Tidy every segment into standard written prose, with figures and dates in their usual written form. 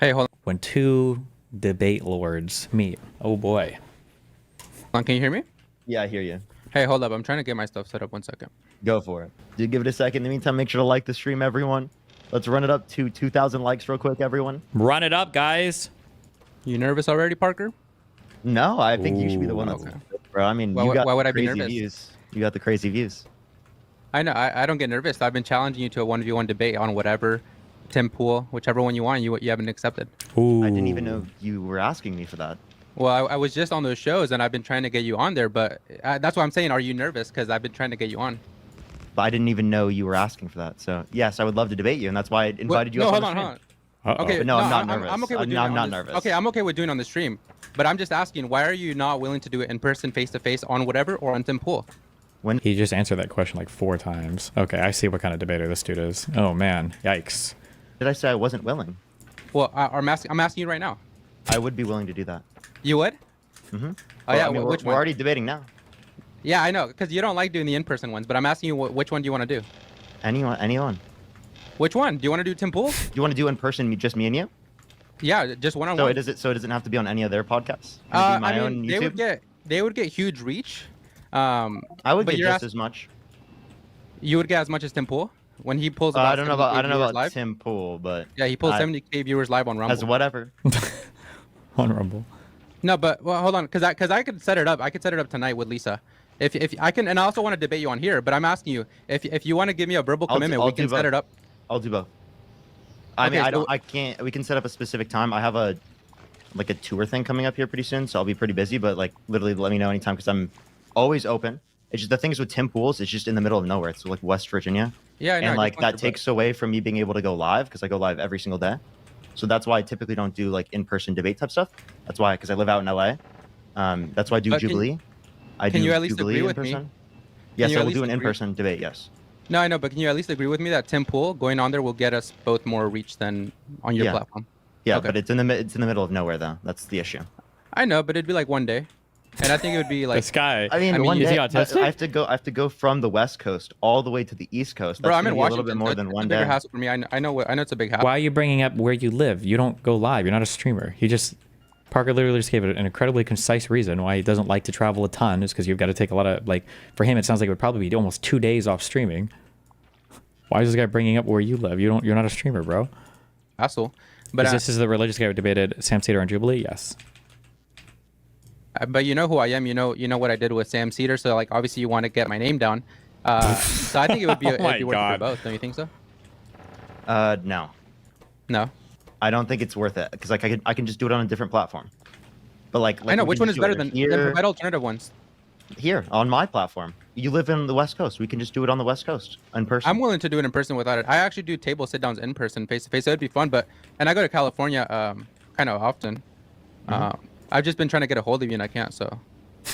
Hey, hold When two debate lords meet. Oh boy. on. Can you hear me? Yeah, I hear you. Hey, hold up. I'm trying to get my stuff set up. 1 second. Go for it. Dude, give it a second. In the meantime, make sure to like the stream, everyone. Let's run it up to 2,000 likes real quick, everyone. Run it up, guys. You nervous already, Parker? No, I think you should be the one Okay. that's bro. I mean, Why- you got why would the I be crazy nervous? views. You got the crazy views. I know. I don't get nervous. I've been challenging you to a 1v1 debate on whatever, Tim Pool, whichever one you want. You haven't accepted. Ooh. I didn't even know you were asking me for that. Well, I was just on those shows and I've been trying to get you on there, but that's why I'm saying, are you nervous? Because I've been trying to get you on. But I didn't even know you were asking for that. So, yes, I would love to debate you, and that's why I invited you No, up hold on on, the hold stream. on. Uh-oh. Okay, But no, I'm not nervous. I'm okay with I'm doing not- it I'm on not this- nervous. Okay, I'm okay with doing it on the stream, but I'm just asking, why are you not willing to do it in person, face to face, on whatever, or on Tim Pool? He just answered that question like 4 times. Okay, I see what kind of debater this dude is. Oh man, yikes. Did I say I wasn't willing? Well, I'm asking you right now. I would be willing to do that. You would? Mm-hmm. Oh yeah, I mean, which we're one? already debating now. Yeah, I know, because you don't like doing the in-person ones, but I'm asking you which one do you want to do? Anyone. Which one? Do you want to do Tim Pool? You want to do in person, just me and you? Yeah, just one on So one. it doesn't have to be on any of their podcasts. Can it be my own YouTube? they would get huge reach. I would but get you're just ask- as much. You would get as much as Tim Pool when he pulls. I About don't know about 70K viewers about live. Tim Pool, but Yeah, he pulls I- 70K viewers live on Rumble. as whatever. On Rumble. No, but well, hold on, because I could set it up. I could set it up tonight with Lisa. If I can, and I also want to debate you on here. But I'm asking you, if you want to give me a verbal commitment, we can set it up. I'll do both. I mean, Okay, so- I can't. We can set up a specific time. I have a tour thing coming up here pretty soon, so I'll be pretty busy. But like, literally, let me know anytime because I'm always open. It's just the things with Tim Pools. It's just in the middle of nowhere. It's like West Virginia, Yeah, I know. I and just like wondered, that takes away from me being able to go live because I go live every single day. So that's why I typically don't do like in-person debate type stuff. That's why, because I live out in LA. That's why I do But Jubilee. can do you at least Jubilee agree in with me? person. Yes, you I at will do least an agree? in-person debate. Yes. No, I know, but can you at least agree with me that Tim Pool going on there will get us both more reach than on your Yeah. platform? Yeah, Okay. but it's in the middle of nowhere though. That's the issue. I know, but it'd be like one day, and I think it would be like. This guy. I mean, I mean, one is he day autistic? I have to go from the West Coast all the way to the East Coast. That's Bro, I'm gonna in be Washington. a little bit more so than it's one a bigger day. hassle for me. I know it's a big hassle. Why are you bringing up where you live? You don't go live. You're not a streamer. Parker literally just gave it an incredibly concise reason why he doesn't like to travel a ton. Is because you've got to take a lot of, like, for him, it sounds like it would probably be almost 2 days off streaming. Why is this guy bringing up where you live? You're not a streamer, bro. Hassle. But This is the religious guy who debated Sam Cedar and Jubilee? Yes. but you know who I am. You know what I did with Sam Cedar. So like obviously you want to get my name down. So I think it would be, Oh it'd my be worth it God. for both. Don't you think so? No, No. I don't think it's worth it because like I can just do it on a different platform. But like I know we which can one just is do it better than here, provide alternative ones. here on my platform. You live in the West Coast. We can just do it on the West Coast in person. I'm willing to do it in person without it. I actually do table sit downs in person, face to face. So it'd be fun. And I go to California kind of often. Mm-hmm. I've just been trying to get a hold of you and I can't. So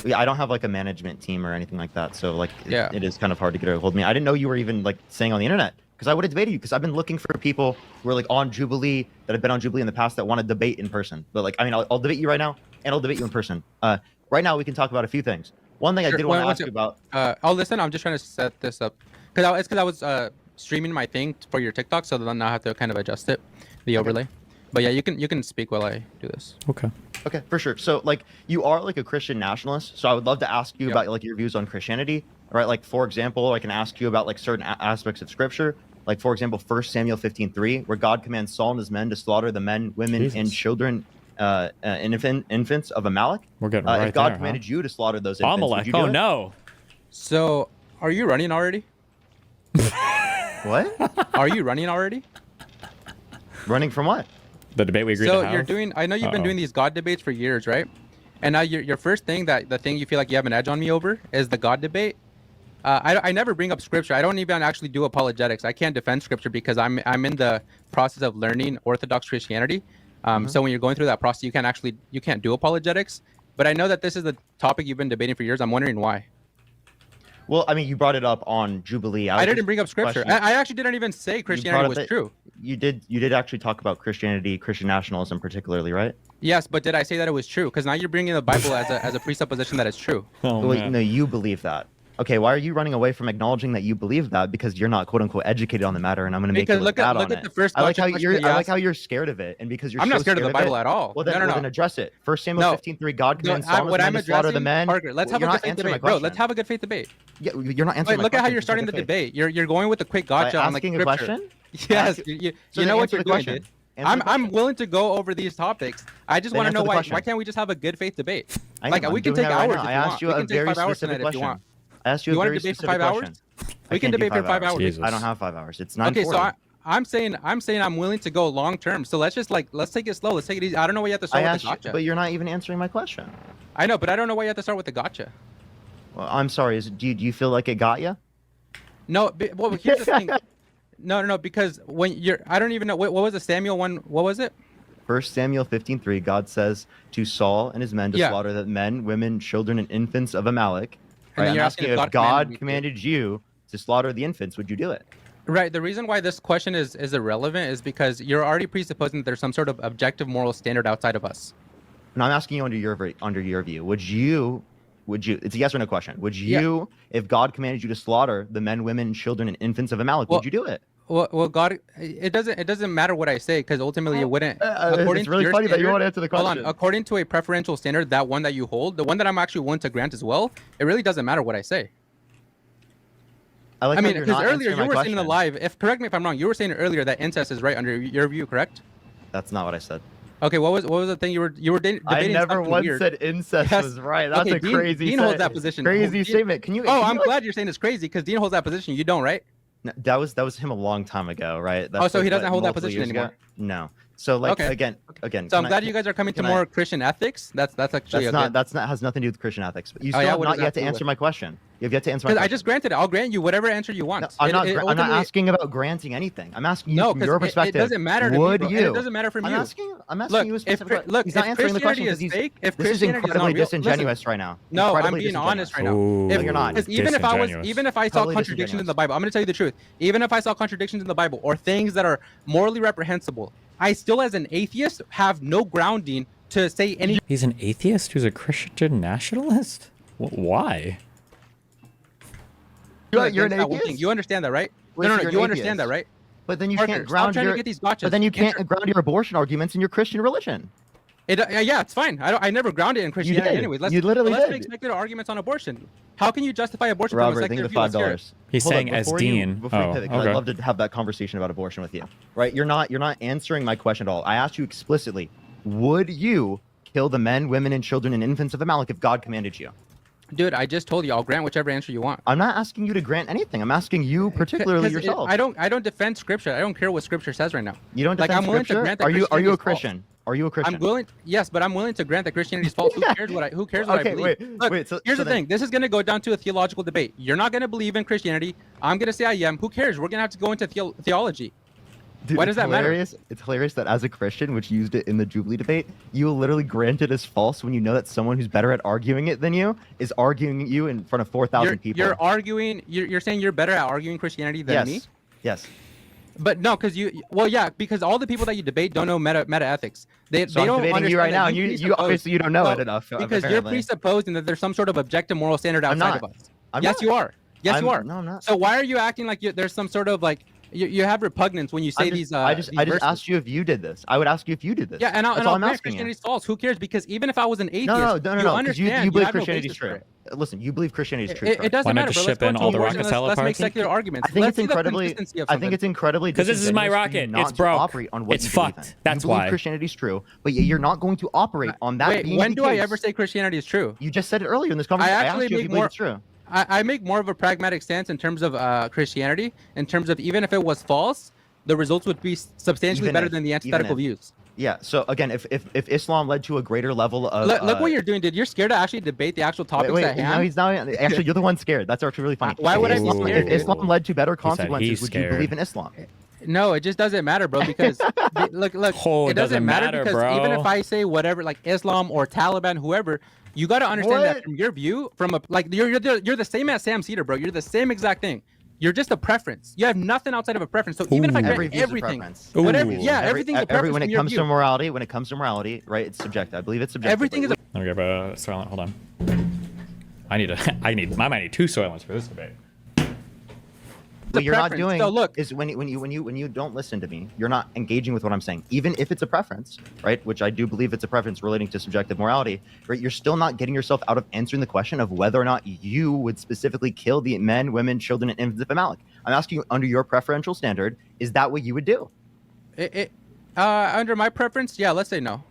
Yeah, I don't have like a management team or anything like that. So like Yeah. it is kind of hard to get a hold of me. I didn't know you were even like saying on the internet because I would have debated you because I've been looking for people who are like on Jubilee that have been on Jubilee in the past that want to debate in person. But like, I mean, I'll debate you right now and I'll debate you in person. Right now we can talk about a few things. One thing I Sure, did want to one ask you about. oh, listen, I'm just trying to set this up because I was streaming my thing for your TikTok, so then I have to kind of adjust it, the overlay. But yeah, you can speak while I do this. Okay. Okay, for sure. So like you are like a Christian nationalist. So I would love to ask you Yep. about like your views on Christianity. All right, like for example, I can ask you about like certain aspects of scripture. Like for example, 1 Samuel 15:3, where God commands Saul and his men to slaughter the men, women, and Jesus. children, infants of Amalek. We're getting right If God there, commanded huh? you to slaughter those infants, would Amalek. you do Oh it? no. So, are you running already? What? Are you running already? Running from what? The debate we agreed So to have. you're doing. I know you've been Uh-oh. doing these God debates for years, right? And now your first thing the thing you feel like you have an edge on me over is the God debate. I never bring up scripture. I don't even actually do apologetics. I can't defend scripture because I'm in the process of learning Orthodox Christianity. So when you're going through that process, you can't do apologetics. But I know that this is the topic you've been debating for years. I'm wondering why. Well, I mean, you brought it up on Jubilee. I didn't bring up scripture. I actually didn't even say Christianity was true. You did actually talk about Christianity, Christian nationalism particularly, right? Yes, but did I say that it was true? Because now you're bringing the Bible as a presupposition that it's true. Oh, Well, man. no, you believe that. Okay, why are you running away from acknowledging that you believe that because you're not quote unquote educated on the matter, and I'm going to make Because you look bad on at it. the first I like how gotcha you're. question I you like asked. how you're scared of it, and because you're. I'm so not scared of the Bible it, at all. Well, then, no. then address it. 1 Samuel 15:3. God commands Solomon's What men I'm to slaughter the addressing, men. Parker, let's have a You're good not faith answering my debate, bro. question. Let's have a good faith debate. Yeah, you're not answering Wait, my look at how question. you're starting the debate. You're going with the quick gotcha on like asking a scripture. question. Yes, So you then know what answer you're the doing, question. dude. Answer the I'm question. willing to go over these topics. I just Then want to answer know the why question. can't we just have a good faith debate? I Like am. we I'm can doing take that right hours now. if I you asked want. you We a can take very 5 hours specific tonight if you question. want. I asked you You a want very to debate for specific 5 question. hours? I We can can't do debate for 5 hours. Jesus. I don't have 5 hours. It's 9:40. Okay, so I'm saying I'm willing to go long term. So let's take it slow. Let's take it easy. I don't know why you have to I start with asked the you, gotcha. but you're not even answering my question. I know, but I don't know why you have to start with the gotcha. Well, I'm sorry. Do you feel like it got you? No, well here's the thing. No, because when you're, I don't even know what was the Samuel one. What was it? 1 Samuel 15:3. God says to Saul and his men to Yeah. slaughter the men, women, children, and infants of Amalek. And then Right? I'm you're asking asking if God me to. commanded you to slaughter the infants, would you do it? Right. The reason why this question is irrelevant is because you're already presupposing that there's some sort of objective moral standard outside of us. And I'm asking you under your view. Would you? It's a yes or no question. Would you, if God commanded you to slaughter the men, women, children, and infants of Amalek, would you do it? Well, God, it doesn't matter what I say because ultimately it wouldn't. According It's really to your funny that you standard- won't answer the question. Hold on. According to a preferential standard, that one that you hold, the one that I'm actually willing to grant as well, it really doesn't matter what I say. I I mean, because because earlier you were saying in the live, correct me if I'm wrong, you were saying earlier that incest is right under your view, correct? That's not what I said. Okay, what was the thing you were debating? I never something once weird. said incest Yes. was right. That's Okay, a crazy. Dean holds that position. Crazy Dean- statement. Can you? Oh, can I'm you, glad you're saying it's crazy because Dean holds that position. You don't, right? No, that was him a long time ago, right? That's So he doesn't hold that multiple position years ago? anymore? No. So like Okay. again. So I'm can glad I- you guys are coming to can I- more Christian ethics. That's actually That's not has nothing to do with Christian ethics. But you Oh, still yeah, have what not does that yet to do answer with- my question. You have yet to answer my because I question. just granted it. I'll grant you whatever answer you want. No, I'm not ultimately- asking about granting anything. I'm asking you No, from 'cause your it perspective. doesn't matter to me, Would bro, and you? it doesn't matter from I'm you. asking you a Look, specific. if He's not answering the question Christianity because is fake, if this is Christianity incredibly is not real, disingenuous right now. No, I'm Incredibly being honest right now. Ooh, If, you're not. Because even if I saw Totally contradictions in the disingenuous. Bible, I'm going to tell you the truth. Even if I saw contradictions in the Bible or things that are morally reprehensible, I still, as an atheist, have no grounding to say any. He's an atheist who's a Christian nationalist? Why? You're an against that one atheist? thing. You understand that, right? Wait, No, so you're you an understand that, atheist. right? But then you Parker, can't stop ground trying to your. get these gotchas. But then you can't ground your abortion arguments in your Christian religion. Yeah, it's fine. I never grounded in Christianity did. anyways. You literally let's did. make secular arguments on abortion. How can you justify abortion Robert, from a think secular of the view? Let's hear it. $5. He's Hold on, saying as before Dean. Before you pivot, 'cause okay. I'd love to have that conversation about abortion with you. Right? You're not answering my question at all. I asked you explicitly, would you kill the men, women, and children and infants of Amalek if God commanded you? Dude, I just told you I'll grant whichever answer you want. I'm not asking you to grant anything. I'm asking you particularly 'Cause yourself. I don't defend scripture. I don't care what scripture says right now. You don't like, defend I'm willing to scripture? grant that Are you a Christianity is false. Christian? Are you a Christian? I'm willing. Yes, but I'm willing to grant that Christianity is false. Who cares what I Okay, believe? Look, wait, so- here's so the then- thing. This is going to go down to a theological debate. You're not going to believe in Christianity. I'm going to say I am. Who cares? We're going to have to go into theology. Dude, Why does it's that matter? hilarious. It's hilarious that as a Christian, which used it in the Jubilee debate, you literally grant it as false when you know that someone who's better at arguing it than you is arguing you in front of 4,000 people. You're arguing. You're saying you're better at arguing Christianity than me. Yes. But no, because because all the people that you debate don't know meta ethics. They So I'm don't debating you right understand now, that and you presuppose- obviously you don't know No, it enough. because you're apparently. presupposing that there's some sort of objective moral standard I'm outside not. of us. I'm Yes, not. you are. Yes, you are. No, I'm not. So why are you acting like there's some sort of like you have repugnance when you say these? I just verses? asked you if you did this. I would ask you if you did this. Yeah, and I'll That's all I'm grant asking you. Christianity's false. Who cares? Because even if I was an atheist, No. you 'cause understand you believe have no Christianity's basis for true. it. Listen, you believe Christianity's true. It doesn't Why not matter. just Bro. ship Let's in go to all the abortion. Rockefeller Let's make parts? secular arguments. I think Let's it's see the incredibly. consistency of I think something. it's incredibly. 'Cause this is my disingenuous for you rocket. not It's to broke. Operate on what It's you believe fucked. in. That's you believe why. Christianity's true, but yet you're not going to operate on that. Wait, being when the do I case. ever say Christianity is true? You just said it earlier in this conversation. I actually asked you if make you believe more- it's true. I make more of a pragmatic stance in terms of Christianity, in terms of even if it was false, the results would be substantially Even better if- than the even antithetical if. views. Yeah. So again, if Islam led to a greater level of Look what you're doing, dude. You're scared to actually debate the actual topics wait, at hand. no, he's not. Actually, you're the one scared. That's actually really funny. Why would I If be Islam- scared, If dude? Islam led to better said consequences, he's would you scared. believe in Islam? No, it just doesn't matter, bro. Because look, Oh, it it doesn't doesn't matter matter, because even bro. if I say whatever, like Islam or Taliban, whoever, you got to understand What? that from your view, from a like you're the same as Sam Cedar, bro. You're the same exact thing. You're just a preference. You have nothing outside of a preference. So even if I Ooh. grant Every view is a everything, preference. whatever, Ooh. yeah, everything's a Every preference when from it your comes view. to morality, right? It's subjective. I believe it's subjective. Everything is a Let me grab a silent. Hold on. I might need 2 Soylents for this debate. What you're not preference. doing So look, is when you don't listen to me, you're not engaging with what I'm saying, even if it's a preference, right? Which I do believe it's a preference relating to subjective morality, right? You're still not getting yourself out of answering the question of whether or not you would specifically kill the men, women, children, and infants of Amalek. I'm asking you, under your preferential standard, is that what you would do? Under my preference, yeah, let's say no.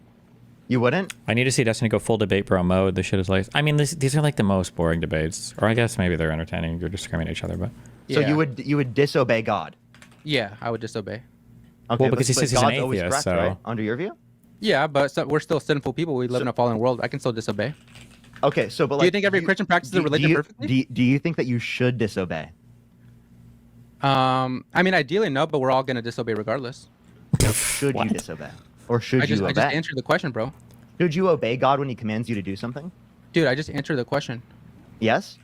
You wouldn't? I need to see Destiny go full debate bro mode. This shit is like, I mean, these are like the most boring debates, or I guess maybe they're entertaining. You're just screaming at each other, but. So Yeah. you would disobey God? Yeah, I would disobey. Okay, Well, because he says he's an God's always atheist, correct, so- right? Under your view? Yeah, but we're still sinful people. We live in a fallen world. I can still disobey. Okay, so but like, Do you think every Christian practices a religion perfectly? Do you think that you should disobey? I mean, ideally no, but we're all gonna disobey regardless. Should you disobey, or should I just you obey? answered the question, bro. Should you obey God when He commands you to do something? Dude, I just answered the question. Yes.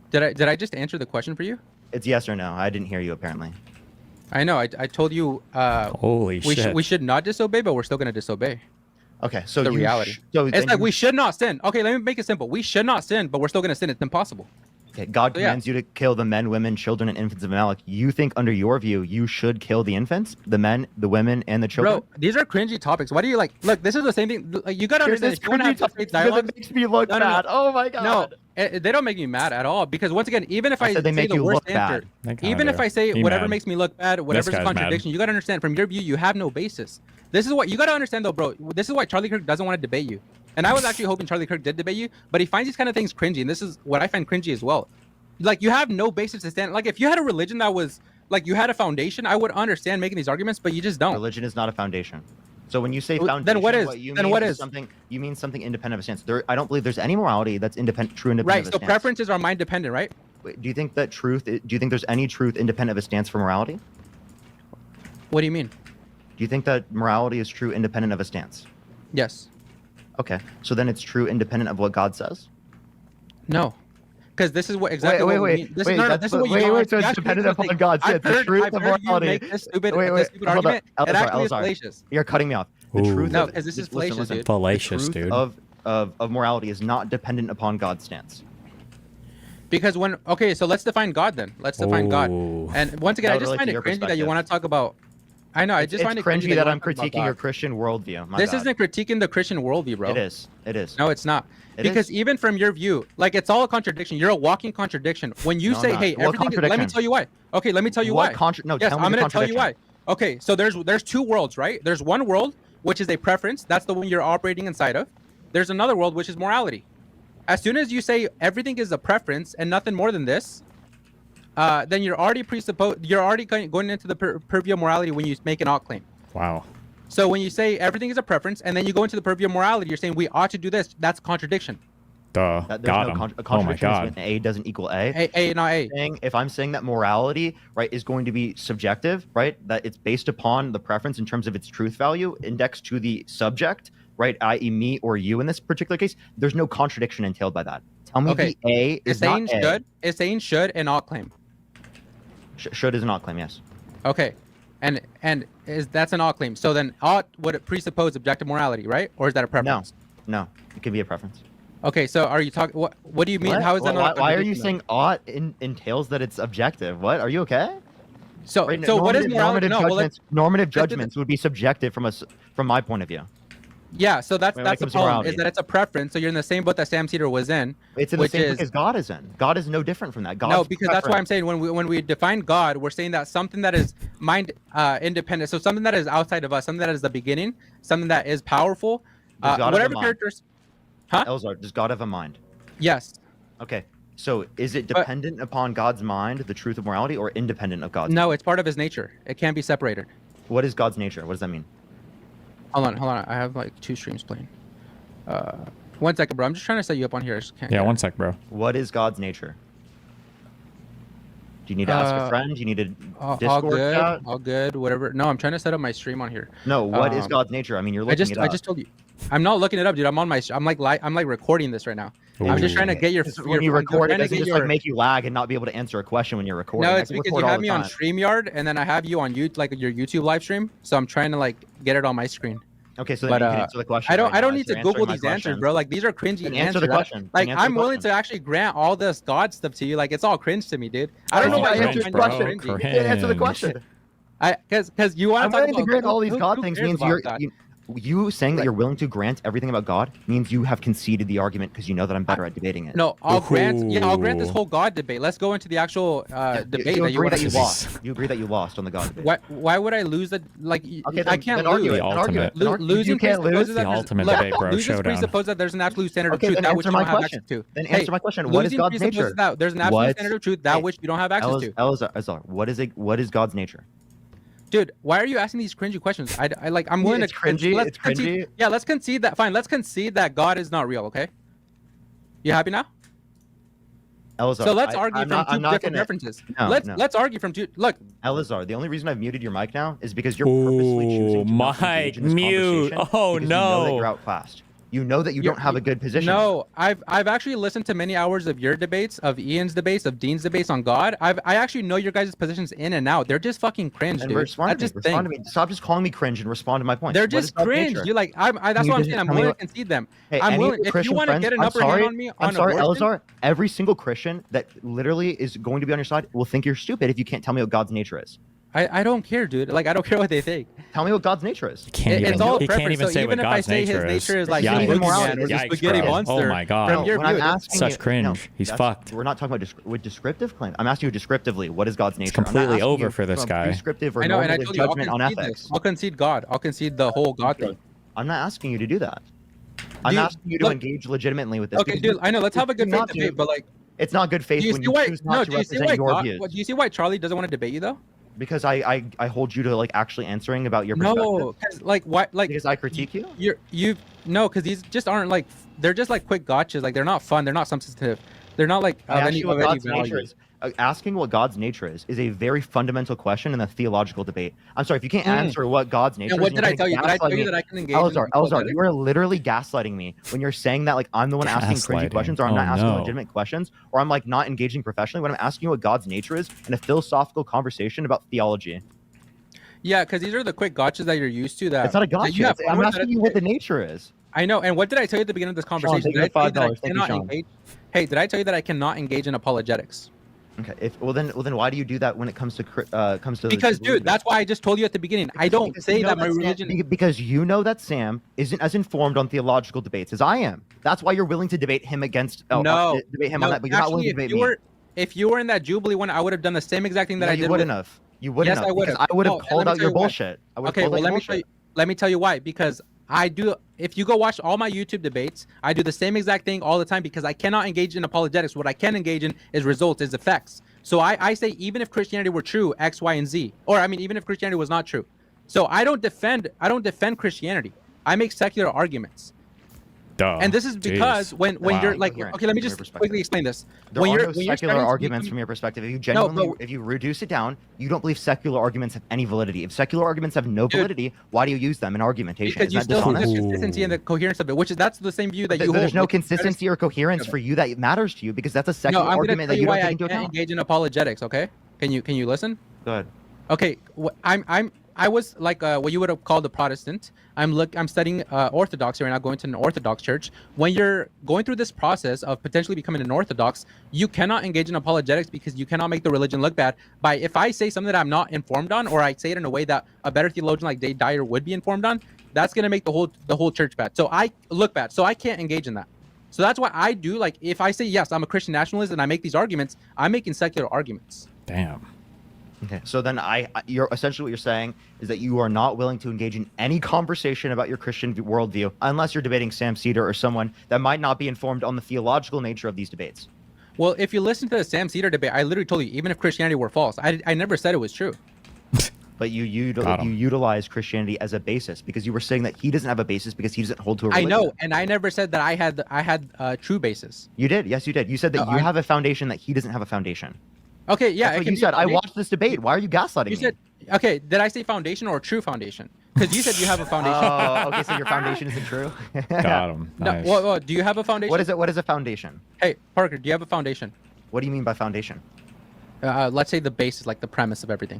Did I just answer the question for you? It's yes or no. I didn't hear you apparently. I know. I told you. Holy shit. We should not disobey, but we're still gonna disobey. Okay, so The you reality. So It's like we should not sin. Okay, let me make it simple. We should not sin, but we're still gonna sin. It's impossible. Okay, God So, yeah. commands you to kill the men, women, children, and infants of Amalek. You think, under your view, you should kill the infants, the men, the women, and the children? Bro, these are cringy topics. Why do you like? Look, this is the same thing. Like, you gotta Here's understand. this If you want to have cringy straight topic because dialogue, it makes me look No, no, no. bad. Oh my no, God. they don't make me mad at all. Because once again, even if I I said they say make the you worst look answer, bad. They kinda even if do. I say Be whatever mad. makes me look bad, whatever's a guy's mad. contradiction, you gotta understand. From your view, you have no basis. This is what you gotta understand, though, bro. This is why Charlie Kirk doesn't want to debate you. And I was actually hoping Charlie Kirk did debate you, but he finds these kind of things cringy, and this is what I find cringy as well. Like, you have no basis to stand. Like, if you had a religion that was like you had a foundation, I would understand making these arguments, but you just don't. Religion is not a foundation. So when you say Then foundation, what is? you Then mean what is? something? You mean something independent of a stance. I don't believe there's any morality that's independent, true independent Right. of a So stance. preferences are mind dependent, right? Wait, do you think that truth? Do you think there's any truth independent of a stance for morality? What do you mean? Do you think that morality is true independent of a stance? Yes. Okay, so then it's true independent of what God says. No. Because this is what exactly what we mean. This is, no, no, this is what you don't- so you it's actually dependent make upon this God's thing. stance. The truth I've of heard you morality. make this stupid, Wait, this stupid hold argument. up. It actually is Elazar. fallacious. You're cutting me off. The Ooh. truth No, of, because this is listen, fallacious, listen. dude. Fallacious, The truth dude. of morality is not dependent upon God's stance. Because okay, so let's define God then. Let's define God. Ooh. And once again, That I would just relate find to it your cringy that you perspective. want to talk about. I know. I just It's find it cringy you that wanna I'm talk about critiquing your God. Christian worldview. My This God. isn't critiquing the Christian worldview, bro. It is. It is. No, it's not. It Because is. even from your view, like, it's all a contradiction. You're a walking contradiction. When you No, I'm say, not. "Hey, What everything," let me contradiction? tell you why. Okay, let me tell you What why. no, Yes, tell me I'm the gonna tell you why. contradiction. Okay, so there's two worlds, right? There's one world which is a preference. That's the one you're operating inside of. There's another world which is morality. As soon as you say everything is a preference and nothing more than this, then you're already going into the purview of morality when you make an ought claim. Wow. So when you say everything is a preference and then you go into the purview of morality, you're saying we ought to do this. That's a contradiction. Duh. There's Got no him. a Oh my contradiction is god. when A doesn't equal A. A, not A. If I'm saying that morality, right, is going to be subjective, right, that it's based upon the preference in terms of its truth value indexed to the subject, right, i.e. me or you in this particular case, there's no contradiction entailed by that. Tell me Okay. the A It's is not saying A. should. It's saying should and ought claim. Should is an ought claim, yes. Okay. And that's an ought claim. So then ought would it presuppose objective morality, right? Or is that a No, preference? no, it can be a preference. Okay, so are you talking? What do you mean? What? How is that not? a Why are you contradiction saying ought entails that it's objective? What? Are you okay? then? So Right, so what is morality? normative No, well, judgments, normative let's do the- judgments would be subjective from my point of view. yeah. So that's When it the comes to problem morality. is that it's a preference. So you're in the same boat that Sam Cedar was in. It's in the Which same is- book as God is in. God is no different from that. God's No, because that's why I'm preference. saying when we define God, we're saying that something that is mind independent. So something that is outside of us, something that is the beginning, something that is powerful. Does God have a Whatever mind? characters. Huh? Elzar, does God have a mind? Yes. Okay. So is it But- dependent upon God's mind, the truth of morality, or independent of God's? No, it's part of his nature. It can't be separated. What is God's nature? What does that mean? Hold on. I have like 2 streams playing. 1 second, bro. I'm just trying to set you up on here. Yeah, one sec, bro. What is God's nature? Do you need to ask a friend? Do you need to All Discord good. chat? All good. Whatever. No, I'm trying to set up my stream on here. No, what is Um, God's nature? I mean, you're looking it up. I just told you. I'm not looking it up, dude. I'm on my. I'm like recording this right now. I'm just Ooh. trying to get your. When you I'm record it, trying to doesn't get just like make you lag and not be able to answer a question when you're recording. No, I it's can because record you all have the me on time. StreamYard, and then I have you on like your YouTube live stream. So I'm trying to like get it on my screen. Okay, so then But you can answer the question. I don't right now need as to you're Google answering my these answers, question. bro. Like these are cringy Then answers. answer the question. Like Then answer I'm the willing question. to actually grant all this God stuff to you. Like it's all cringe to me, dude. I Oh, don't know you why gotta you answer find the it question. cringy. You can't answer the question. Because you want I'm to talk willing to about grant all these who God things cares means about God? you saying that Like- you're willing to grant everything about God means you have conceded the argument because you know that I'm better at debating it. No, I'll grant. Yeah, I'll grant this Ooh. whole God debate. Let's go into the actual Yeah, debate you that you agree want that to you debate. lost. You agree that you lost on the God debate. Why would I lose that? Like Okay, I can't then argue lose. it. The Then argue it. ultimate. Then argue- Losing you can't presupposes lose. that The there's- ultimate look, debate, bro. losing Showdown. presupposes that there's an absolute standard of Okay, truth then that which answer you my don't have question. access to. Then Hey, answer my question. What is losing God's presupposes nature? that there's an absolute What's- standard of truth that hey, which you don't have access to. Elazar, what is God's nature? Dude, why are you asking these cringy questions? I like. I'm willing It's to. cringy, Let's it's concede- cringy. Yeah, let's concede that. Fine, let's concede that God is not real. Okay. You happy now? Elazar, So let's argue I'm from not, two I'm not different gonna, references. No, Let's argue from two. Look, Elazar, the only reason I've muted your mic now is because you're purposely choosing to not engage in this Mic mute. conversation Oh, because you know that no. you're outclassed. You know that you You're- don't have a good position. no, I've actually listened to many hours of your debates, of Ian's debates, of Dean's debates on God. I actually know your guys' positions in and out. They're just fucking cringe, And dude. respond That's to me. just the Respond to thing. me. Stop just calling me cringe and respond to my points. They're What is just God's cringe. nature? You like that's Can what you I'm just saying. I'm tell me willing what- to concede them. Hey, I'm any of willing. your If you Christian want to friends, get an I'm upper hand sorry, on me on I'm sorry, abortion, Elazar. Every single Christian that literally is going to be on your side will think you're stupid if you can't tell me what God's nature is. I don't care, dude. Like I don't care what they think. Tell me what God's nature is. He can't It's even, all he can't preference. even So say even what if I God's say his nature is. nature is like Yikes. the Even boogeyman morality. or the Yikes, spaghetti bro. monster. Oh my God. From your when I'm view, asking Such you, cringe. He's that's- fucked. We're not talking about with descriptive claim. I'm asking you descriptively. What is God's nature? completely I'm not asking over you for this from guy. Prescriptive or I know, and I normative told you I'll judgment on concede ethics. this. I'll concede God. I'll concede the whole God thing. I'm not asking you to do that. I'm Dude, asking you to look- engage legitimately with this. Okay, because dude. I know. Let's have a good you faith not to. debate, but like, It's not good faith do you when see you why? choose No, not to do you see represent why your God? views. Do you see why Charlie doesn't want to debate you though? Because I hold you to like actually answering about your perspective. No, because like why? Like Because I critique you. no, because these just aren't like they're just like quick gotchas. Like they're not fun. They're not substantive. They're not like I of asked any, you what of any God's nature value. is. Asking what God's nature is a very fundamental question in the theological debate. I'm sorry if you can't answer what God's nature And is. what you're did I gonna tell you? Did I gaslight tell you me. that I can engage? Elazar, in Elazar, apologetics? you are literally gaslighting me when you're saying that like I'm the one asking cringy Gaslighting. questions, or I'm Oh, not asking no. legitimate questions, or I'm like not engaging professionally when I'm asking you what God's nature is in a philosophical conversation about theology. Yeah, because these are the quick gotchas that you're used to. That It's not a that gotcha. you have I'm fun with, asking you what the nature is. I know. And what did I tell you at the beginning of this conversation? thank Did I you tell for you that I $5. Thank you, cannot Sean. engage? Hey, did I tell you that I cannot engage in apologetics? Okay. Well then why do you do that when it comes to the Because, Jubilee dude, that's why I just told you at the beginning. I don't Because say you know that my Sam- religion. because you know that Sam isn't as informed on theological debates as I am. That's why you're willing to debate him against. No, debate him no, on that, but you're not willing to actually, debate me. if you were in that Jubilee one, I would have done the same exact thing that No, I you did. wouldn't have. You wouldn't Yes, have. I would because have. I would have No, and called let me out tell your you why. bullshit. I would have Okay, called well, out let your me tell you. bullshit. Let me tell you why. Because I do. If you go watch all my YouTube debates, I do the same exact thing all the time because I cannot engage in apologetics. What I can engage in is results, is effects. So I say even if Christianity were true, X, Y, and Z, or I mean even if Christianity was not true. So I don't defend Christianity. I make secular arguments. Duh. And this is because Jeez. when Wow. you're like, Coherent okay, let me from your just perspective. quickly explain this. There when are you're no when you're secular starting to arguments become- from your perspective. If you genuinely, if you reduce it down, you don't believe secular arguments have any validity. If secular arguments have no Dude, validity, why do you use them in argumentation? because you Isn't that still see the dishonest? consistency and the coherence of it, which is that's the same view that you hold. There's no which is- consistency or coherence for you that matters to you because that's a No, secular I'm going to argument tell that you you don't why take I into can't account. engage in apologetics. Okay, can you listen? Go ahead. Okay, I was like what you would have called a Protestant. I'm studying Orthodoxy right now, going to an Orthodox church. When you're going through this process of potentially becoming an Orthodox, you cannot engage in apologetics because you cannot make the religion look bad by if I say something that I'm not informed on, or I say it in a way that a better theologian like Dave Dyer would be informed on. That's gonna make the whole church bad. So I look bad. So I can't engage in that. So that's why I do like if I say yes, I'm a Christian nationalist and I make these arguments, I'm making secular arguments. Damn. Okay. So then you're essentially what you're saying is that you are not willing to engage in any conversation about your Christian worldview unless you're debating Sam Cedar or someone that might not be informed on the theological nature of these debates. Well, if you listen to the Sam Cedar debate, I literally told you, even if Christianity were false, I never said it was true. But you Got him. utilize Christianity as a basis because you were saying that he doesn't have a basis because he doesn't hold to a I religion. know, and I never said that I had true basis. You did. Yes, you did. You said that No, you I'm- have a foundation that he doesn't have a foundation. Okay, yeah. That's it what can you be said. I foundation. watched this debate. Why are you gaslighting You me? said, okay, did I say foundation or true foundation? Because you said you have a foundation. Oh, okay. So your foundation isn't true. Got him. No, Nice. well, do you have a foundation? What is it? What is a foundation? Hey, Parker, do you have a foundation? What do you mean by foundation? Let's say the basis, like the premise of everything.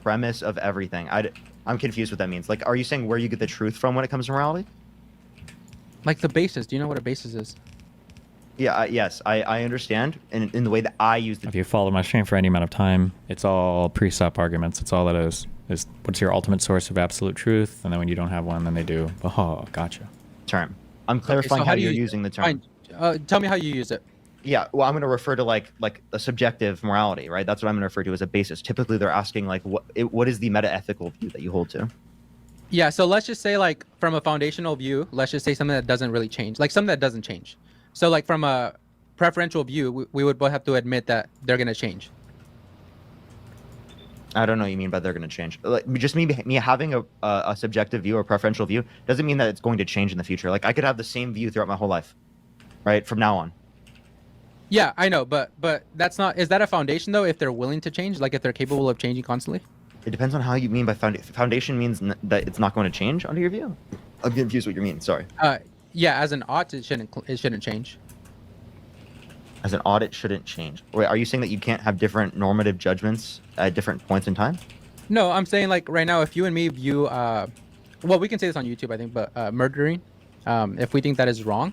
Premise of everything. I'm confused what that means. Like, are you saying where you get the truth from when it comes to morality? Like the basis. Do you know what a basis is? Yeah, yes, I understand, and in the way that I use the. If you follow my stream for any amount of time, it's all precept arguments. It's all that is what's your ultimate source of absolute truth, and then when you don't have one, then they do. Oh, gotcha. Term. I'm clarifying so how you're using the term. Fine. Tell me how you use it. Yeah, well, I'm going to refer to like a subjective morality, right? That's what I'm going to refer to as a basis. Typically, they're asking like, what is the meta-ethical view that you hold to? Yeah, so let's just say like from a foundational view, let's just say something that doesn't really change, like something that doesn't change. So like from a preferential view, we would both have to admit that they're going to change. I don't know what you mean by they're going to change. Like, just me having a subjective view or preferential view doesn't mean that it's going to change in the future. Like I could have the same view throughout my whole life, right? From now on. Yeah, I know, but that's not. Is that a foundation though? If they're willing to change, like if they're capable of changing constantly. It depends on how you mean by foundation. Foundation means that it's not going to change under your view. I'm confused what you mean. Sorry. Yeah, as an ought, it shouldn't change. As an audit shouldn't change. Wait, are you saying that you can't have different normative judgments at different points in time? No, I'm saying like right now, if you and me view, well, we can say this on YouTube, I think, but murdering, if we think that is wrong,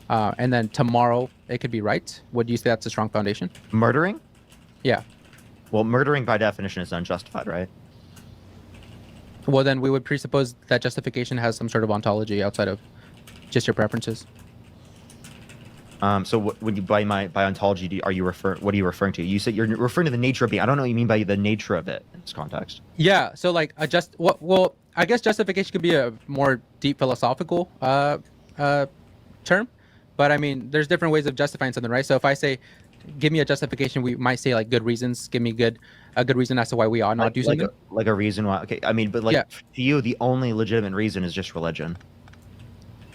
and then tomorrow it could be right, would you say that's a strong foundation? Murdering? Yeah. Well, murdering by definition is unjustified, right? Well, then we would presuppose that justification has some sort of ontology outside of just your preferences. So what, when you by ontology, what are you referring to? You said you're referring to the nature of being. I don't know what you mean by the nature of it in this context. Yeah. So like well, I guess justification could be a more deep philosophical term, but I mean, there's different ways of justifying something, right? So if I say, give me a justification, we might say like good reasons. Give me a good reason as to why we ought not do something. Like a reason why. Okay. I mean, but like Yeah. to you, the only legitimate reason is just religion.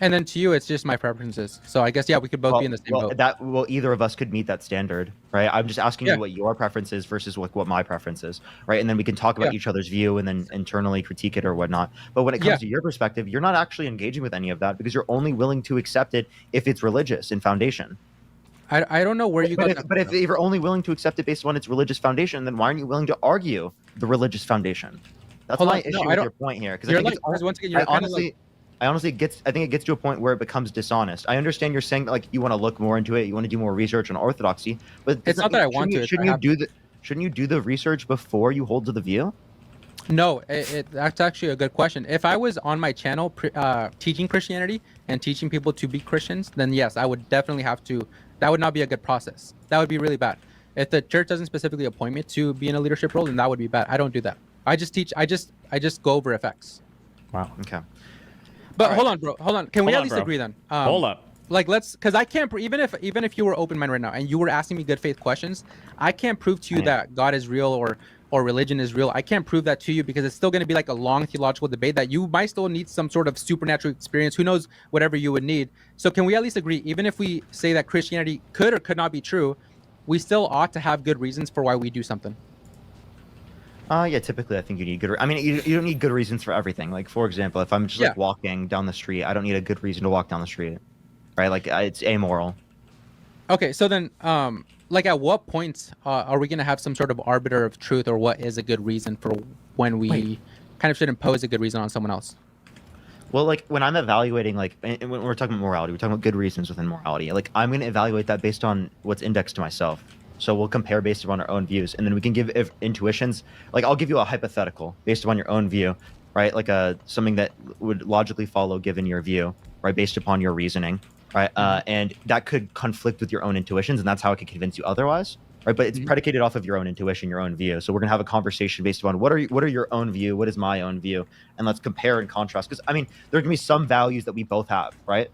And then to you, it's just my preferences. So I guess, yeah, we could both be in the same boat. Either of us could meet that standard, right? I'm just asking Yeah. you what your preference is versus what my preference is, right? And then we can talk about Yeah. each other's view and then internally critique it or whatnot. But when it comes Yeah. to your perspective, you're not actually engaging with any of that because you're only willing to accept it if it's religious in foundation. I don't know where you got But if you're only willing to accept it based on its religious foundation, then why aren't you willing to argue the religious foundation? That's Hold my on. issue No, I with don't- your point here. Because You're I think like, because once again, you're kind of like, I honestly I think it gets to a point where it becomes dishonest. I understand you're saying that like you want to look more into it, you want to do more research on orthodoxy, but It's not that I want to, Shouldn't you do the research before you hold to the view? no, that's actually a good question. If I was on my channel teaching Christianity and teaching people to be Christians, then yes, I would definitely have to. That would not be a good process. That would be really bad. If the church doesn't specifically appoint me to be in a leadership role, then that would be bad. I don't do that. I just teach. I just go over effects. Wow. Okay. But hold on, bro. Hold on. Can we Hold at on, least bro. agree then? Hold up. Like because I can't even if you were open minded right now and you were asking me good faith questions, I can't prove to you that God is real or religion is real. I can't prove that to you because it's still going to be like a long theological debate that you might still need some sort of supernatural experience. Who knows, whatever you would need. So can we at least agree, even if we say that Christianity could or could not be true, we still ought to have good reasons for why we do something? Yeah, typically I think you need good. I mean, you don't need good reasons for everything. Like for example, if I'm just like walking down the street, I don't need a good reason to walk down the street, right? Like it's amoral. Okay, so then, like, at what point are we gonna have some sort of arbiter of truth, or what is a good reason for when we kind of should impose a good reason on someone else? Well, like when I'm evaluating, like and when we're talking about morality, we're talking about good reasons within morality. Like I'm going to evaluate that based on what's indexed to myself. So we'll compare based upon our own views, and then we can give intuitions. Like I'll give you a hypothetical based upon your own view, right? Like something that would logically follow given your view, right? Based upon your reasoning, right? And that could conflict with your own intuitions, and that's how I could convince you otherwise, right? But it's predicated off of your own intuition, your own view. So we're gonna have a conversation based upon what are your own view, what is my own view, and let's compare and contrast. Because I mean, there can be some values that we both have, right?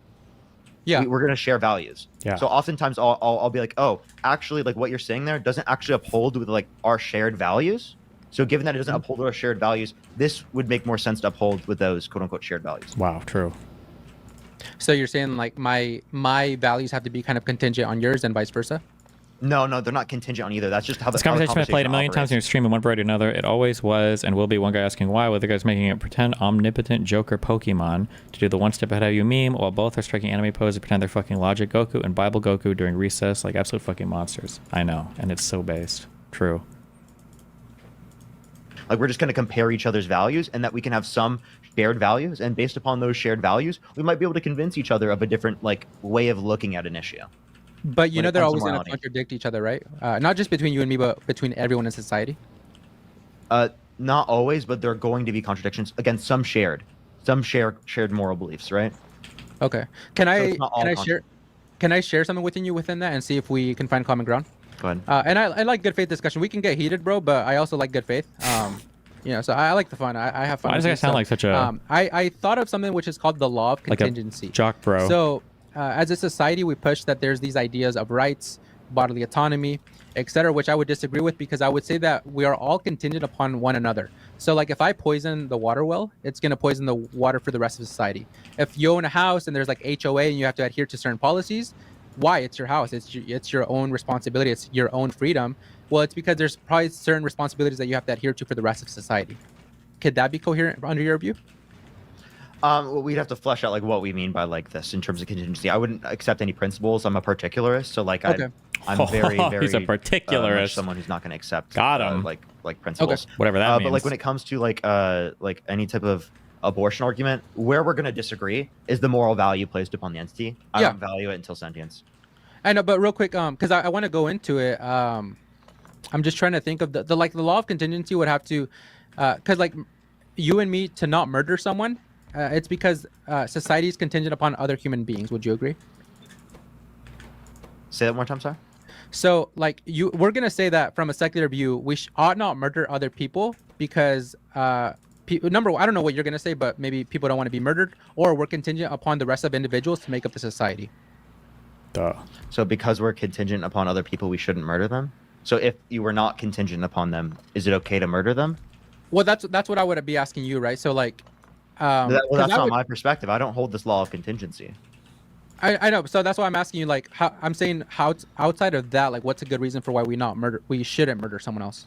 Yeah, we're gonna share values. Yeah. So oftentimes I'll be like, oh, actually, like what you're saying there doesn't actually uphold with like our shared values. So given that it doesn't uphold with our shared values, this would make more sense to uphold with those quote unquote shared values. Wow. True. So you're saying like my values have to be kind of contingent on yours and vice versa? No, they're not contingent on either. That's just how This how the conversation has been played a million times in your operates. stream in one variety or another. It always was and will be one guy asking why, with the guy's making a pretend omnipotent Joker Pokemon to do the one step ahead of you meme, while both are striking anime pose and pretend they're fucking Logic Goku and Bible Goku during recess like absolute fucking monsters. I know, and it's so based. True. Like we're just going to compare each other's values, and that we can have some shared values, and based upon those shared values, we might be able to convince each other of a different like way of looking at an issue. But you when know it they're comes to always going to morality. contradict each other, right? Not just between you and me, but between everyone in society. Not always, but there are going to be contradictions. Again, some shared moral beliefs, right? Okay. Can So I it's not all can I share something within you within that and see if we can find common ground? Go ahead. And I like good faith discussion. We can get heated, bro, but I also like good faith. You know, so I like the fun. I have fun. Why does with that these. sound So, like such a I thought of something which is called the law of like a contingency. jock bro? So, as a society, we push that there's these ideas of rights, bodily autonomy, etc., which I would disagree with because I would say that we are all contingent upon one another. So, like, if I poison the water well, it's going to poison the water for the rest of society. If you own a house and there's like HOA and you have to adhere to certain policies, why? It's your house. It's your own responsibility. It's your own freedom. Well, it's because there's probably certain responsibilities that you have to adhere to for the rest of society. Could that be coherent under your view? Well, we'd have to flesh out like what we mean by like this in terms of contingency. I wouldn't accept any principles. I'm a particularist, so like Okay. I'm very, very. He's a much particularist. someone who's not going to accept. Got him. Like principles. Whatever that means. But like when it comes to like any type of abortion argument, where we're going to disagree is the moral value placed upon the entity. I Yeah. don't value it until sentience. I know, but real quick, because I want to go into it. I'm just trying to think of the law of contingency would have to, because like you and me to not murder someone, it's because society is contingent upon other human beings. Would you agree? Say that one more time, sorry. So like we're gonna say that from a secular view, we ought not murder other people because number one, I don't know what you're gonna say, but maybe people don't want to be murdered, or we're contingent upon the rest of individuals to make up the society. Duh. So because we're contingent upon other people, we shouldn't murder them. So if you were not contingent upon them, is it okay to murder them? Well, that's what I would be asking you, right? So like, Well, 'cause that's I not would- my perspective. I don't hold this law of contingency. I know, so that's why I'm asking you. Like, I'm saying, how outside of that, like, what's a good reason for why we shouldn't murder someone else?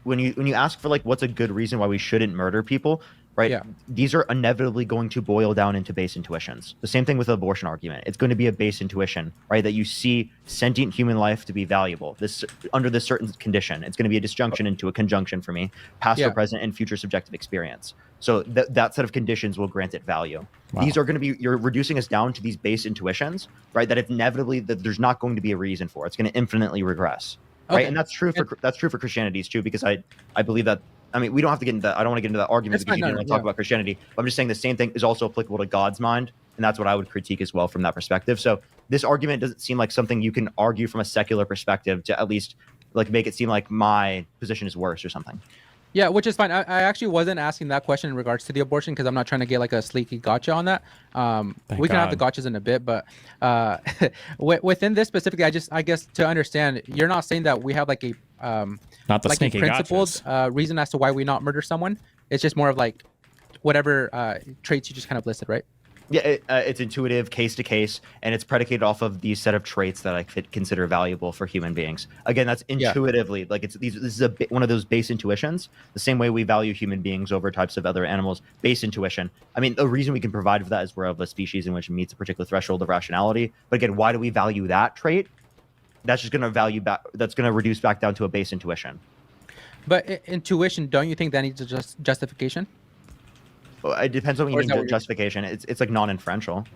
When you ask for like what's a good reason why we shouldn't murder people, right? Yeah. These are inevitably going to boil down into base intuitions. The same thing with the abortion argument. It's going to be a base intuition, right? That you see sentient human life to be valuable. This under this certain condition. It's going to be a disjunction into a conjunction for me, past Yeah. or present and future subjective experience. So that set of conditions will grant it value. Wow. These are going to be, you're reducing us down to these base intuitions, right? That it's inevitably that there's not going to be a reason for. It's going to infinitely regress. Right, Okay. and that's true for Christianity too, because I believe that. I mean, we don't have to get into that. I don't want to get into that argument That's because fine, you didn't no, want to talk yeah. about Christianity. But I'm just saying the same thing is also applicable to God's mind, and that's what I would critique as well from that perspective. So this argument doesn't seem like something you can argue from a secular perspective to at least like make it seem like my position is worse or something. Yeah, which is fine. I actually wasn't asking that question in regards to the abortion because I'm not trying to get like a sleeky gotcha on that. We can have the gotchas in a bit, but within this specifically, I guess to understand, you're not saying that we have like a Not the like a sneaky principled gotchas. reason as to why we not murder someone. It's just more of like whatever traits you just kind of listed, right? Yeah, it's intuitive, case to case, and it's predicated off of these set of traits that I could consider valuable for human beings. Again, that's intuitively like this is one of those base intuitions. The same way we value human beings over types of other animals, base intuition. I mean, the reason we can provide for that is we're of a species in which it meets a particular threshold of rationality. But again, why do we value that trait? That's just going to value back. That's going to reduce back down to a base intuition. But intuition, don't you think that needs a justification? Well, it depends on what you Or is mean that by what you're- justification. It's like non-inferential.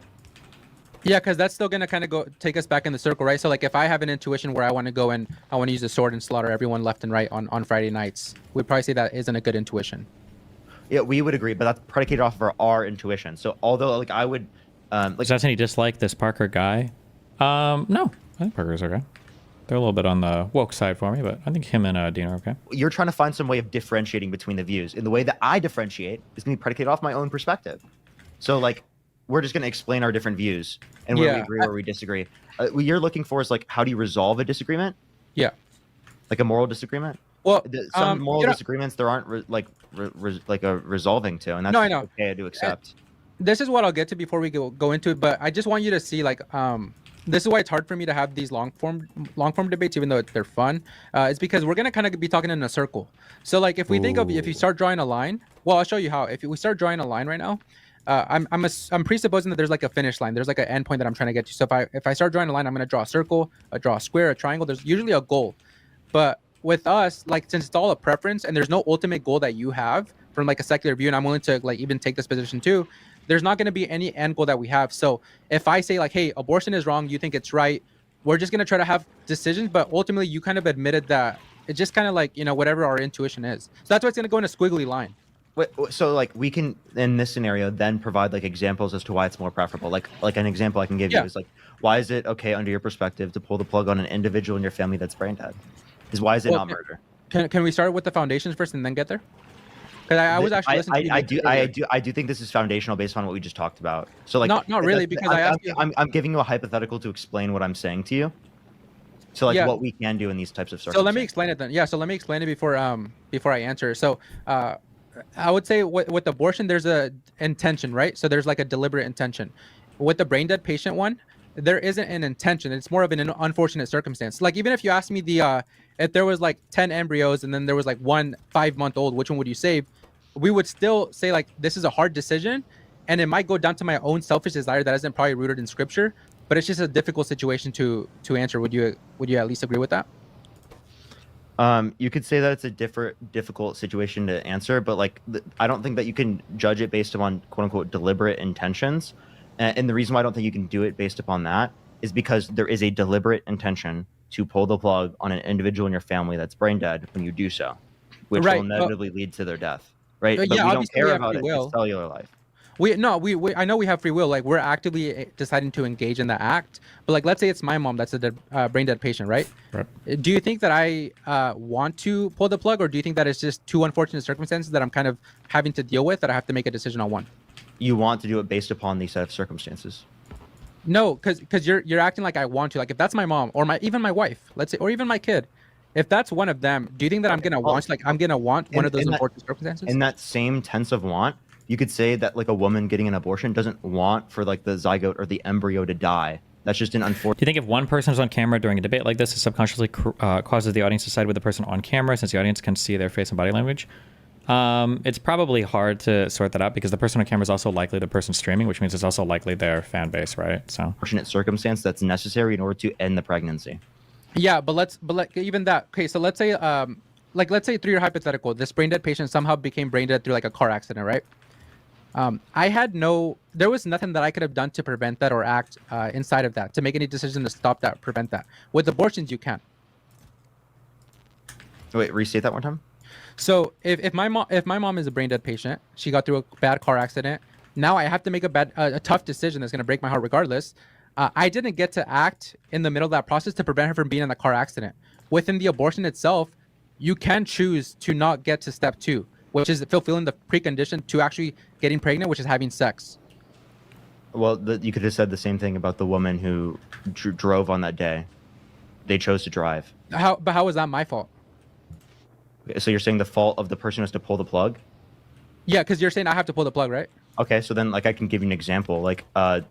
Yeah, because that's still gonna kind of take us back in the circle, right? So like, if I have an intuition where I want to go and I want to use a sword and slaughter everyone left and right on Friday nights, we'd probably say that isn't a good intuition. Yeah, we would agree, but that's predicated off of our intuition. So although like I would, like Does that any dislike this Parker guy? No, I think Parker's okay. They're a little bit on the woke side for me, but I think him and Dean are okay. you're trying to find some way of differentiating between the views. And the way that I differentiate is going to be predicated off my own perspective. So like, we're just going to explain our different views and where we Yeah, agree, where we disagree. What you're looking for is like, how do you resolve a disagreement? Yeah. Like a moral disagreement? Well, Some moral you know, disagreements there aren't like a resolving to, and that's No, I know. okay to accept. this is what I'll get to before we go into it, but I just want you to see like this is why it's hard for me to have these long form debates, even though they're fun. It's because we're gonna kind of be talking in a circle. So like if we think of if you start drawing a line, well, I'll show you how. If we start drawing a line right now, I'm presupposing that there's like a finish line. There's like an end point that I'm trying to get to. So if I start drawing a line, I'm gonna draw a circle, draw a square, a triangle. There's usually a goal, but with us, like since it's all a preference and there's no ultimate goal that you have from like a secular view, and I'm willing to like even take this position too, there's not going to be any end goal that we have. So if I say like, hey, abortion is wrong, you think it's right, we're just going to try to have decisions, but ultimately you kind of admitted that it's just kind of like, you know, whatever our intuition is. So that's why it's going to go in a squiggly line. So like we can in this scenario then provide like examples as to why it's more preferable. Like an example I can give you is like, why is it okay under your perspective to pull the plug on an individual in your family that's brain dead? Why is it not murder? Can we start with the foundations first and then get there? Because I was actually listening to you. I do think this is foundational based on what we just talked about. So like not really, because I asked you. I'm giving you a hypothetical to explain what I'm saying to you. So like what we can do in these types of circumstances. So let me explain it then. Yeah, so let me explain it before I answer. So I would say with abortion there's a intention, right? So there's like a deliberate intention. With the brain dead patient one, there isn't an intention. It's more of an unfortunate circumstance. Like even if you ask me if there was like 10 embryos and then there was like one 5-month-old, which one would you save? We would still say like this is a hard decision, and it might go down to my own selfish desire that isn't probably rooted in scripture, but it's just a difficult situation to answer. Would you at least agree with that? You could say that it's a difficult situation to answer, but like I don't think that you can judge it based upon quote unquote deliberate intentions. And the reason why I don't think you can do it based upon that is because there is a deliberate intention to pull the plug on an individual in your family that's brain dead when you do so, which will inevitably lead to their death, right? But we don't care about it in cellular life. We I know we have free will. Like we're actively deciding to engage in the act. But like, let's say it's my mom that's a brain dead patient, right? Right. Do you think that I want to pull the plug, or do you think that it's just two unfortunate circumstances that I'm kind of having to deal with that I have to make a decision on one? You want to do it based upon these set of circumstances. No, because you're acting like I want to. Like if that's my mom or even my wife, let's say, or even my kid, if that's one of them, do you think that I'm gonna want one of those unfortunate circumstances? In that same tense of want, you could say that like a woman getting an abortion doesn't want for like the zygote or the embryo to die. That's just an unfortunate. Do you think if one person is on camera during a debate like this, it subconsciously causes the audience to side with the person on camera, since the audience can see their face and body language? It's probably hard to sort that out because the person on camera is also likely the person streaming, which means it's also likely their fan base, right? So unfortunate circumstance that's necessary in order to end the pregnancy. Yeah, but even that. Okay, so let's say let's say through your hypothetical, this brain dead patient somehow became brain dead through like a car accident, right? There was nothing that I could have done to prevent that or act inside of that to make any decision to stop that, prevent that. With abortions, you can. Wait, restate that one time. So if my mom is a brain dead patient, she got through a bad car accident. Now I have to make a tough decision that's going to break my heart regardless. I didn't get to act in the middle of that process to prevent her from being in the car accident. Within the abortion itself, you can choose to not get to step 2, which is fulfilling the precondition to actually getting pregnant, which is having sex. Well, you could have said the same thing about the woman who drove on that day. They chose to drive. But how was that my fault? So you're saying the fault of the person was to pull the plug? Yeah, because you're saying I have to pull the plug, right? Okay, so then like I can give you an example. Like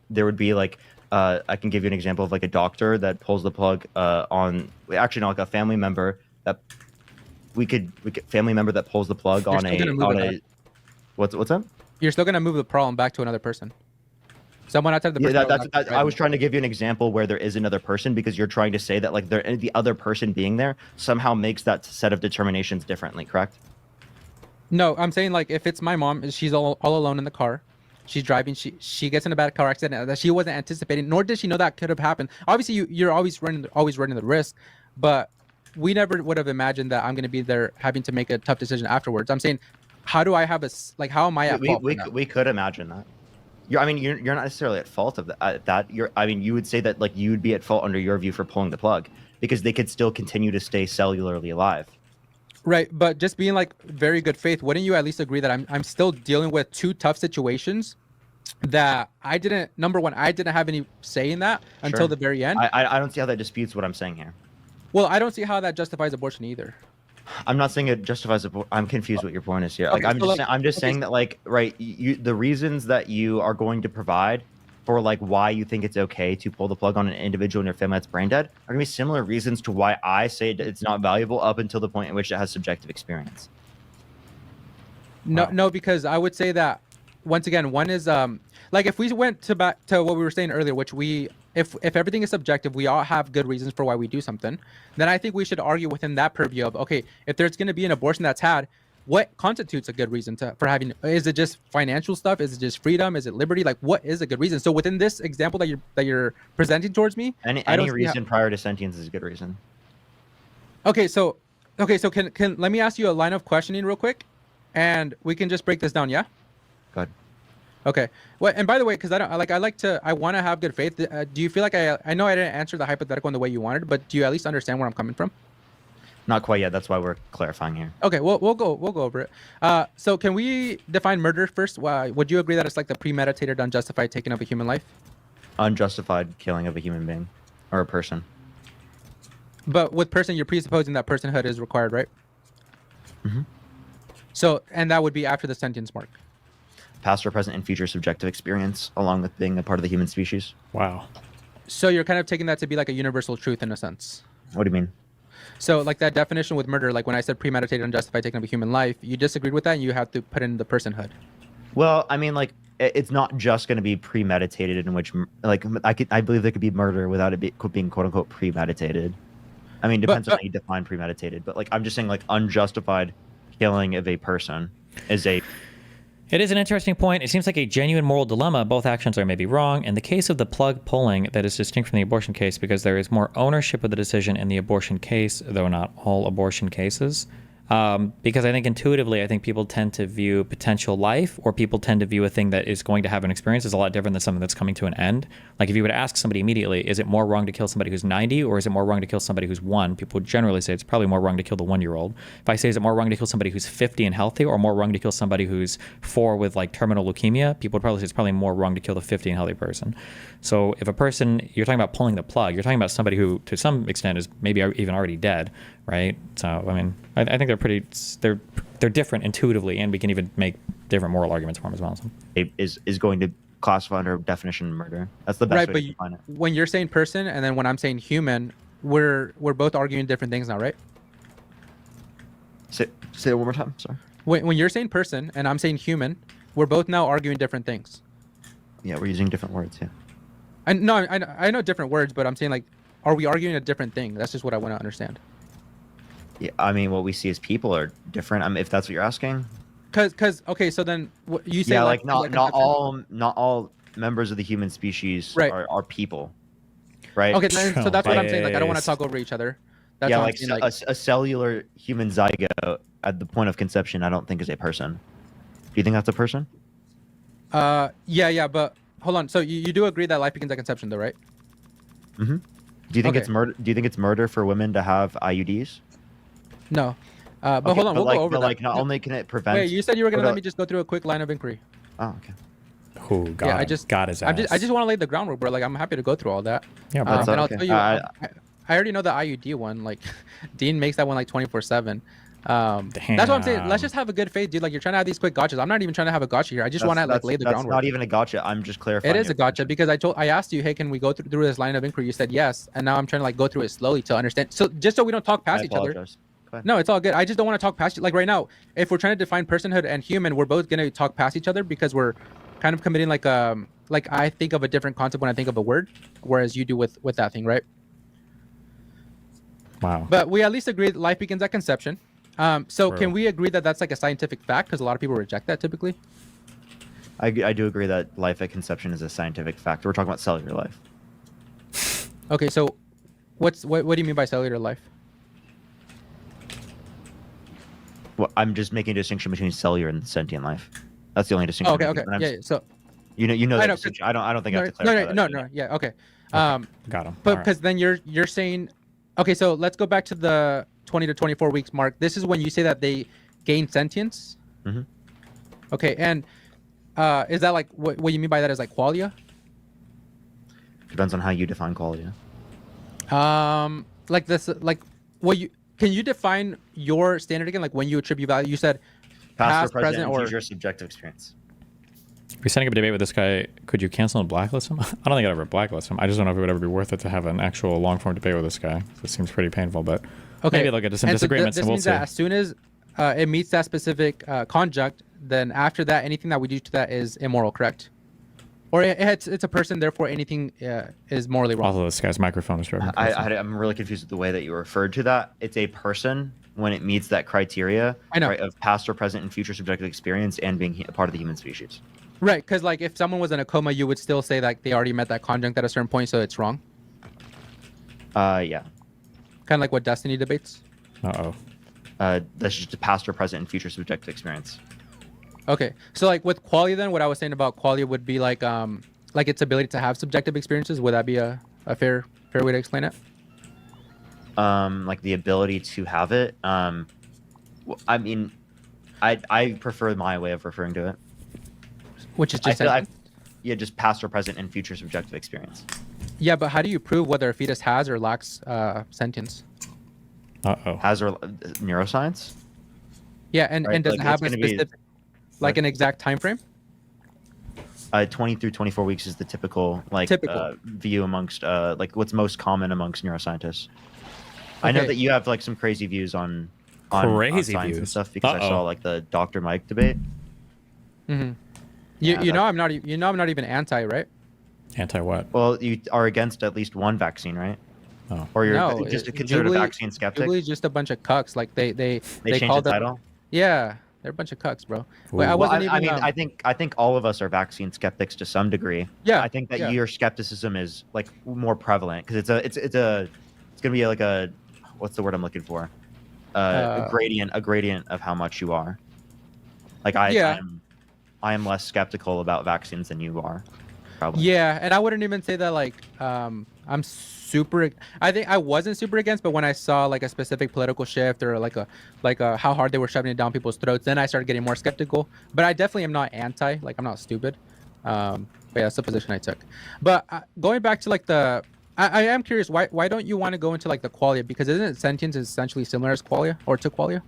there would be like I can give you an example of like a doctor that pulls the plug on like a family member that we could family member that pulls the plug on a what's up? You're still gonna move the problem back to another person. Someone outside the person. I was trying to give you an example where there is another person because you're trying to say that like the other person being there somehow makes that set of determinations differently, correct? No, I'm saying like if it's my mom, she's all alone in the car. She's driving. She gets in a bad car accident that she wasn't anticipating, nor did she know that could have happened. Obviously, you're always running the risk, but we never would have imagined that I'm going to be there having to make a tough decision afterwards. I'm saying, how do I have how am I at fault? We could imagine that. You're not necessarily at fault of that. You would say that like you would be at fault under your view for pulling the plug because they could still continue to stay cellularly alive. Right, but just being like very good faith, wouldn't you at least agree that I'm still dealing with 2 tough situations that I didn't have any say in that until the very end? I don't see how that disputes what I'm saying here. Well, I don't see how that justifies abortion either. I'm not saying it justifies abortion. I'm confused what your point is here. Like I'm just saying that like the reasons that you are going to provide for like why you think it's okay to pull the plug on an individual in your family that's brain dead are gonna be similar reasons to why I say it's not valuable up until the point in which it has subjective experience. No, because I would say that once again, one is like if we went back to what we were saying earlier, which we if everything is subjective, we all have good reasons for why we do something, then I think we should argue within that purview of, okay, if there's going to be an abortion that's had, what constitutes a good reason for having? Is it just financial stuff? Is it just freedom? Is it liberty? Like, what is a good reason? So within this example that you're presenting towards me, any reason prior to sentience is a good reason. Okay, so can let me ask you a line of questioning real quick, and we can just break this down. Yeah. Go ahead. Okay. Well, and by the way, because I want to have good faith. Do you feel like I know I didn't answer the hypothetical in the way you wanted, but do you at least understand where I'm coming from? Not quite yet. That's why we're clarifying here. Okay, we'll go over it. So can we define murder first? Would you agree that it's like the premeditated, unjustified taking of a human life? Unjustified killing of a human being or a person. But with person, you're presupposing that personhood is required, right? Mm-hmm. So, and that would be after the sentience mark. Past or present and future subjective experience, along with being a part of the human species. Wow. So you're kind of taking that to be like a universal truth in a sense. What do you mean? So like that definition with murder, like when I said premeditated, unjustified taking of a human life, you disagreed with that and you have to put in the personhood. Well, I mean, like, it's not just going to be premeditated, in which, like, I believe there could be murder without it being quote unquote premeditated. I mean, depends on how you define premeditated, but like, I'm just saying, like, unjustified killing of a person is a. It is an interesting point. It seems like a genuine moral dilemma. Both actions are maybe wrong. In the case of the plug pulling, that is distinct from the abortion case because there is more ownership of the decision in the abortion case, though not all abortion cases. Because I think intuitively, I think people tend to view potential life, or people tend to view a thing that is going to have an experience as a lot different than something that's coming to an end. Like if you would ask somebody immediately, is it more wrong to kill somebody who's 90 or is it more wrong to kill somebody who's 1? People would generally say it's probably more wrong to kill the 1-year-old. If I say, is it more wrong to kill somebody who's 50 and healthy or more wrong to kill somebody who's 4 with like terminal leukemia, people would probably say it's probably more wrong to kill the 50 and healthy person. So if a person, you're talking about pulling the plug, you're talking about somebody who to some extent is maybe even already dead, right? So, I mean, I think they're different intuitively, and we can even make different moral arguments for them as well. So. Is going to classify under definition of murder. That's the best way to define it. When you're saying person and then when I'm saying human, we're both arguing different things now, right? Say it one more time. Sorry. When you're saying person and I'm saying human, we're both now arguing different things. Yeah, we're using different words. Yeah. And no, I know different words, but I'm saying, like, are we arguing a different thing? That's just what I want to understand. Yeah, I mean, what we see as people are different. I mean, if that's what you're asking. Cause okay, so then you say, yeah, like not all members of the human species are people, right? Okay, so that's what I'm saying. Like, I don't want to talk over each other. That's yeah, like, saying, a cellular human zygote at the point of conception, I don't think is a person. Do you think that's a person? Yeah, but hold on. So you do agree that life begins at conception, though, right? Mm-hmm. Do you think it's murder? Do you think it's murder for women to have IUDs? No. But hold on, we'll go over that. Like, not only can it prevent. Wait, you said you were gonna let me just go through a quick line of inquiry. Oh, okay. Oh, God. Yeah, got his ass. I just want to lay the groundwork, bro. Like, I'm happy to go through all that. Yeah, but and I'll tell you, I already know the IUD one. Like, Dean makes that one like 24/7. That's what I'm saying. Let's just have a good faith, dude. Like, you're trying to have these quick gotchas. I'm not even trying to have a gotcha here. I just want to like lay the groundwork. That's not even a gotcha. I'm just clarifying. It is a gotcha because I asked you, hey, can we go through this line of inquiry? You said yes, and now I'm trying to like go through it slowly to understand. So just so we don't talk past each other. No, it's all good. I just don't want to talk past you. Like right now, if we're trying to define personhood and human, we're both gonna talk past each other because we're kind of committing like I think of a different concept when I think of a word, whereas you do with that thing, right? Wow. But we at least agree that life begins at conception. So can we agree that that's like a scientific fact? Because a lot of people reject that typically. I do agree that life at conception is a scientific fact. We're talking about cellular life. Okay, so what do you mean by cellular life? Well, I'm just making a distinction between cellular and sentient life. That's the only distinction. Oh, okay. Yeah. So you know that distinction. I don't think I have to clarify that. No. Yeah. Okay. Got him. But because then you're saying, okay, so let's go back to the 20 to 24 weeks mark. This is when you say that they gain sentience. Mm-hmm. Okay, and is that like what you mean by that is like qualia? Depends on how you define qualia. Like this, like what you can you define your standard again? Like when you attribute value, you said past, present, or future subjective experience. If you're setting up a debate with this guy, could you cancel and blacklist him? I don't think I'd ever blacklist him. I just don't know if it would ever be worth it to have an actual long-form debate with this guy. It seems pretty painful, but okay. Maybe they'll get to some disagreements, so and we'll means see. That as soon as it meets that specific conjunct, then after that, anything that we do to that is immoral, correct? Or it's a person, therefore anything is morally wrong. Also, this guy's microphone is struggling. I'm really confused with the way that you referred to that. It's a person when it meets that criteria, I know. right, of past or present and future subjective experience and being a part of the human species. Right, because like if someone was in a coma, you would still say like they already met that conjunct at a certain point, so it's wrong. Yeah. Kind of like what Destiny debates. Uh-oh. That's just a past or present and future subjective experience. Okay, so like with qualia, then what I was saying about qualia would be like its ability to have subjective experiences. Would that be a fair way to explain it? Like the ability to have it. I mean, I prefer my way of referring to it. Which is I just feel yeah, just past or present and future subjective experience. yeah, but how do you prove whether a fetus has or lacks sentience? Uh-oh. Has or neuroscience? Yeah, and Right, does it like, have it's a gonna be- specific, like an exact time frame? 20 through 24 weeks is the typical view amongst like what's most common amongst neuroscientists. I know Okay. that you have like some crazy views on Crazy science and views. stuff because I saw like the Dr. Mike debate. Mm-hmm. Yeah, You know I'm not even anti, right? Anti what? Well, you are against at least one vaccine, right? Oh. Or you're No, just considered Jubilee- a vaccine skeptic. Jubilee's just a bunch of cucks. Like they They changed called the them. title. Yeah, they're a bunch of cucks, bro. Wait, I Ooh. Well, wasn't I even. mean, I think all of us are vaccine skeptics to some degree. Yeah, I think that yeah. your skepticism is like more prevalent because it's gonna be like a what's the word I'm looking for? A gradient of how much you are. Like Yeah. I am less skeptical about vaccines than you are. Probably. Yeah, and I wouldn't even say that like I'm super. I think I wasn't super against, but when I saw like a specific political shift or like a how hard they were shoving it down people's throats, then I started getting more skeptical. But I definitely am not anti. Like I'm not stupid. But yeah, that's the position I took. But going back to like I am curious why don't you want to go into like the qualia, because isn't sentience essentially similar as qualia or to qualia?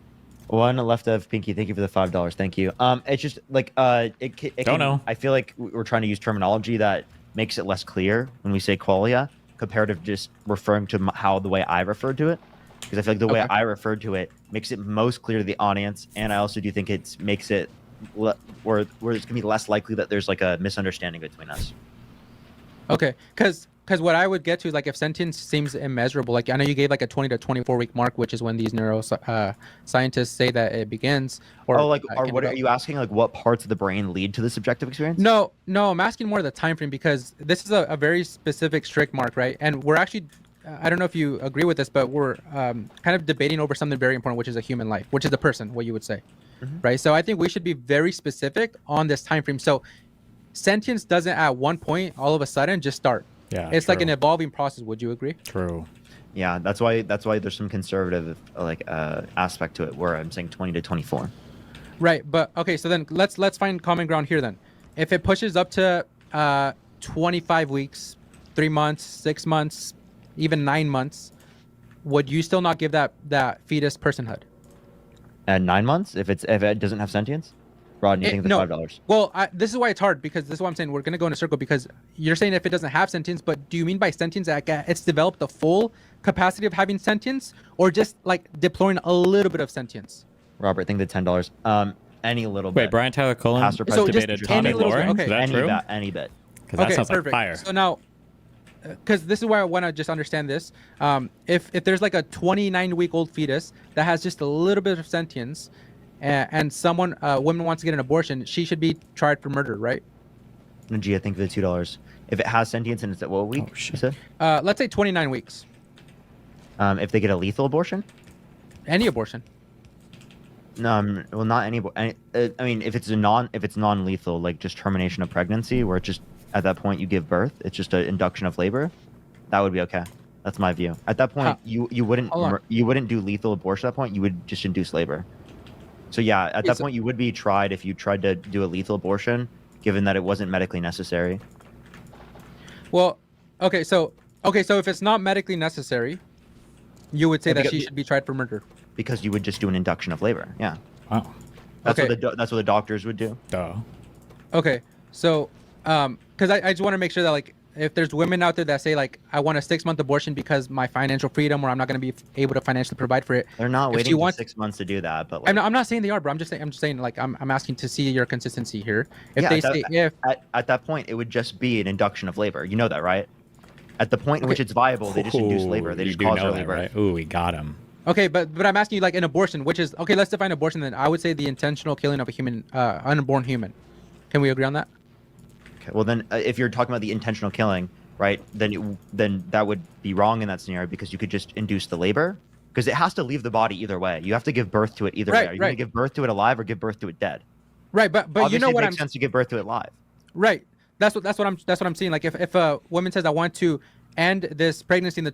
One left of Pinky. Thank you for the $5. Thank you. It's just like it Don't can, know. I feel like we're trying to use terminology that makes it less clear when we say qualia, compared to just referring to how the way I referred to it. Because I feel like the way Okay. I referred to it makes it most clear to the audience, and I also do think it makes it where it's gonna be less likely that there's like a misunderstanding between us. Okay, because what I would get to is like if sentience seems immeasurable, like I know you gave like a 20 to 24 week mark, which is when these scientists say that it begins. Or Or came what are about. you asking? Like what parts of the brain lead to the subjective experience? No, I'm asking more of the time frame, because this is a very specific strict mark, right? And we're actually, I don't know if you agree with this, but we're kind of debating over something very important, which is a human life, which is a person, what you would say, right? So I think we should be very specific on this time frame. So sentience doesn't at one point all of a sudden just start. Yeah. It's like an true. evolving process. Would you agree? True. Yeah, that's why there's some conservative aspect to it where I'm saying 20 to 24. Right, but okay, so then let's find common ground here then. If it pushes up to 25 weeks, 3 months, 6 months, even 9 months, would you still not give that fetus personhood? And 9 months if it doesn't have sentience? Rod, you think the no. $5? Well, this is why it's hard, because this is what I'm saying. We're going to go in a circle, because you're saying if it doesn't have sentience, but do you mean by sentience that it's developed the full capacity of having sentience, or just like deploying a little bit of sentience? Robert, think the $10. Any little bit. Wait, Brian Tyler Cullen Past or has present debated future atomic little bit, lowering? okay. Is that any true? bit, any bit. Because that sounds like fire. So now, because this is why I want to just understand this. If there's like a 29-week-old fetus that has just a little bit of sentience, and someone, woman wants to get an abortion, she should be tried for murder, right? No, G, I think the $2. If it has sentience and it's at what week? Oh, shit. You said? Let's say 29 weeks. If they get a lethal abortion? Any abortion. No, well, not any. I mean, if it's non-lethal, like just termination of pregnancy, where it's just at that point you give birth, it's just an induction of labor, that would be okay. That's my view. At that point, you wouldn't Hold on. you wouldn't do lethal abortion. At that point, you would just induce labor. So yeah, at that point, you would be tried if you tried to do a lethal abortion, given that it wasn't medically necessary. Well, okay, so if it's not medically necessary, you would say Yeah, that because- she should be tried for murder. Because you would just do an induction of labor. Yeah, Wow. that's Okay. that's what the doctors would do. Duh. Okay, so because I just want to make sure that like if there's women out there that say like I want a 6-month abortion because my financial freedom, or I'm not going to be able to financially provide for it. They're not If waiting she for wants, 6 months to do that, but I'm not saying they are, bro. I'm just saying like I'm asking to see your consistency here. If yeah, they say if at that point, it would just be an induction of labor. You know that, right? At the point in which it's viable, they just induce labor. They you just do cause know early that, birth. right? Ooh, we got him. okay, but I'm asking you like an abortion, which is okay. Let's define abortion then. I would say the intentional killing of a human, unborn human. Can we agree on that? Okay, well then, if you're talking about the intentional killing, right? Then that would be wrong in that scenario because you could just induce the labor because it has to leave the body either way. You have to give birth to it either way. Are you going to give birth to it alive or give birth to it dead? Right, but Obviously, you know what it makes sense to give birth to it live. Right. That's what I'm saying. Like if a woman says I want to end this pregnancy in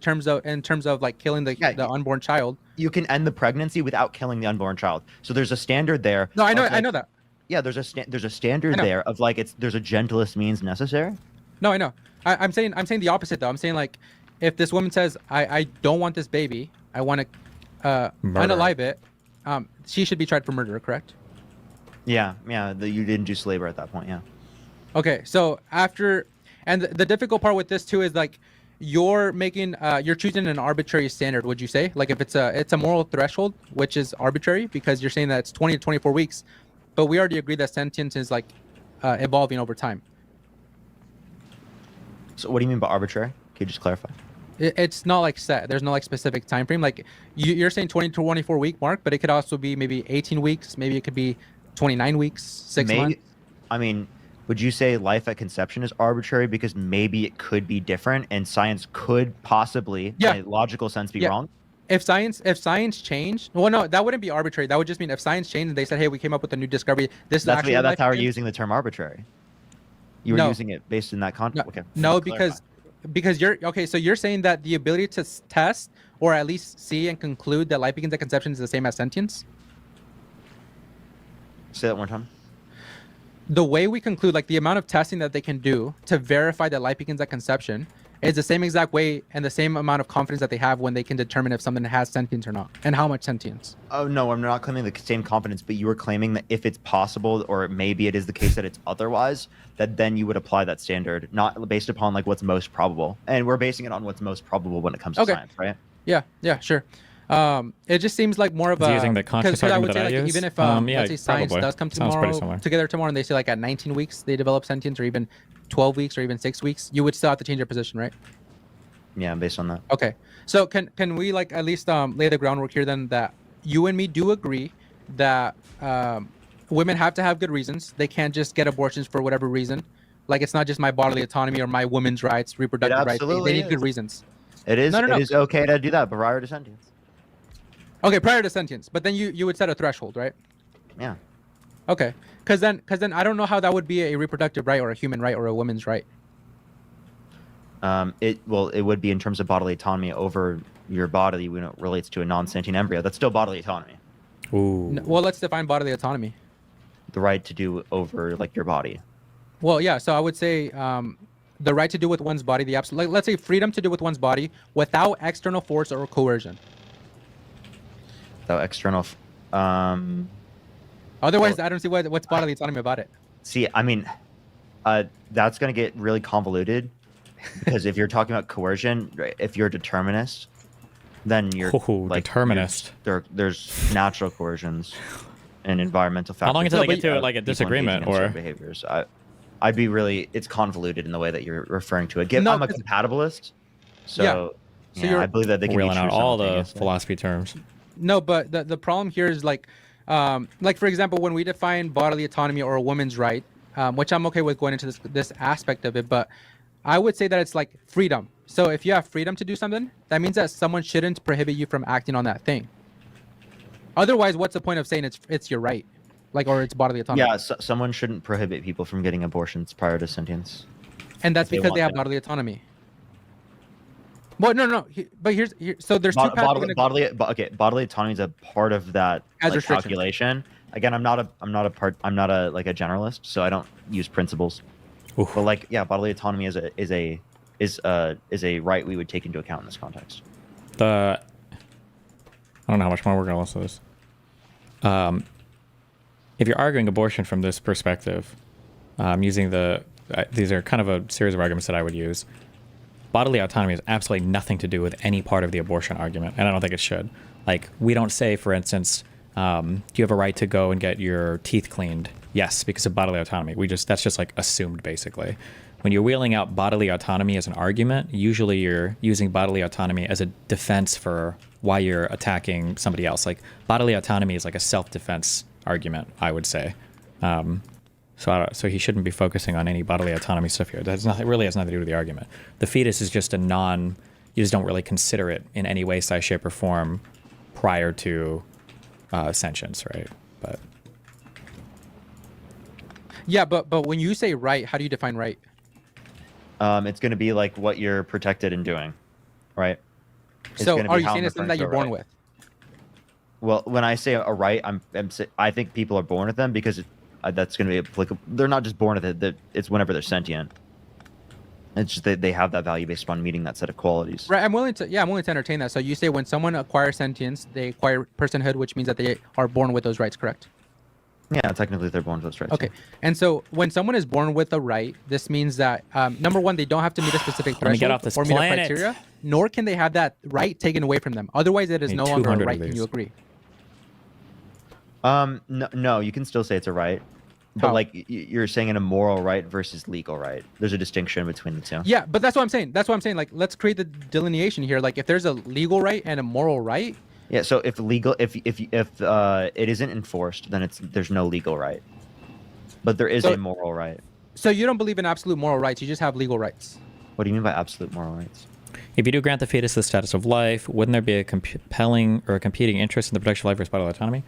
terms of like killing the unborn child, you can end the pregnancy without killing the unborn child. So there's a standard there. No, I know that. Yeah, there's a standard there of like there's a gentlest means necessary. No, I know. I'm saying the opposite though. I'm saying like if this woman says I don't want this baby, I want to unalive it, she should be tried for murder, correct? Yeah, you did induce labor at that point, yeah. Okay, so after, and the difficult part with this too is like you're choosing an arbitrary standard. Would you say like if it's a moral threshold, which is arbitrary because you're saying that it's 20 to 24 weeks, but we already agreed that sentience is like evolving over time. So what do you mean by arbitrary? Can you just clarify? It's not like set. There's no like specific time frame. Like you're saying 20 to 24 week mark, but it could also be maybe 18 weeks. Maybe it could be 29 weeks, 6 months. I mean, would you say life at conception is arbitrary because maybe it could be different and science could possibly, in a logical sense, be wrong? If science changed, well, no, that wouldn't be arbitrary. That would just mean if science changed and they said, hey, we came up with a new discovery. That's how we're using the term arbitrary. You were using it based in that context. Okay. No, because you're okay. So you're saying that the ability to test or at least see and conclude that life begins at conception is the same as sentience? Say that one time. The way we conclude, like the amount of testing that they can do to verify that life begins at conception is the same exact way and the same amount of confidence that they have when they can determine if something has sentience or not and how much sentience. Oh, no, I'm not claiming the same confidence, but you were claiming that if it's possible or maybe it is the case that it's otherwise, that then you would apply that standard, not based upon like what's most probable. And we're basing it on what's most probable when it comes to science, right? Yeah, sure. It just seems like more of a using the conscious argument that I use. Even if let's say science does come together tomorrow and they say like at 19 weeks they develop sentience, or even 12 weeks or even 6 weeks, you would still have to change your position, right? Yeah, based on that. Okay, so can we like at least lay the groundwork here then that you and me do agree that women have to have good reasons. They can't just get abortions for whatever reason. Like it's not just my bodily autonomy or my women's rights, reproductive rights. They need good reasons. It is. It is okay to do that prior to sentience. Okay, prior to sentience, but then you would set a threshold, right? Yeah. Okay, because then I don't know how that would be a reproductive right or a human right or a woman's right. It would be in terms of bodily autonomy over your body when it relates to a non-sentient embryo. That's still bodily autonomy. Ooh. Well, let's define bodily autonomy. The right to do over like your body. Well, yeah. So I would say the right to do with one's body, the absolute. Like, let's say freedom to do with one's body without external force or coercion. Without external. Otherwise, I don't see what's bodily autonomy about it. See, I mean, that's going to get really convoluted because if you're talking about coercion, if you're a determinist, then you're like determinist. There's natural coercions and environmental factors. How long until they get to like a disagreement or behaviors? I'd be really. It's convoluted in the way that you're referring to it. I'm a compatibilist, so I believe that they can wheeling out all the philosophy terms. No, but the problem here is like for example, when we define bodily autonomy or a woman's right, which I'm okay with going into this aspect of it, but I would say that it's like freedom. So if you have freedom to do something, that means that someone shouldn't prohibit you from acting on that thing. Otherwise, what's the point of saying it's your right, like, or it's bodily autonomy? Yeah, someone shouldn't prohibit people from getting abortions prior to sentience. And that's because they have bodily autonomy. Well, no. But here's so there's two paths. Bodily autonomy is a part of that calculation. Again, I'm not a like a generalist, so I don't use principles. Oof. But bodily autonomy is a right we would take into account in this context. I don't know how much more we're gonna listen to this. If you're arguing abortion from this perspective, using the these are kind of a series of arguments that I would use. Bodily autonomy has absolutely nothing to do with any part of the abortion argument, and I don't think it should. Like, we don't say, for instance, do you have a right to go and get your teeth cleaned? Yes, because of bodily autonomy. That's just like assumed, basically. When you're wheeling out bodily autonomy as an argument, usually you're using bodily autonomy as a defense for why you're attacking somebody else. Like, bodily autonomy is like a self-defense argument, I would say. So he shouldn't be focusing on any bodily autonomy stuff here. It really has nothing to do with the argument. The fetus is just you just don't really consider it in any way, size, shape, or form prior to sentience, right? But yeah, but when you say right, how do you define right? It's going to be like what you're protected in doing, right? So are you saying it's something that you're born with? Well, when I say a right, I think people are born with them because that's going to be applicable. They're not just born with it; it's whenever they're sentient. It's just they have that value based upon meeting that set of qualities. Right. I'm willing to entertain that. So you say when someone acquires sentience, they acquire personhood, which means that they are born with those rights, correct? Yeah, technically they're born with those rights. Okay. And so when someone is born with a right, this means that number one, they don't have to meet a specific Let me get threshold off this or meet a planet. criteria, nor can they have that right taken away from them. Otherwise, it is no longer a right. Can you agree? No, you can still say it's a right. But like you're saying in a moral right versus legal right. There's a distinction between the two. Yeah, but that's what I'm saying. Like, let's create the delineation here. Like, if there's a legal right and a moral right. Yeah. So if it isn't enforced, then there's no legal right. But there is a moral right. So you don't believe in absolute moral rights. You just have legal rights. What do you mean by absolute moral rights? If you do grant the fetus the status of life, wouldn't there be a compelling or a competing interest in the protection of life versus bodily autonomy?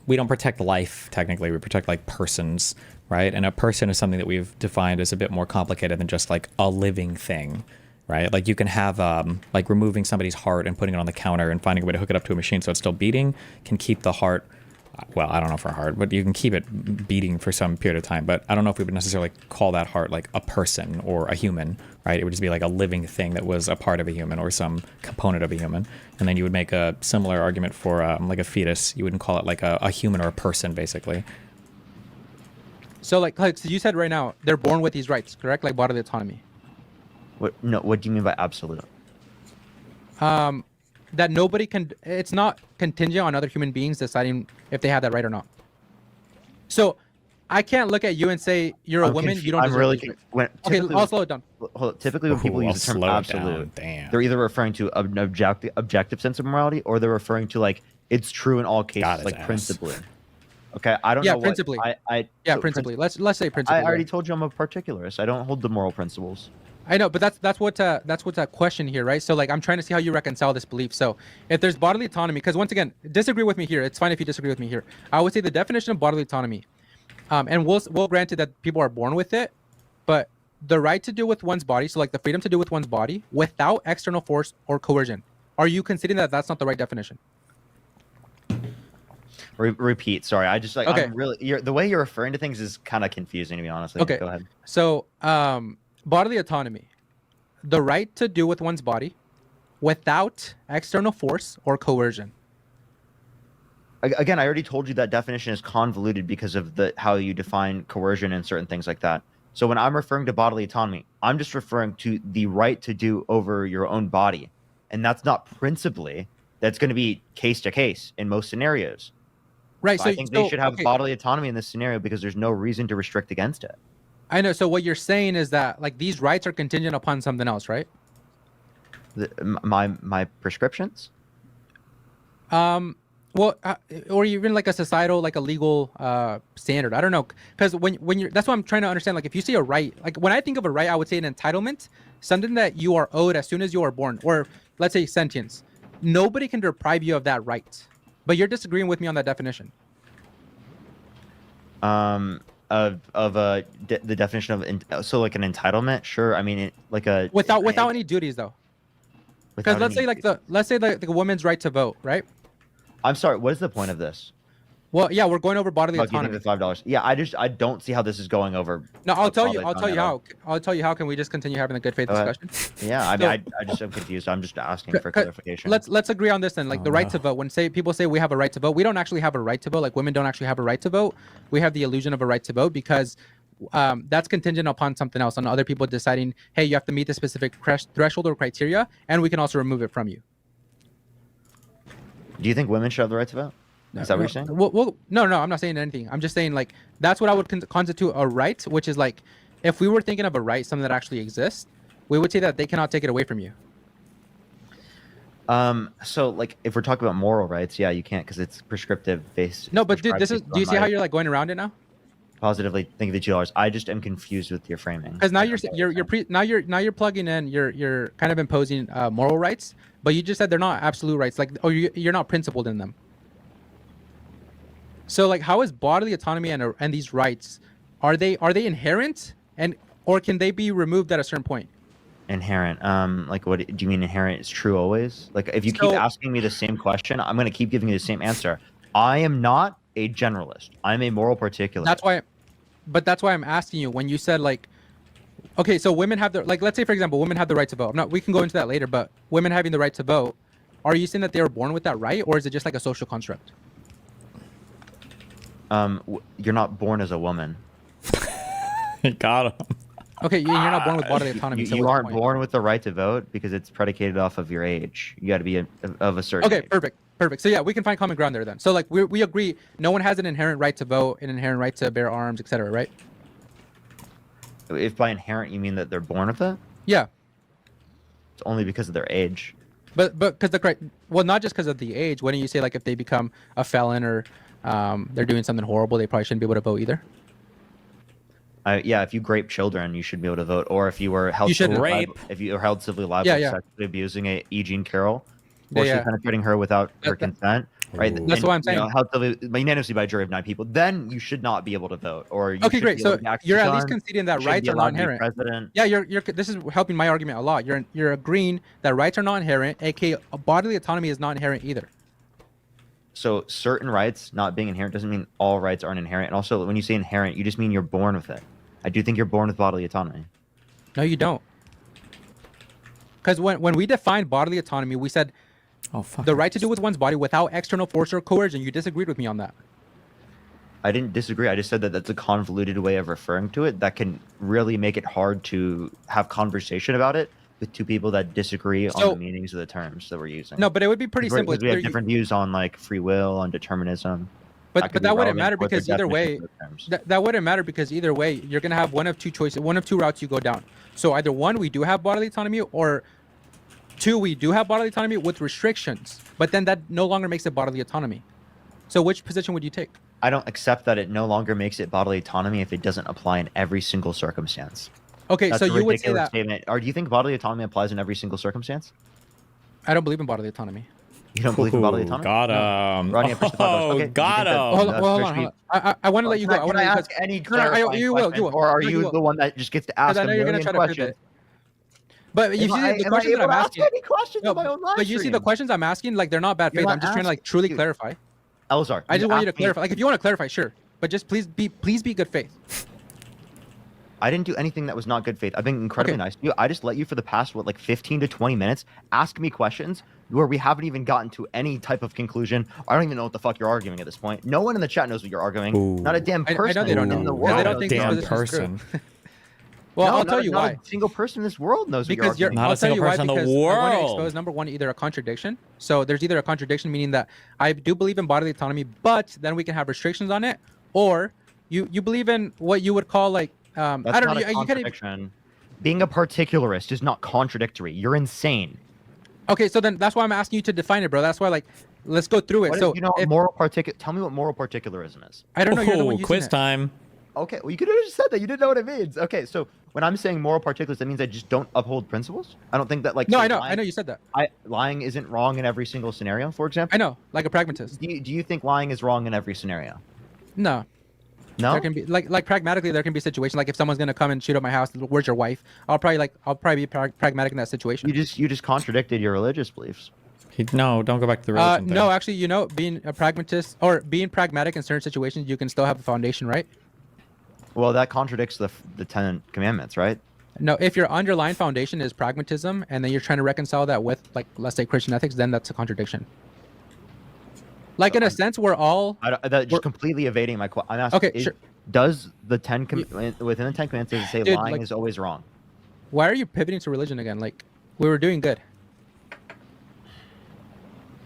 We don't protect life, technically. We protect, like, persons, right? And a person is something that we've defined as a bit more complicated than just, like, a living thing, right? Like, you can have, like, removing somebody's heart and putting it on the counter and finding a way to hook it up to a machine so it's still beating can keep the heart, well, I don't know for a heart, but you can keep it beating for some period of time. But I don't know if we would necessarily call that heart, like, a person or a human, right? It would just be like a living thing that was a part of a human or some component of a human. And then you would make a similar argument for like a fetus. You wouldn't call it like a human or a person, basically. So so you said right now, they're born with these rights, correct? Like bodily autonomy. What do you mean by absolute? That nobody can, it's not contingent on other human beings deciding if they have that right or not. So I can't look at you and say you're a woman, you don't deserve these rights. Okay, I'll slow it down. Hold up. Typically when people use the term absolute, they're either referring to an objective sense of morality or they're referring to, like, it's true in all cases, like principally. Okay, I don't know. Yeah, principally. Principally. Let's say principally. I already told you I'm a particularist. I don't hold the moral principles. I know, but that's what's that question here, right? So, like, I'm trying to see how you reconcile this belief. So if there's bodily autonomy, because once again, disagree with me here. It's fine if you disagree with me here. I would say the definition of bodily autonomy, and we'll grant it that people are born with it, but the right to do with one's body, so like the freedom to do with one's body without external force or coercion. Are you considering that that's not the right definition? Repeat. Sorry, I just like. Okay. I'm really. The way you're referring to things is kind of confusing, to be honest. Okay. Go ahead. So, bodily autonomy, the right to do with one's body without external force or coercion. Again, I already told you that definition is convoluted because of how you define coercion and certain things like that. So when I'm referring to bodily autonomy, I'm just referring to the right to do over your own body. And that's not principally, that's going to be case to case in most scenarios. Right. So I think they should have bodily autonomy in this scenario because there's no reason to restrict against it. I know. So what you're saying is that, like, these rights are contingent upon something else, right? My prescriptions? Well, or even like a societal, like a legal standard. I don't know, because when you're, that's what I'm trying to understand. Like, if you say a right, like when I think of a right, I would say an entitlement, something that you are owed as soon as you are born, or let's say sentience. Nobody can deprive you of that right. But you're disagreeing with me on that definition. The definition of so like an entitlement, sure. I mean, without any duties though. Because let's say the woman's right to vote, right? I'm sorry. What is the point of this? Well, yeah, we're going over bodily autonomy. The $5. Yeah, I don't see how this is going over. No, I'll tell you how. I'll tell you how. Can we just continue having a good faith discussion? Yeah, I mean, I just am confused. I'm just asking for clarification. Let's agree on this then. Like the right to vote. When people say we have a right to vote, we don't actually have a right to vote. Like women don't actually have a right to vote. We have the illusion of a right to vote because that's contingent upon something else, on other people deciding, hey, you have to meet the specific threshold or criteria, and we can also remove it from you. Do you think women should have the right to vote? Is that what you're saying? Well, no, I'm not saying anything. I'm just saying, like, that's what I would constitute a right, which is like, if we were thinking of a right, something that actually exists, we would say that they cannot take it away from you. So like, if we're talking about moral rights, yeah, you can't, because it's prescriptive based. No, but dude, do you see how you're like going around it now? Positively think of the $2. I just am confused with your framing. Because now you're plugging in, you're kind of imposing moral rights, but you just said they're not absolute rights, like, or you're not principled in them. So like, how is bodily autonomy and these rights, are they inherent, and or can they be removed at a certain point? Inherent. Like, what do you mean inherent is true always? Like, if you keep asking me the same question, I'm gonna keep giving you the same answer. I am not a generalist. I'm a moral particularist. That's why I'm asking you, when you said, like, okay, so women have the, like, let's say for example, women have the right to vote. We can go into that later, but women having the right to vote, are you saying that they were born with that right, or is it just like a social construct? You're not born as a woman. Got him. Okay, you're not born with bodily autonomy. You aren't born with the right to vote because it's predicated off of your age. You got to be of a certain age. Perfect. So yeah, we can find common ground there then. So like, we agree, no one has an inherent right to vote, an inherent right to bear arms, etc., right? If by inherent you mean that they're born with it? Yeah. It's only because of their age. But because not just because of the age. Why don't you say, like, if they become a felon or they're doing something horrible, they probably shouldn't be able to vote either? Yeah, if you grape children, you should be able to vote. Or if you were held civilly liable for sexually abusing E. Jean Carroll, forcibly penetrating her without her consent, right? That's what I'm saying. Held unanimously by a jury of 9 people, then you should not be able to vote. Or you okay, great. So you're at least guns, conceding that rights are not inherent. Yeah, you're. This is helping my argument a lot. You're agreeing that rights are not inherent, aka bodily autonomy is not inherent either. So certain rights not being inherent doesn't mean all rights aren't inherent. And also, when you say inherent, you just mean you're born with it. I do think you're born with bodily autonomy. No, you don't. Because when we defined bodily autonomy, we said the right to do with one's body without external force or coercion. You disagreed with me on that. I didn't disagree. I just said that that's a convoluted way of referring to it that can really make it hard to have conversation about it with two people that disagree on the meanings of the terms that we're using. No, but it would be pretty simple. We have different views on, like, free will, on determinism. But that wouldn't matter, because either way, that wouldn't matter, because either way, you're gonna have one of two choices, one of two routes you go down. So either one, we do have bodily autonomy, or two, we do have bodily autonomy with restrictions. But then that no longer makes it bodily autonomy. So which position would you take? I don't accept that it no longer makes it bodily autonomy if it doesn't apply in every single circumstance. Okay, That's so you would say that. Statement. Or do you think bodily autonomy applies in every single circumstance? I don't believe in bodily autonomy. You don't believe in bodily autonomy? Got him. Rodney, got him. Hold on. I want to let you go. I want to ask any clarifying questions, or are you the one that just gets to ask a million questions? But you see the questions that I'm asking. But you see the stream? questions I'm asking, like, they're not bad faith. I'm just trying to, like, truly clarify. Elzar, I just want you to clarify. Like, if you want to clarify, sure. But just please be good faith. I didn't do anything that was not good faith. I've been incredibly nice to you. I just let you for the past, 15 to 20 minutes ask me questions where we haven't even gotten to any type of conclusion. I don't even know what the fuck you're arguing at this point. No one in the chat knows what you're arguing. Ooh. Not a damn person I know they don't know. in the world. They don't think damn this person. Well, No, I'll tell you not why. a single person in this world knows Because what you're arguing. Not a I'll tell single you why, person in the because I want to world. expose, number one, either a contradiction. So there's either a contradiction, meaning that I do believe in bodily autonomy, but then we can have restrictions on it, or you believe in what you would call, like, That's I don't not know. a contradiction. Being a particularist is not contradictory. You're insane. Okay, so then that's why I'm asking you to define it, bro. That's why, like, let's go through it. Tell me what moral particularism is. I don't know. You're the one using quiz it. time. Okay, well, you could have just said that. You didn't know what it means. Okay, so when I'm saying moral particularism, that means I just don't uphold principles. I don't think that, like, No, say, I know. lying, I know you said that. lying isn't wrong in every single scenario. For example, I know, like a pragmatist. do you think lying is wrong in every scenario? No. No. There can be like pragmatically, there can be situations like if someone's gonna come and shoot up my house, where's your wife? I'll probably be pragmatic in that situation. You just contradicted your religious beliefs. No, don't go back to the religion thing. No, actually, being a pragmatist or being pragmatic in certain situations, you can still have a foundation, right? Well, that contradicts the 10 commandments, right? No, if your underlying foundation is pragmatism, and then you're trying to reconcile that with, like, let's say Christian ethics, then that's a contradiction. Like, in a sense, we're all. That's just completely evading my question. I'm asking. Okay, sure. Does the within the 10 Commandments does it say Dude, lying like- is always wrong? Why are you pivoting to religion again? Like, we were doing good.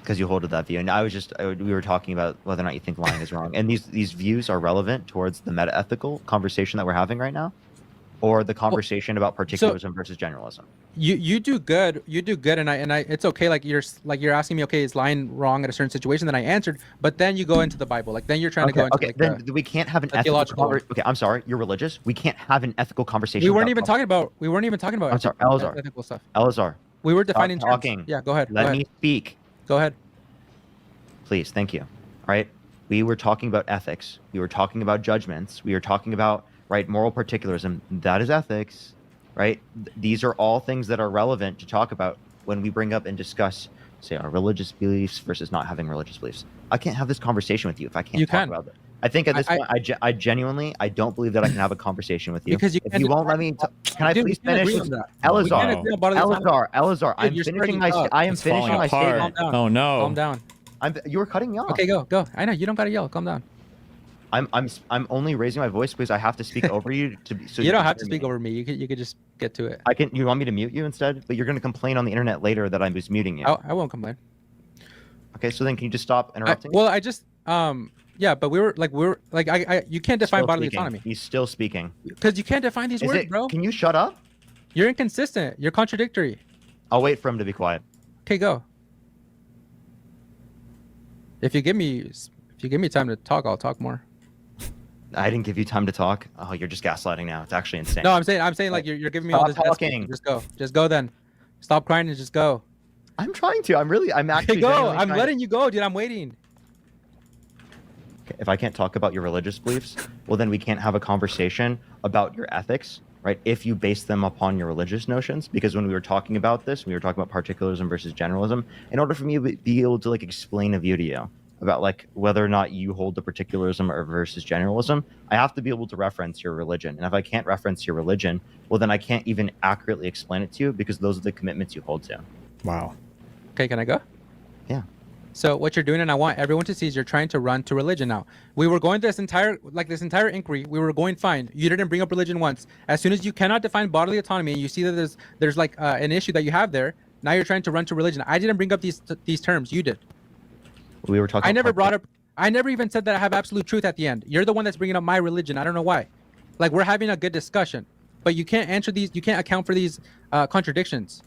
Because you hold to that view, and we were talking about whether or not you think lying is wrong, and these views are relevant towards the meta-ethical conversation that we're having right now, or the conversation about particularism versus generalism. You do good, and I it's okay. Like you're asking me, okay, is lying wrong at a certain situation? Then I answered, but then you go into the Bible. Like then you're trying to go into okay, like then we can't have an ethical theological one. Okay, I'm sorry, you're religious. We can't have an ethical conversation. We weren't even talking about. I'm sorry, Elazar. ethical stuff. Elazar, We were defining terms. talking. Yeah, go ahead. Let me speak. Go ahead. Please, thank you. All right, we were talking about ethics. We were talking about judgments. We were talking about moral particularism. That is ethics, right? These are all things that are relevant to talk about when we bring up and discuss, say, our religious beliefs versus not having religious beliefs. I can't have this conversation with you if I can't talk about it. I think at this point, I genuinely, I don't believe that I can have a conversation with you. Because if you won't let me, can I please finish? Elazar, I'm finishing my statement. Oh no. Calm down. You were cutting me off. Okay, go. I know you don't gotta yell. Calm down. I'm only raising my voice because I have to speak over you to be. So you don't have to speak over me. You could just get to it. I can. You want me to mute you instead? But you're going to complain on the internet later that I'm just muting you. I won't complain. Okay, so then can you just stop interrupting? I just yeah, but we were like you can't define bodily autonomy. He's still speaking. Because you can't define these words, bro. Can you shut up? You're inconsistent. You're contradictory. I'll wait for him to be quiet. Okay, go. If you give me time to talk, I'll talk more. I didn't give you time to talk. Oh, you're just gaslighting now. It's actually insane. No, I'm saying like you're giving me all this talking. Just go then. Stop crying and just go. I'm trying to. I'm actually. Okay, go. I'm letting you go, dude. I'm waiting. Okay, if I can't talk about your religious beliefs, well then we can't have a conversation about your ethics, right? If you base them upon your religious notions, because when we were talking about this, we were talking about particularism versus generalism. In order for me to be able to explain a view to you about whether or not you hold the particularism or versus generalism, I have to be able to reference your religion. And if I can't reference your religion, well then I can't even accurately explain it to you because those are the commitments you hold to. Wow. Okay, can I go? Yeah. So what you're doing, and I want everyone to see, is you're trying to run to religion now. We were going this entire inquiry, we were going fine. You didn't bring up religion once. As soon as you cannot define bodily autonomy, and you see that there's an issue that you have there, now you're trying to run to religion. I didn't bring up these terms. You did. We were talking. I never even said that I have absolute truth at the end. You're the one that's bringing up my religion. I don't know why. We're having a good discussion, but you can't answer these. You can't account for these contradictions.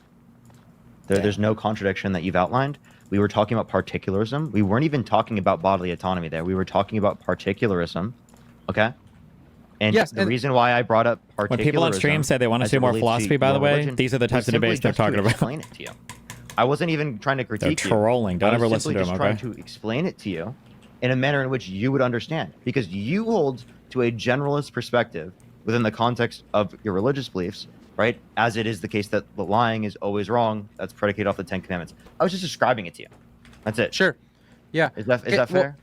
There's no contradiction that you've outlined. We were talking about particularism. We weren't even talking about bodily autonomy there. We were talking about particularism. Okay? And yes, the reason why I brought up particularism... When people on stream say they want to see more philosophy, by the way, these are the types of debates they're talking about. Explain it to you. I wasn't even trying to critique you. They're trolling. Don't ever listen to them, okay? I was simply just trying to explain it to you in a manner in which you would understand. Because you hold to a generalist perspective within the context of your religious beliefs, right? As it is the case that the lying is always wrong. That's predicated off the 10 Commandments. I was just describing it to you. That's it. Sure. Yeah. Is that fair? Well,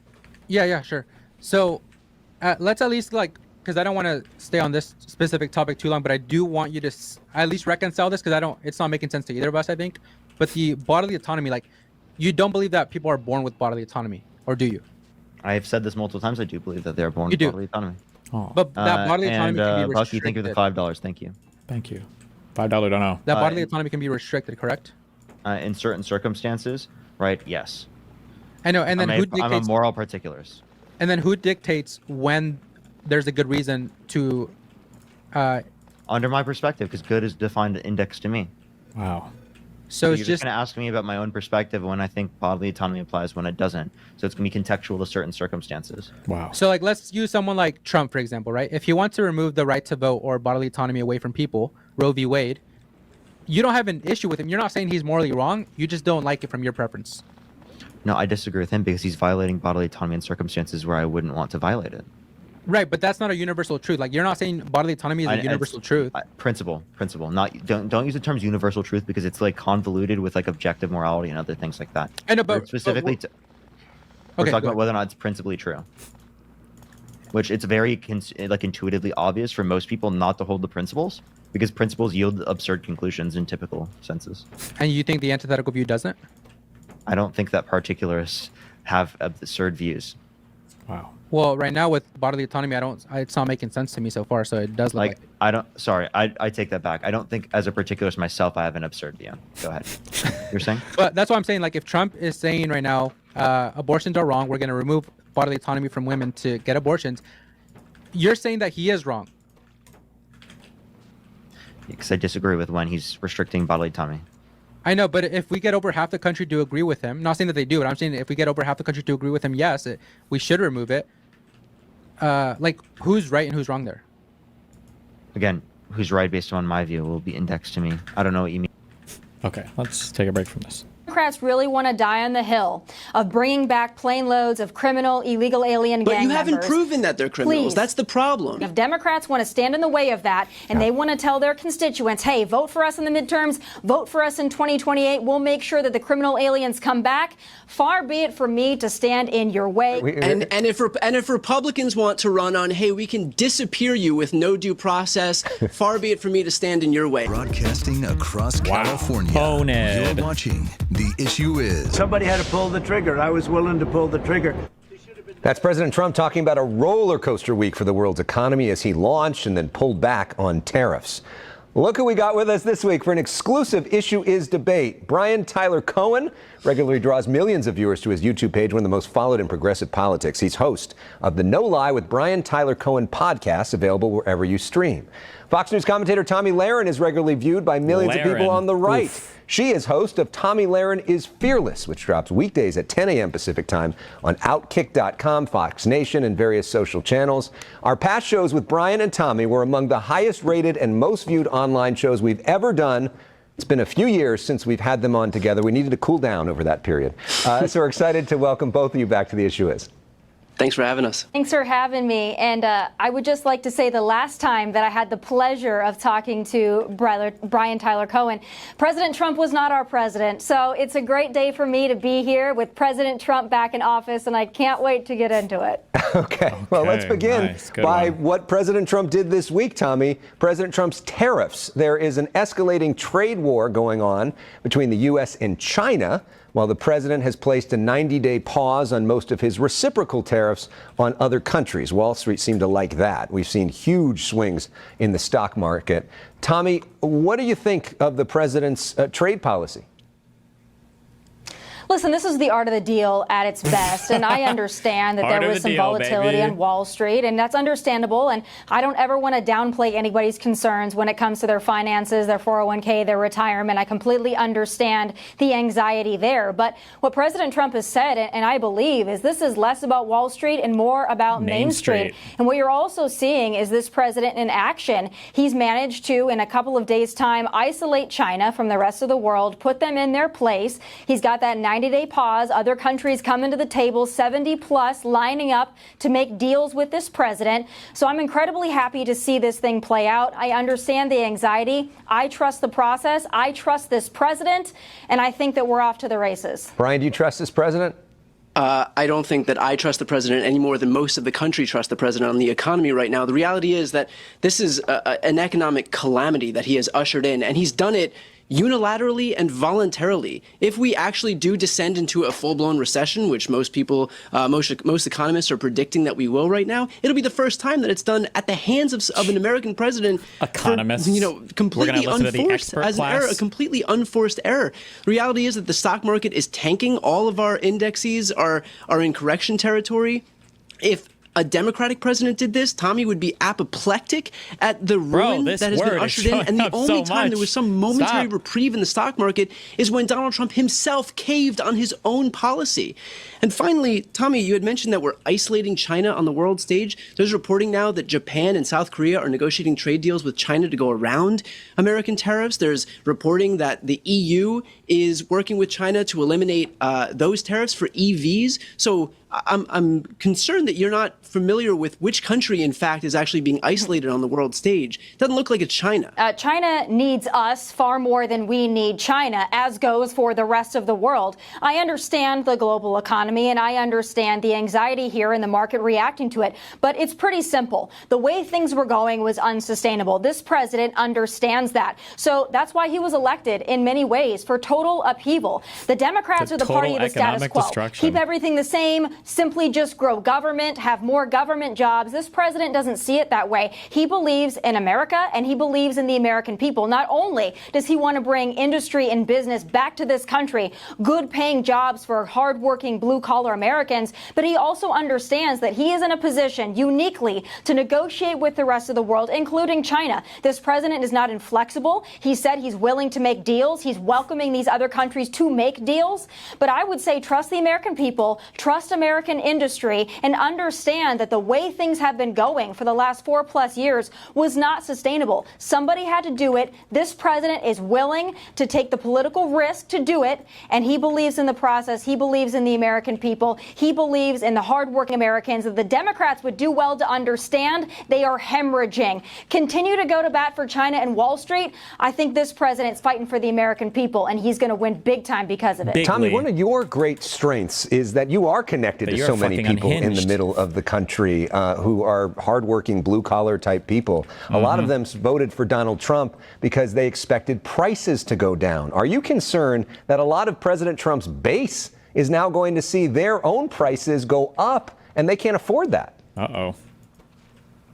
yeah, sure. So let's at least because I don't want to stay on this specific topic too long, but I do want you to at least reconcile this because it's not making sense to either of us, I think. But the bodily autonomy, you don't believe that people are born with bodily autonomy, or do you? I have said this multiple times. I do believe that they're born with bodily autonomy. Oh. But that bodily autonomy can be restricted. Bucky, thank you for the $5. Thank you. Thank you. $5 don't know. That bodily autonomy can be restricted, correct? In certain circumstances, right? Yes. I know. And then who dictates? I'm a moral particularist. And then who dictates when there's a good reason to? Under my perspective, because good is defined index to me. Wow. So you're it's just going to ask me about my own perspective when I think bodily autonomy applies when it doesn't. So it's going to be contextual to certain circumstances. Wow. So let's use someone like Trump, for example, right? If he wants to remove the right to vote or bodily autonomy away from people, Roe v. Wade, you don't have an issue with him. You're not saying he's morally wrong. You just don't like it from your preference. No, I disagree with him because he's violating bodily autonomy in circumstances where I wouldn't want to violate it. Right, but that's not a universal truth. You're not saying bodily autonomy is a universal truth. Principle. Not don't use the terms universal truth because it's convoluted with objective morality and other things like that. I know, but specifically, we're talking about whether or not it's principally true. Which it's very intuitively obvious for most people not to hold the principles because principles yield absurd conclusions in typical senses. And you think the antithetical view doesn't? I don't think that particularists have absurd views. Wow. Well, right now with bodily autonomy, it's not making sense to me so far. So it does look like I take that back. I don't think as a particularist myself, I have an absurd view. Go ahead. You're saying? But that's why I'm saying, like, if Trump is saying right now, abortions are wrong, we're going to remove bodily autonomy from women to get abortions, you're saying that he is wrong. Because I disagree with when he's restricting bodily autonomy. I know, but if we get over half the country to agree with him, not saying that they do, but I'm saying if we get over half the country to agree with him, yes, we should remove it. Like, who's right and who's wrong there? Again, who's right based on my view will be indexed to me. I don't know what you mean. Okay, let's take a break from this. Democrats really want to die on the hill of bringing back plane loads of criminal, illegal alien gang members. But you haven't proven that they're criminals. Please. That's the problem. If Democrats want to stand in the way of that and they want to tell their constituents, hey, vote for us in the midterms, vote for us in 2028, we'll make sure that the criminal aliens come back. Far be it for me to stand in your way. And if Republicans want to run on, hey, we can disappear you with no due process, far be it for me to stand in your way. Broadcasting across California. Boned. You're watching The Issue Is. Somebody had to pull the trigger. I was willing to pull the trigger. That's President Trump talking about a roller coaster week for the world's economy as he launched and then pulled back on tariffs. Look who we got with us this week for an exclusive Issue Is debate. Brian Tyler Cohen regularly draws millions of viewers to his YouTube page, one of the most followed in progressive politics. He's host of the No Lie with Brian Tyler Cohen podcast, available wherever you stream. Fox News commentator Tomi Lahren is regularly viewed by millions of people on the right. Oof. She is host of Tomi Lahren is Fearless, which drops weekdays at 10 a.m. Pacific time on Outkick.com, Fox Nation, and various social channels. Our past shows with Brian and Tomi were among the highest rated and most viewed online shows we've ever done. It's been a few years since we've had them on together. We needed to cool down over that period. So we're excited to welcome both of you back to The Issue Is. Thanks for having us. Thanks for having me. And I would just like to say the last time that I had the pleasure of talking to Brian Tyler Cohen, President Trump was not our president. So it's a great day for me to be here with President Trump back in office, and I can't wait to get into it. Okay. Well, let's begin by what President Trump did this week, Tomi. President Trump's tariffs. There is an escalating trade war going on between the U.S. and China, while the president has placed a 90-day pause on most of his reciprocal tariffs on other countries. Wall Street seemed to like that. We've seen huge swings in the stock market. Tomi, what do you think of the president's trade policy? Listen, this is the art of the deal at its best, and I understand that there was some volatility on Wall Street, and that's understandable, and I don't ever want to downplay anybody's concerns when it comes to their finances, their 401k, their retirement. I completely understand the anxiety there, but what President Trump has said, and I believe, is this is less about Wall Street and more about Main Street. And what you're also seeing is this president in action. He's managed to, in a couple of days' time, isolate China from the rest of the world, put them in their place. He's got that 90-day pause. Other countries coming to the table, 70 plus, lining up to make deals with this president. So I'm incredibly happy to see this thing play out. I understand the anxiety. I trust the process. I trust this president. And I think that we're off to the races. Brian, do you trust this president? I don't think that I trust the president any more than most of the country trust the president on the economy right now. The reality is that this is an economic calamity that he has ushered in, and he's done it unilaterally and voluntarily. If we actually do descend into a full-blown recession, which most people, most economists are predicting that we will right now, it'll be the first time that it's done at the hands of an American president. Economists, completely unforced as an error, a completely unforced error. The reality is that the stock market is tanking. All of our indexes are in correction territory. If a Democratic president did this, Tomi would be apoplectic at the ruin that has been ushered in. And the only time there was some momentary reprieve in the stock market is when Donald Trump himself caved on his own policy. And finally, Tomi, you had mentioned that we're isolating China on the world stage. There's reporting now that Japan and South Korea are negotiating trade deals with China to go around American tariffs. There's reporting that the EU is working with China to eliminate those tariffs for EVs. So I'm concerned that you're not familiar with which country, in fact, is actually being isolated on the world stage. It doesn't look like it's China. China needs us far more than we need China, as goes for the rest of the world. I understand the global economy, and I understand the anxiety here and the market reacting to it. But it's pretty simple. The way things were going was unsustainable. This president understands that. So that's why he was elected in many ways, for total upheaval. The Democrats are the party of the status quo. Keep everything the same, simply just grow government, have more more government jobs. This president doesn't see it that way. He believes in America, and he believes in the American people. Not only does he want to bring industry and business back to this country, good paying jobs for hardworking blue-collar Americans, but he also understands that he is in a position uniquely to negotiate with the rest of the world, including China. This president is not inflexible. He said he's willing to make deals. He's welcoming these other countries to make deals. But I would say trust the American people, trust American industry, and understand that the way things have been going for the last 4+ years was not sustainable. Somebody had to do it. This president is willing to take the political risk to do it, and he believes in the process. He believes in the American people. He believes in the hardworking Americans that the Democrats would do well to understand they are hemorrhaging. Continue to go to bat for China and Wall Street. I think this president's fighting for the American people, and he's going to win big time because of it. Tommy, one of your great strengths is that you are connected to so many people in the middle of the country who are hardworking, blue-collar type people. A lot of them voted for Donald Trump because they expected prices to go down. Are you concerned that a lot of President Trump's base is now going to see their own prices go up and they can't afford that? Uh-oh.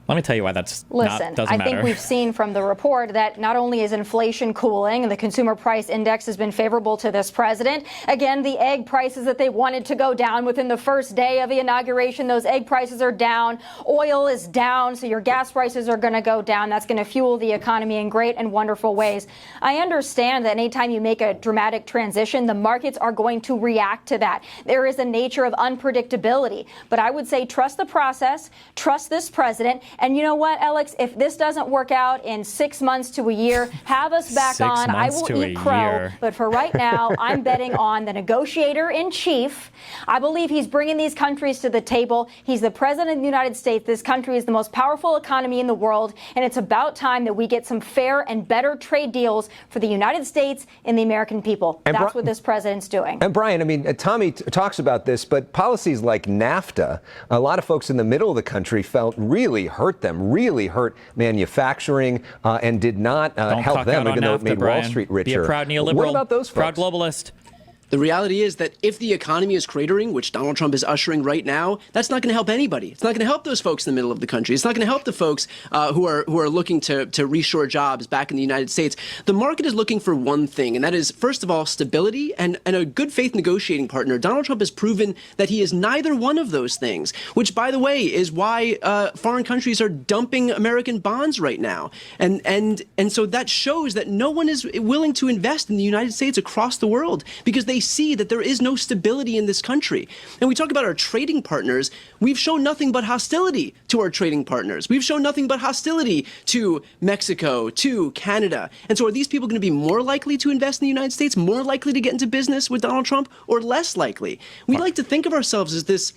Let me tell you why that's Listen, doesn't matter. I think we've seen from the report that not only is inflation cooling and the consumer price index has been favorable to this president. Again, the egg prices that they wanted to go down within the first day of the inauguration, those egg prices are down. Oil is down, so your gas prices are going to go down. That's going to fuel the economy in great and wonderful ways. I understand that anytime you make a dramatic transition, the markets are going to react to that. There is a nature of unpredictability. But I would say trust the process, trust this president. And you know what, Alex? If this doesn't work out in 6 months to a year, have us back on. I will eat crow. But for right now, I'm betting on the negotiator in chief. I believe he's bringing these countries to the table. He's the president of the United States. This country is the most powerful economy in the world. And it's about time that we get some fair and better trade deals for the United States and the American people. And that's what this president's doing. And Brian, I mean, Tommy talks about this, but policies like NAFTA, a lot of folks in the middle of the country felt really hurt manufacturing and did not help them, even though it made Wall Street richer. Be a proud neoliberal, what about those folks? Proud globalist. The reality is that if the economy is cratering, which Donald Trump is ushering right now, that's not going to help anybody. It's not going to help those folks in the middle of the country. It's not going to help the folks who are looking to reshore jobs back in the United States. The market is looking for one thing, and that is, first of all, stability and a good faith negotiating partner. Donald Trump has proven that he is neither one of those things, which, by the way, is why foreign countries are dumping American bonds right now. And so that shows that no one is willing to invest in the United States across the world because they see that there is no stability in this country. And we talk about our trading partners. We've shown nothing but hostility to our trading partners. We've shown nothing but hostility to Mexico, to Canada. And so are these people going to be more likely to invest in the United States, more likely to get into business with Donald Trump, or less likely? We like to think of ourselves as this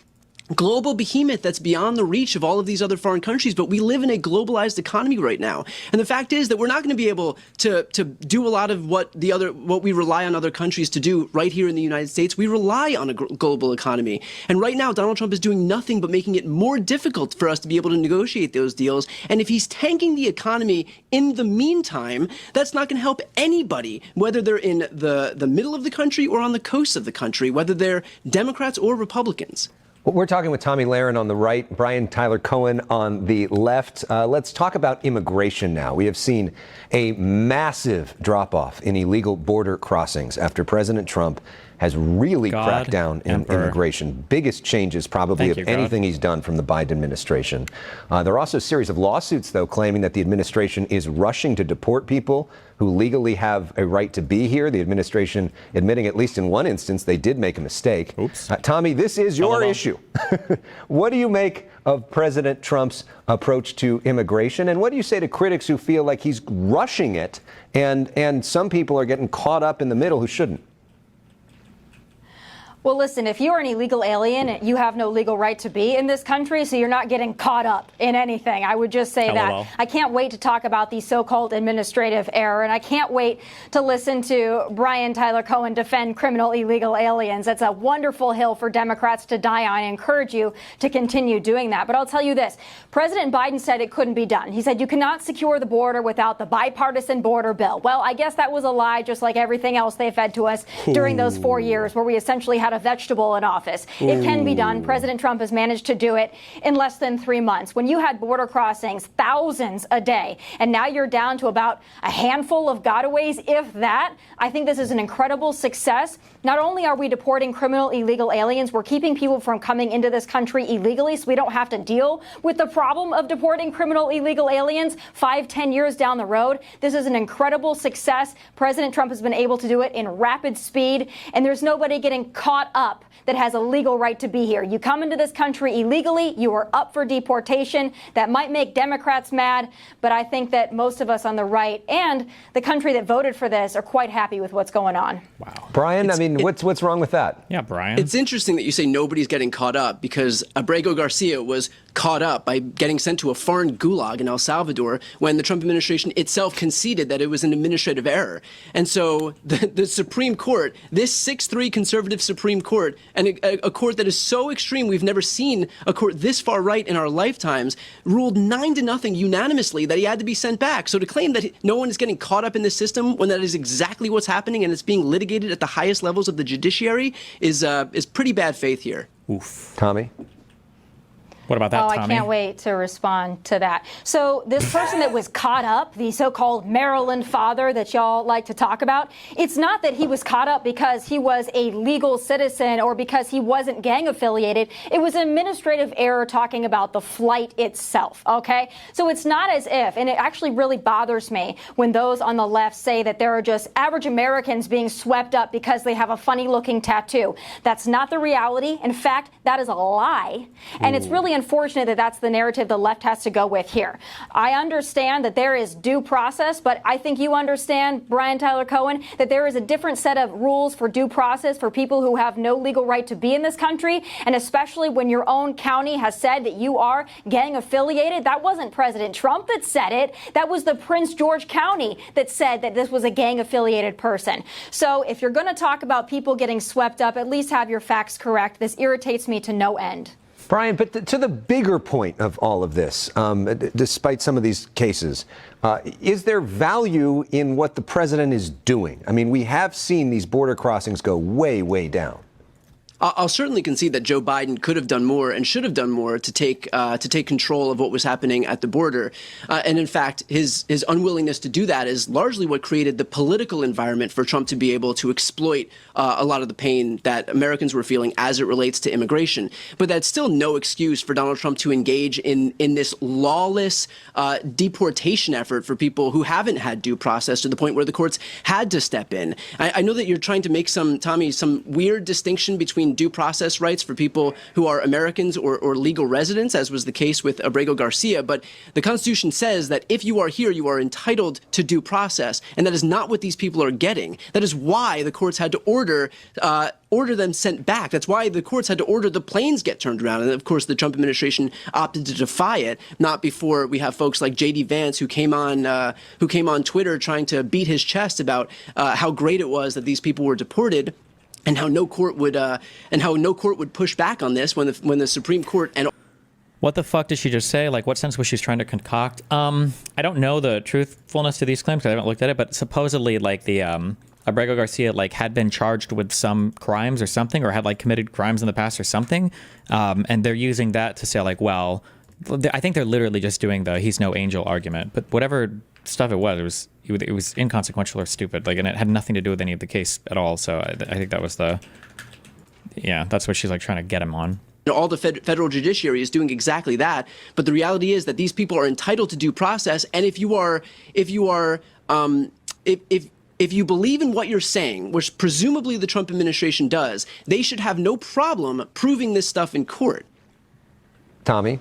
global behemoth that's beyond the reach of all of these other foreign countries, but we live in a globalized economy right now. And the fact is that we're not going to be able to do a lot of what we rely on other countries to do right here in the United States. We rely on a global economy. And right now, Donald Trump is doing nothing but making it more difficult for us to be able to negotiate those deals. And if he's tanking the economy in the meantime, that's not going to help anybody, whether they're in the middle of the country or on the coast of the country, whether they're Democrats or Republicans. Well, we're talking with Tommy Lahren on the right, Brian Tyler Cohen on the left. Let's talk about immigration now. We have seen a massive drop-off in illegal border crossings after President Trump has really cracked down in immigration. Biggest changes probably of anything he's done from the Biden administration. There are also a series of lawsuits, though, claiming that the administration is rushing to deport people who legally have a right to be here. The administration admitting, at least in one instance, they did make a mistake. Oops. Tommy, this is your issue. What do you make of President Trump's approach to immigration? And what do you say to critics who feel like he's rushing it and some people are getting caught up in the middle who shouldn't? Well, listen, if you're an illegal alien, you have no legal right to be in this country, so you're not getting caught up in anything. I would just say that. I can't wait to talk about the so-called administrative error, and I can't wait to listen to Brian Tyler Cohen defend criminal illegal aliens. That's a wonderful hill for Democrats to die on. I encourage you to continue doing that. But I'll tell you this. President Biden said it couldn't be done. He said you cannot secure the border without the bipartisan border bill. Well, I guess that was a lie, just like everything else they fed to us during those 4 years where we essentially had out a vegetable in office. It can be done. President Trump has managed to do it in less than 3 months. When you had border crossings, thousands a day, and now you're down to about a handful of gotaways, if that, I think this is an incredible success. Not only are we deporting criminal illegal aliens, we're keeping people from coming into this country illegally so we don't have to deal with the problem of deporting criminal illegal aliens 5-10 years down the road. This is an incredible success. President Trump has been able to do it in rapid speed, and there's nobody getting caught up that has a legal right to be here. You come into this country illegally, you are up for deportation. That might make Democrats mad, but I think that most of us on the right and the country that voted for this are quite happy with what's going on. Wow. Brian, what's wrong with that? Yeah, Brian. It's interesting that you say nobody's getting caught up, because Abrego Garcia was caught up by getting sent to a foreign gulag in El Salvador when the Trump administration itself conceded that it was an administrative error. And so the Supreme Court, this 6-3 conservative Supreme Court, and a court that is so extreme, we've never seen a court this far right in our lifetimes, ruled 9-0 unanimously that he had to be sent back. So to claim that no one is getting caught up in this system when that is exactly what's happening and it's being litigated at the highest levels of the judiciary is pretty bad faith here. Oof. Tommy? What about that, Tommy? I can't wait to respond to that. So this person that was caught up, the so-called Maryland father that y'all like to talk about, it's not that he was caught up because he was a legal citizen or because he wasn't gang affiliated. It was an administrative error talking about the flight itself, okay? So it's not as if, and it actually really bothers me when those on the left say that there are just average Americans being swept up because they have a funny-looking tattoo. That's not the reality. In fact, that is a lie, and it's really unfortunate that that's the narrative the left has to go with here. I understand that there is due process, but I think you understand, Brian Tyler Cohen, that there is a different set of rules for due process for people who have no legal right to be in this country, and especially when your own county has said that you are gang affiliated. That wasn't President Trump that said it. That was the Prince George County that said that this was a gang affiliated person. So if you're going to talk about people getting swept up, at least have your facts correct. This irritates me to no end. Brian, but to the bigger point of all of this, despite some of these cases, is there value in what the president is doing? I mean, we have seen these border crossings go way, way down. I'll certainly concede that Joe Biden could have done more and should have done more to take control of what was happening at the border. And in fact, his unwillingness to do that is largely what created the political environment for Trump to be able to exploit a lot of the pain that Americans were feeling as it relates to immigration. But that's still no excuse for Donald Trump to engage in this lawless deportation effort for people who haven't had due process to the point where the courts had to step in. I know that you're trying to make some weird distinction between due process rights for people who are Americans or legal residents, as was the case with Abrego Garcia. But the Constitution says that if you are here, you are entitled to due process. And that is not what these people are getting. That is why the courts had to order them sent back. That's why the courts had to order the planes get turned around. And of course, the Trump administration opted to defy it, not before we have folks like J.D. Vance who came on Twitter trying to beat his chest about how great it was that these people were deported. And how no court would push back on this when the Supreme Court and what the fuck did she just say? Like, what sense was she trying to concoct? I don't know the truthfulness to these claims because I haven't looked at it, but supposedly, like, the Abrego Garcia, like, had been charged with some crimes or something, or had, like, committed crimes in the past or something, and they're using that to say, like, well, I think they're literally just doing the "he's no angel" argument, but whatever stuff it was inconsequential or stupid, like, and it had nothing to do with any of the case at all. So I think that was that's what she's like trying to get him on. All the federal judiciary is doing exactly that. But the reality is that these people are entitled to due process. And if you believe in what you're saying, which presumably the Trump administration does, they should have no problem proving this stuff in court. Tommy?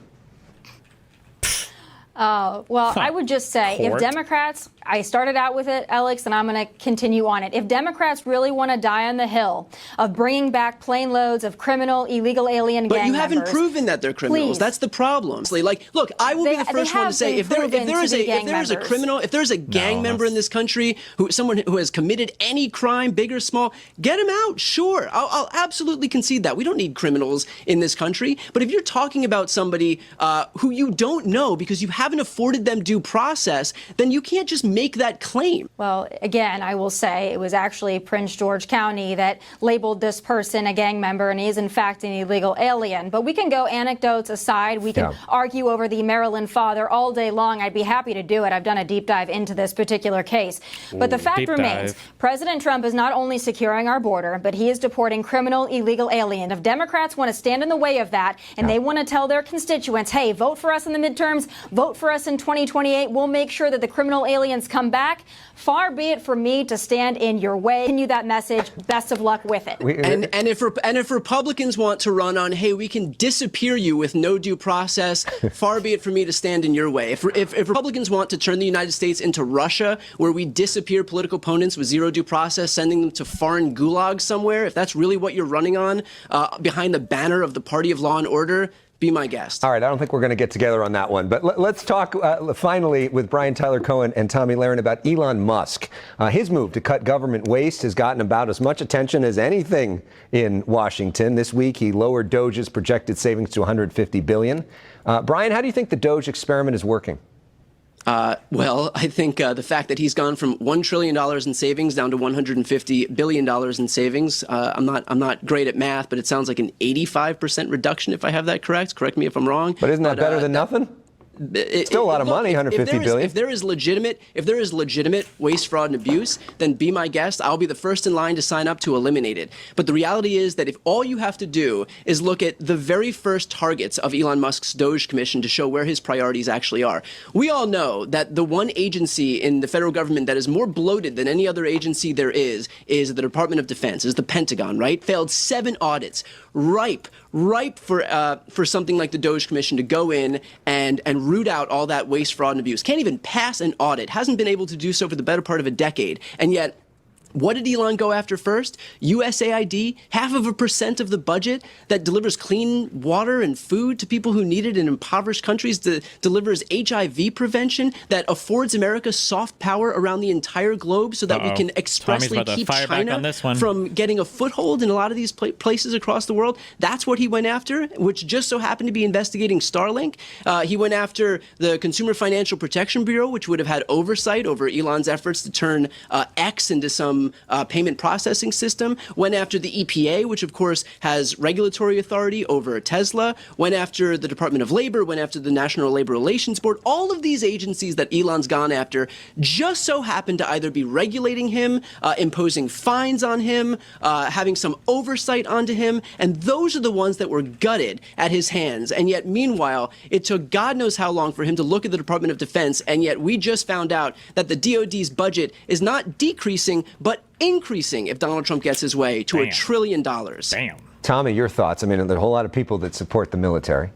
Well, I would just say if Democrats, I started out with it, Alex, and I'm going to continue on it. If Democrats really want to die on the hill of bringing back plane loads of criminal, illegal alien gang members. But you haven't proven that they're criminals. Please. That's the problem. Like, look, I will be the first one to say if there is a criminal, if there's a gang member in this country, someone who has committed any crime, big or small, get him out. Sure, I'll absolutely concede that. We don't need criminals in this country. But if you're talking about somebody who you don't know because you haven't afforded them due process, then you can't just make that claim? Well, again, I will say it was actually Prince George County that labeled this person a gang member, and he is in fact an illegal alien. But we can go anecdotes aside. We can argue over the Maryland father all day long. I'd be happy to do it. I've done a deep dive into this particular case. But the fact remains, President Trump is not only securing our border, but he is deporting criminal illegal aliens. If Democrats want to stand in the way of that, and they want to tell their constituents, hey, vote for us in the midterms, vote for us in 2028, we'll make sure that the criminal aliens come back. Far be it for me to stand in your way. Continue that message. Best of luck with it. And if Republicans want to run on, hey, we can disappear you with no due process, far be it for me to stand in your way. If Republicans want to turn the United States into Russia, where we disappear political opponents with zero due process, sending them to foreign gulags somewhere, if that's really what you're running on behind the banner of the Party of Law and Order, be my guest. All right, I don't think we're going to get together on that one. But let's talk finally with Brian Tyler Cohen and Tommy Lahren about Elon Musk. His move to cut government waste has gotten about as much attention as anything in Washington. This week, he lowered Doge's projected savings to $150 billion. Brian, how do you think the Doge experiment is working? Well, I think the fact that he's gone from $1 trillion in savings down to $150 billion in savings, I'm not great at math, but it sounds like an 85% reduction, if I have that correct. Correct me if I'm wrong. But isn't that better than nothing? Still a lot of money, $150 billion. If there is legitimate waste, fraud, and abuse, then be my guest. I'll be the first in line to sign up to eliminate it. But the reality is that if all you have to do is look at the very first targets of Elon Musk's Doge Commission to show where his priorities actually are, we all know that the one agency in the federal government that is more bloated than any other agency there is the Department of Defense, is the Pentagon, right? Failed 7 audits, ripe for something like the Doge Commission to go in and root out all that waste, fraud, and abuse. Can't even pass an audit. Hasn't been able to do so for the better part of a decade. And yet, what did Elon go after first? USAID, 0.5% of the budget that delivers clean water and food to people who need it in impoverished countries, that delivers HIV prevention, that affords America soft power around the entire globe so that we can expressly keep China from getting a foothold in a lot of these places across the world. That's what he went after, which just so happened to be investigating Starlink. He went after the Consumer Financial Protection Bureau, which would have had oversight over Elon's efforts to turn X into some payment processing system, went after the EPA, which of course has regulatory authority over Tesla, went after the Department of Labor, went after the National Labor Relations Board. All of these agencies that Elon's gone after just so happen to either be regulating him, imposing fines on him, having some oversight onto him, and those are the ones that were gutted at his hands. And yet, meanwhile, it took God knows how long for him to look at the Department of Defense, and yet we just found out that the DoD's budget is not decreasing, but increasing if Donald Trump gets his way to $1 trillion. Damn. Tommy, your thoughts? I mean, there are a whole lot of people that support the military.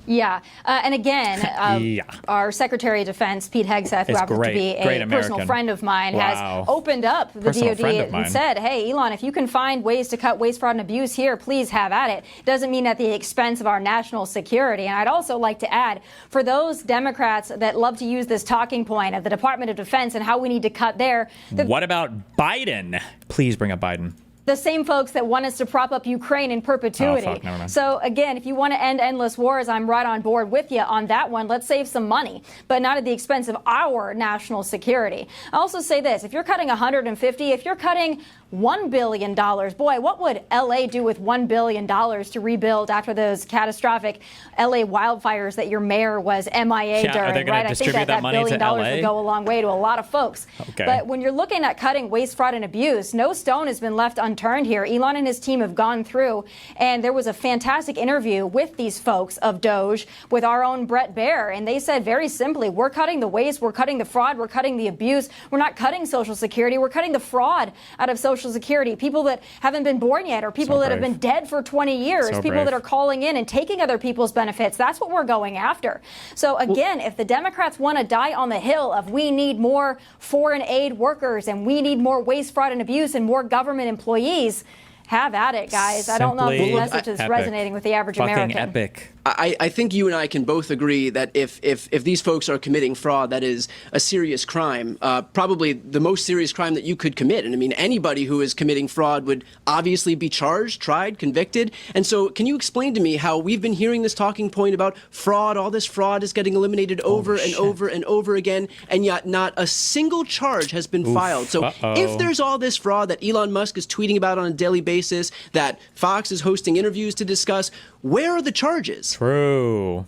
Yeah. And again, our Secretary of Defense, Pete Hegseth, who happens to be a personal friend of mine, has opened up the DOD and said, hey, Elon, if you can find ways to cut waste, fraud, and abuse here, please have at it. Doesn't mean at the expense of our national security. And I'd also like to add, for those Democrats that love to use this talking point of the Department of Defense and how we need to cut there. What about Biden? Please bring up Biden. The same folks that want us to prop up Ukraine in perpetuity. Oh, fuck, never mind. So again, if you want to end endless wars, I'm right on board with you on that one. Let's save some money, but not at the expense of our national security. I also say this, if you're cutting 150, if you're cutting $1 billion, boy, what would LA do with $1 billion to rebuild after those catastrophic LA wildfires that your mayor was MIA during, right? I think that $1 billion would go a long way to a lot of folks. Okay. But when you're looking at cutting waste, fraud, and abuse, no stone has been left unturned here. Elon and his team have gone through, and there was a fantastic interview with these folks of Doge with our own Brett Baer, and they said very simply, we're cutting the waste, we're cutting the fraud, we're cutting the abuse, we're not cutting Social Security, we're cutting the fraud out of Social Security. People that haven't been born yet, or people that have been dead for 20 years, people that are calling in and taking other people's benefits. That's what we're going after. So again, if the Democrats want to die on the hill of we need more foreign aid workers and we need more waste, fraud, and abuse and more government employees, have at it, guys. I don't know if the message is resonating with the average American. Epic. I think you and I can both agree that if these folks are committing fraud, that is a serious crime, probably the most serious crime that you could commit. And I mean, anybody who is committing fraud would obviously be charged, tried, convicted. And so can you explain to me how we've been hearing this talking point about fraud, all this fraud is getting eliminated over and over and over again, and yet not a single charge has been filed. So if there's all this fraud that Elon Musk is tweeting about on a daily basis, that Fox is hosting interviews to discuss, where are the charges? True.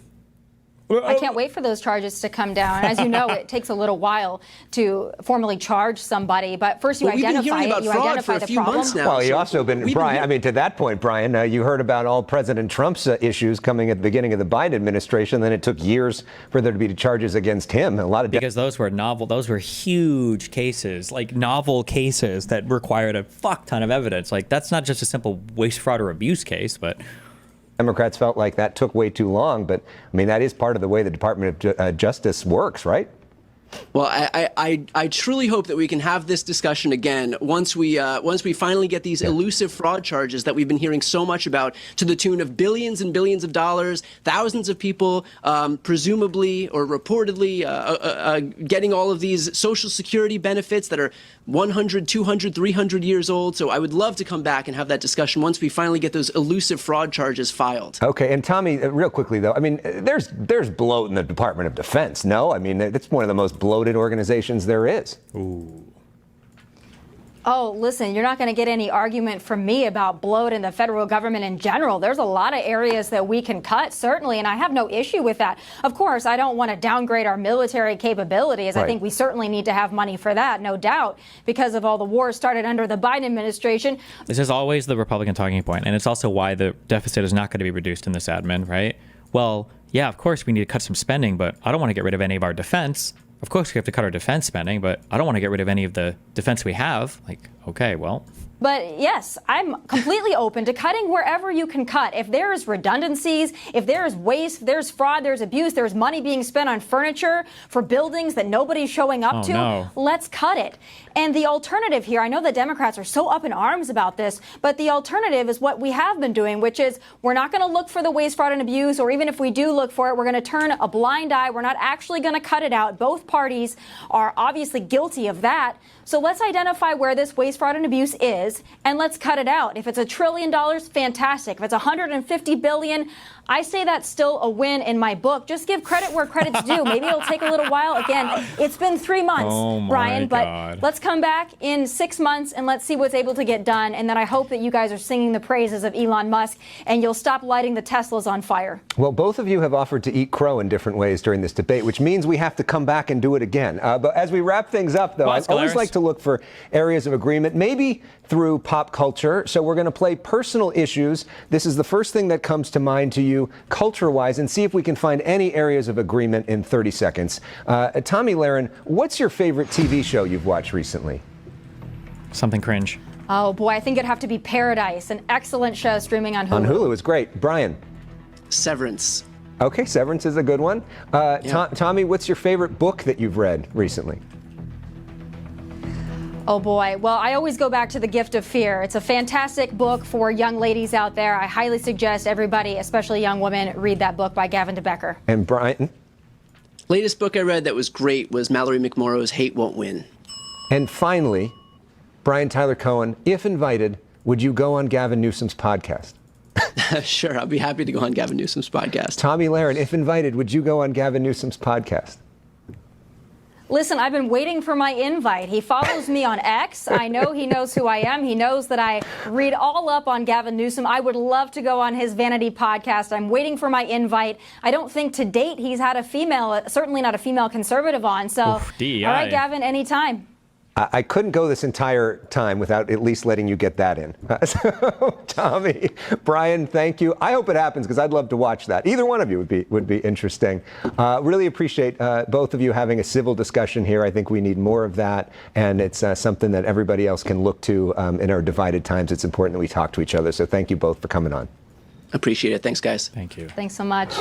I can't wait for those charges to come down. As you know, it takes a little while to formally charge somebody, but first you identify it, you identify the problem. Well, you also been, Brian, I mean, to that point, Brian, you heard about all President Trump's issues coming at the beginning of the Biden administration, then it took years for there to be charges against him. A lot of because those were huge cases, like novel cases that required a fuck ton of evidence. Like, that's not just a simple waste, fraud, or abuse case, but Democrats felt like that took way too long, but I mean, that is part of the way the Department of Justice works, right? Well, I truly hope that we can have this discussion again once we finally get these elusive fraud charges that we've been hearing so much about, to the tune of billions and billions of dollars, thousands of people presumably or reportedly getting all of these Social Security benefits that are 100, 200, 300 years old. So I would love to come back and have that discussion once we finally get those elusive fraud charges filed. Okay, and Tommy, real quickly though, I mean, there's bloat in the Department of Defense, no? I mean, it's one of the most bloated organizations there is. Ooh. Oh, listen, you're not going to get any argument from me about bloat in the federal government in general. There's a lot of areas that we can cut, certainly, and I have no issue with that. Of course, I don't want to downgrade our military capabilities. Right. I think we certainly need to have money for that, no doubt, because of all the wars started under the Biden administration. This is always the Republican talking point, and it's also why the deficit is not going to be reduced in this admin, right? Well, yeah, of course we need to cut some spending, but I don't want to get rid of any of our defense. Of course, we have to cut our defense spending, but I don't want to get rid of any of the defense we have. Like, okay, well. But yes, I'm completely open to cutting wherever you can cut. If there is redundancies, if there is waste, there's fraud, there's abuse, there's money being spent on furniture for buildings that nobody's showing up to, let's cut it. And the alternative here, I know the Democrats are so up in arms about this, but the alternative is what we have been doing, which is we're not going to look for the waste, fraud, and abuse, or even if we do look for it, we're going to turn a blind eye. We're not actually going to cut it out. Both parties are obviously guilty of that. So let's identify where this waste, fraud, and abuse is, and let's cut it out. If it's $1 trillion, fantastic. If it's $150 billion, I say that's still a win in my book. Just give credit where credit's due. Maybe it'll take a little while. Again, it's been 3 months, Brian, but let's come back in 6 months and let's see what's able to get done. And then I hope that you guys are singing the praises of Elon Musk and you'll stop lighting the Teslas on fire. Well, both of you have offered to eat crow in different ways during this debate, which means we have to come back and do it again. But as we wrap things up, though, I always like to look for areas of agreement, maybe through pop culture. So we're going to play personal issues. This is the first thing that comes to mind to you culture-wise, and see if we can find any areas of agreement in 30 seconds. Tommy Lahren, what's your favorite TV show you've watched recently? Something cringe. Oh, boy, I think it'd have to be Paradise, an excellent show streaming on Hulu. On Hulu is great. Brian? Severance. Okay, Severance is a good one. Tommy, what's your favorite book that you've read recently? Oh boy. Well, I always go back to The Gift of Fear. It's a fantastic book for young ladies out there. I highly suggest everybody, especially young women, read that book by Gavin DeBecker. And Brian? Latest book I read that was great was Mallory McMorrow's Hate Won't Win. And finally, Brian Tyler Cohen, if invited, would you go on Gavin Newsom's podcast? Sure, I'll be happy to go on Gavin Newsom's podcast. Tommy Lahren, if invited, would you go on Gavin Newsom's podcast? Listen, I've been waiting for my invite. He follows me on X. I know he knows who I am. He knows that I read all up on Gavin Newsom. I would love to go on his Vanity podcast. I'm waiting for my invite. I don't think to date he's had a female, certainly not a female conservative on. So, all right, Gavin, anytime. I couldn't go this entire time without at least letting you get that in. So, Tommy, Brian, thank you. I hope it happens because I'd love to watch that. Either one of you would be interesting. Really appreciate both of you having a civil discussion here. I think we need more of that, and it's something that everybody else can look to in our divided times. It's important that we talk to each other. So thank you both for coming on. Appreciate it. Thanks, guys. Thank you. Thanks so much.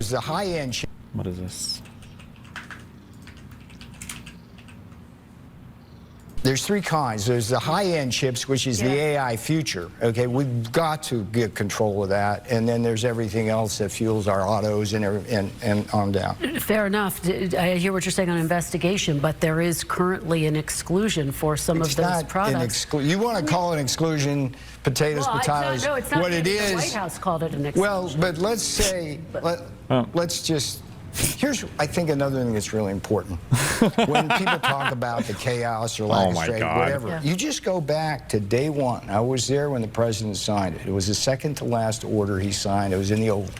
The high-end chip. What is this? There's three kinds. There's the high-end chips, which is the AI future. Okay, we've got to get control of that. And then there's everything else that fuels our autos and on down. Fair enough. I hear what you're saying on investigation, but there is currently an exclusion for some of those products. You want to call it an exclusion, potatoes. No, it's not. What it is. The White House called it an exclusion. Well, but let's say, let's just. Here's, I think, another thing that's really important. When people talk about the chaos or lack of strength, whatever, you just go back to day one. I was there when the president signed it. It was the second to last order he signed. It was in the Oval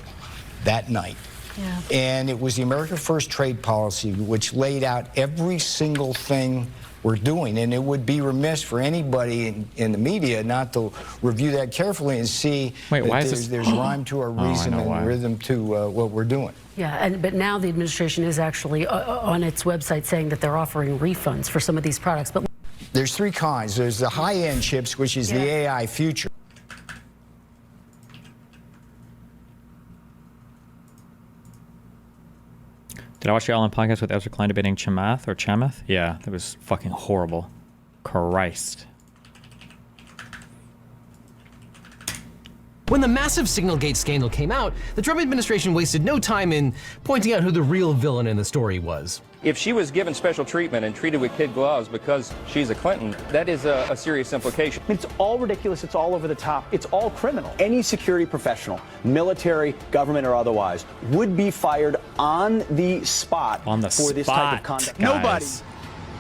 that night. Yeah. And it was the America First trade policy, which laid out every single thing we're doing. And it would be remiss for anybody in the media not to review that carefully and see that there's rhyme to our reason and rhythm to what we're doing. Yeah, but now the administration is actually on its website saying that they're offering refunds for some of these products. But there's three kinds. There's the high-end chips, which is the AI future. Did I watch the Ellen podcast with Ezra Klein debating Chamath? Yeah, that was fucking horrible. Christ. When the massive Signalgate scandal came out, the Trump administration wasted no time in pointing out who the real villain in the story was. If she was given special treatment and treated with kid gloves because she's a Clinton, that is a serious implication. It's all ridiculous. It's all over the top. It's all criminal. Any security professional, military, government, or otherwise, would be fired on the spot for this type of conduct. Nobody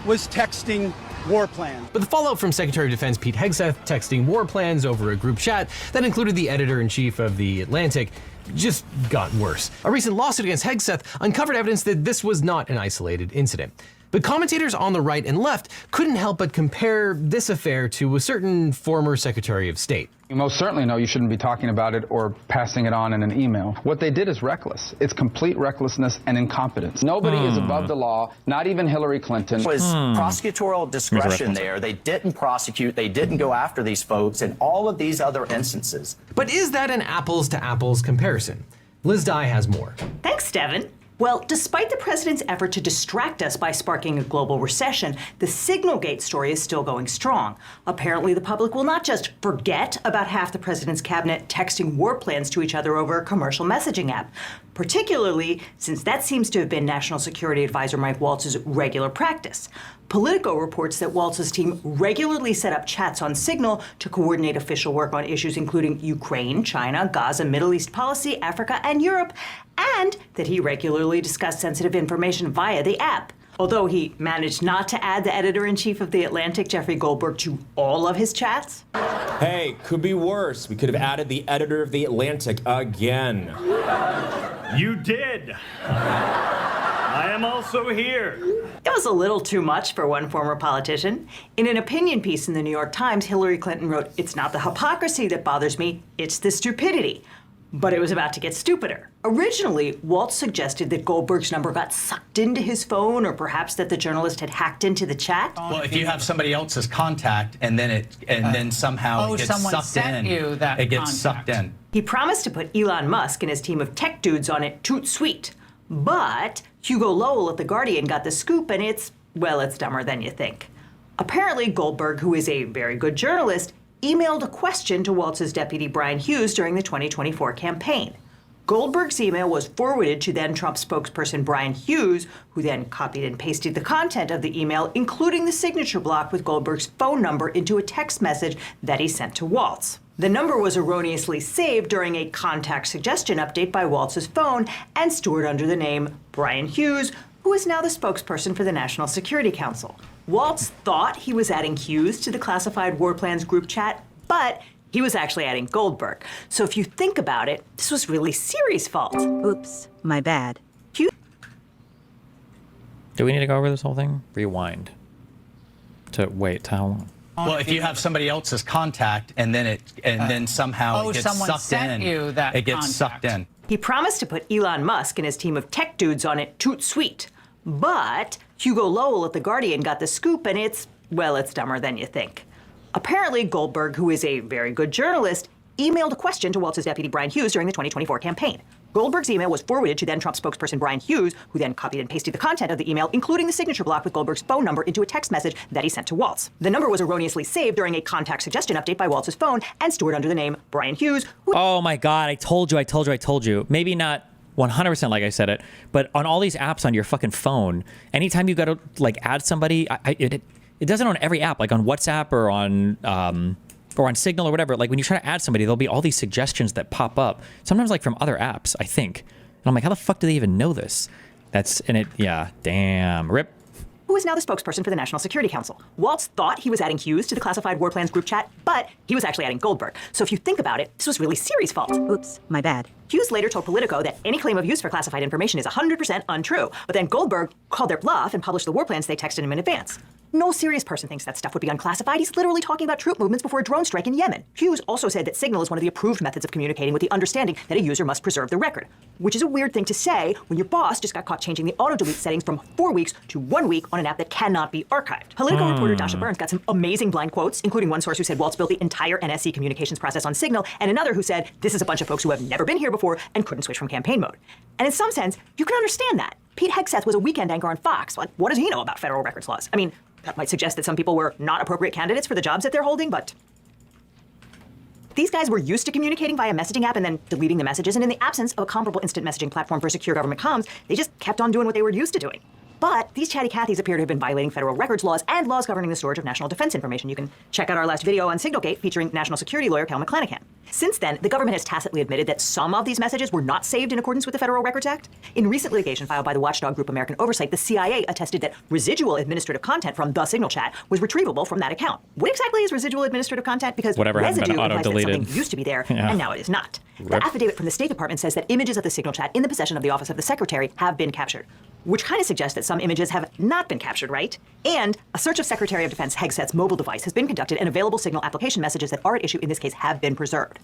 was texting war plans. But the fallout from Secretary of Defense Pete Hegseth texting war plans over a group chat that included the editor-in-chief of The Atlantic just got worse. A recent lawsuit against Hegseth uncovered evidence that this was not an isolated incident. But commentators on the right and left couldn't help but compare this affair to a certain former Secretary of State. You most certainly know you shouldn't be talking about it or passing it on in an email. What they did is reckless. It's complete recklessness and incompetence. Nobody is above the law, not even Hillary Clinton. It was prosecutorial discretion there. They didn't prosecute, they didn't go after these folks in all of these other instances. But is that an apples to apples comparison? Liz Dye has more. Thanks, Devin. Well, despite the president's effort to distract us by sparking a global recession, the Signalgate story is still going strong. Apparently, the public will not just forget about half the president's cabinet texting war plans to each other over a commercial messaging app, particularly since that seems to have been National Security Advisor Mike Waltz's regular practice. Politico reports that Waltz's team regularly set up chats on Signal to coordinate official work on issues including Ukraine, China, Gaza, Middle East policy, Africa, and Europe, and that he regularly discussed sensitive information via the app. Although he managed not to add the editor-in-chief of The Atlantic, Jeffrey Goldberg, to all of his chats. Hey, could be worse. We could have added the editor of The Atlantic again. You did. I am also here. It was a little too much for one former politician. In an opinion piece in the New York Times, Hillary Clinton wrote, "It's not the hypocrisy that bothers me, it's the stupidity." But it was about to get stupider. Originally, Waltz suggested that Goldberg's number got sucked into his phone, or perhaps that the journalist had hacked into the chat. Well, if you have somebody else's contact and then somehow it gets sucked in, it gets sucked in. He promised to put Elon Musk and his team of tech dudes on it toot sweet. But Hugo Lowell at The Guardian got the scoop, and it's dumber than you think. Apparently, Goldberg, who is a very good journalist, emailed a question to Waltz's deputy Brian Hughes during the 2024 campaign. Goldberg's email was forwarded to then Trump spokesperson Brian Hughes, who then copied and pasted the content of the email, including the signature block with Goldberg's phone number, into a text message that he sent to Waltz. The number was erroneously saved during a contact suggestion update by Waltz's phone and stored under the name Brian Hughes, who is now the spokesperson for the National Security Council. Waltz thought he was adding Hughes to the classified war plans group chat, but he was actually adding Goldberg. So if you think about it, this was really Siri's fault. Oops, my bad. Do we need to go over this whole thing? Rewind. To how long? Well, if you have somebody else's contact and then somehow it gets sucked in, it gets sucked in. He promised to put Elon Musk and his team of tech dudes on it toot sweet. But Hugo Lowell at The Guardian got the scoop, and it's dumber than you think. Apparently, Goldberg, who is a very good journalist, emailed a question to Waltz's deputy Brian Hughes during the 2024 campaign. Goldberg's email was forwarded to then Trump spokesperson Brian Hughes, who then copied and pasted the content of the email, including the signature block with Goldberg's phone number, into a text message that he sent to Waltz. The number was erroneously saved during a contact suggestion update by Waltz's phone and stored under the name Brian Hughes. Oh my God, I told you. Maybe not 100% like I said it, but on all these apps on your fucking phone, anytime you got to like add somebody, it does it on every app, like on WhatsApp or on Signal or whatever. Like when you try to add somebody, there'll be all these suggestions that pop up, sometimes like from other apps, I think. And I'm like, how the fuck do they even know this? Yeah, damn, rip. Who is now the spokesperson for the National Security Council. Waltz thought he was adding Hughes to the classified war plans group chat, but he was actually adding Goldberg. So if you think about it, this was really Siri's fault. Oops, my bad. Hughes later told Politico that any claim of use for classified information is 100% untrue, but then Goldberg called their bluff and published the war plans they texted him in advance. No serious person thinks that stuff would be unclassified. He's literally talking about troop movements before a drone strike in Yemen. Hughes also said that Signal is one of the approved methods of communicating with the understanding that a user must preserve the record, which is a weird thing to say when your boss just got caught changing the auto-delete settings from 4 weeks to 1 week on an app that cannot be archived. Politico reporter Dasha Burns got some amazing blind quotes, including one source who said Waltz built the entire NSC communications process on Signal, and another who said this is a bunch of folks who have never been here before and couldn't switch from campaign mode. And in some sense, you can understand that. Pete Hegseth was a weekend anchor on Fox. Like, what does he know about federal records laws? I mean, that might suggest that some people were not appropriate candidates for the jobs that they're holding, but these guys were used to communicating via messaging app and then deleting the messages, and in the absence of a comparable instant messaging platform for secure government comms, they just kept on doing what they were used to doing. But these chatty Cathys appear to have been violating federal records laws and laws governing the storage of national defense information. You can check out our last video on Signalgate featuring national security lawyer Cal McClanahan. Since then, the government has tacitly admitted that some of these messages were not saved in accordance with the Federal Records Act. In recent litigation filed by the watchdog group American Oversight, the CIA attested that residual administrative content from the Signal chat was retrievable from that account. What exactly is residual administrative content? Because residue implies that something used to be there, and now it is not. The affidavit from the State Department says that images of the Signal chat in the possession of the Office of the Secretary have been captured, which kind of suggests that some images have not been captured, right? And a search of Secretary of Defense Hegseth's mobile device has been conducted, and available Signal application messages that are at issue in this case have been preserved.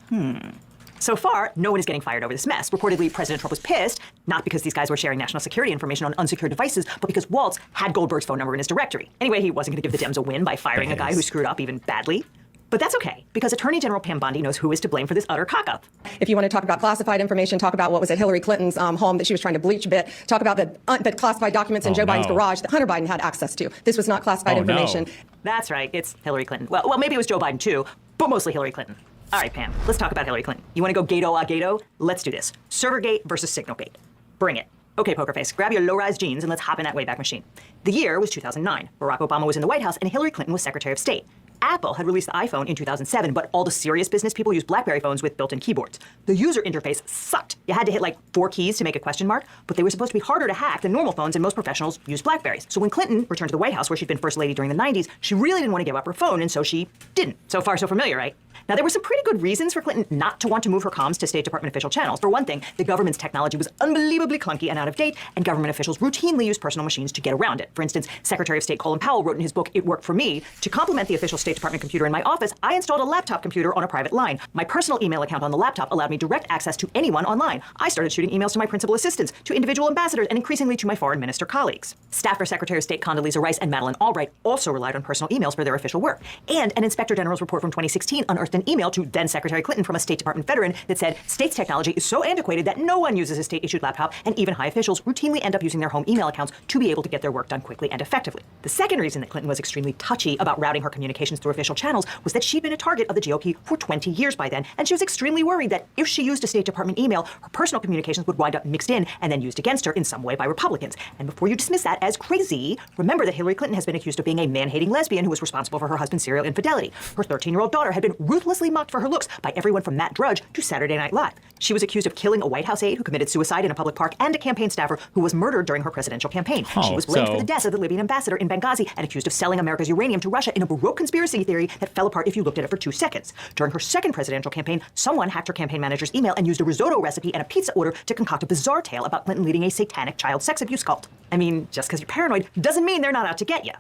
So far, no one is getting fired over this mess. Reportedly, President Trump was pissed, not because these guys were sharing national security information on unsecured devices, but because Waltz had Goldberg's phone number in his directory. Anyway, he wasn't going to give the Dems a win by firing a guy who screwed up even badly. But that's okay, because Attorney General Pam Bondi knows who is to blame for this utter cock-up. If you want to talk about classified information, talk about what was at Hillary Clinton's home that she was trying to bleach a bit. Talk about the classified documents in Joe Biden's garage that Hunter Biden had access to. This was not classified information. That's right, it's Hillary Clinton. Well, maybe it was Joe Biden too, but mostly Hillary Clinton. All right, Pam, let's talk about Hillary Clinton. You want to go gato? Let's do this. Servergate versus Signalgate. Bring it. Okay, poker face, grab your low-rise jeans and let's hop in that Wayback Machine. The year was 2009. Barack Obama was in the White House and Hillary Clinton was Secretary of State. Apple had released the iPhone in 2007, but all the serious business people used BlackBerry phones with built-in keyboards. The user interface sucked. You had to hit like 4 keys to make a question mark, but they were supposed to be harder to hack than normal phones, and most professionals used BlackBerries. So when Clinton returned to the White House, where she'd been First Lady during the 90s, she really didn't want to give up her phone, and so she didn't. So far, so familiar, right? Now, there were some pretty good reasons for Clinton not to want to move her comms to State Department official channels. For one thing, the government's technology was unbelievably clunky and out of date, and government officials routinely used personal machines to get around it. For instance, Secretary of State Colin Powell wrote in his book, It Worked for Me, to complement the official State Department computer in my office, I installed a laptop computer on a private line. My personal email account on the laptop allowed me direct access to anyone online. I started shooting emails to my principal assistants, to individual ambassadors, and increasingly to my foreign minister colleagues. Staffer Secretary of State Condoleezza Rice and Madeleine Albright also relied on personal emails for their official work. And an Inspector General's report from 2016 unearthed an email to then Secretary Clinton from a State Department veteran that said, state's technology is so antiquated that no one uses a state-issued laptop, and even high officials routinely end up using their home email accounts to be able to get their work done quickly and effectively. The second reason that Clinton was extremely touchy about routing her communications through official channels was that she'd been a target of the GOP for 20 years by then, and she was extremely worried that if she used a State Department email, her personal communications would wind up mixed in and then used against her in some way by Republicans. And before you dismiss that as crazy, remember that Hillary Clinton has been accused of being a man-hating lesbian who was responsible for her husband's serial infidelity. Her 13-year-old daughter had been ruthlessly mocked for her looks by everyone from Matt Drudge to Saturday Night Live. She was accused of killing a White House aide who committed suicide in a public park and a campaign staffer who was murdered during her presidential campaign. She was blamed for the deaths of the Libyan ambassador in Benghazi and accused of selling America's uranium to Russia in a Baroque conspiracy theory that fell apart if you looked at it for 2 seconds. During her second presidential campaign, someone hacked her campaign manager's email and used a risotto recipe and a pizza order to concoct a bizarre tale about Clinton leading a satanic child sex abuse cult. I mean, just because you're paranoid doesn't mean they're not out to get you.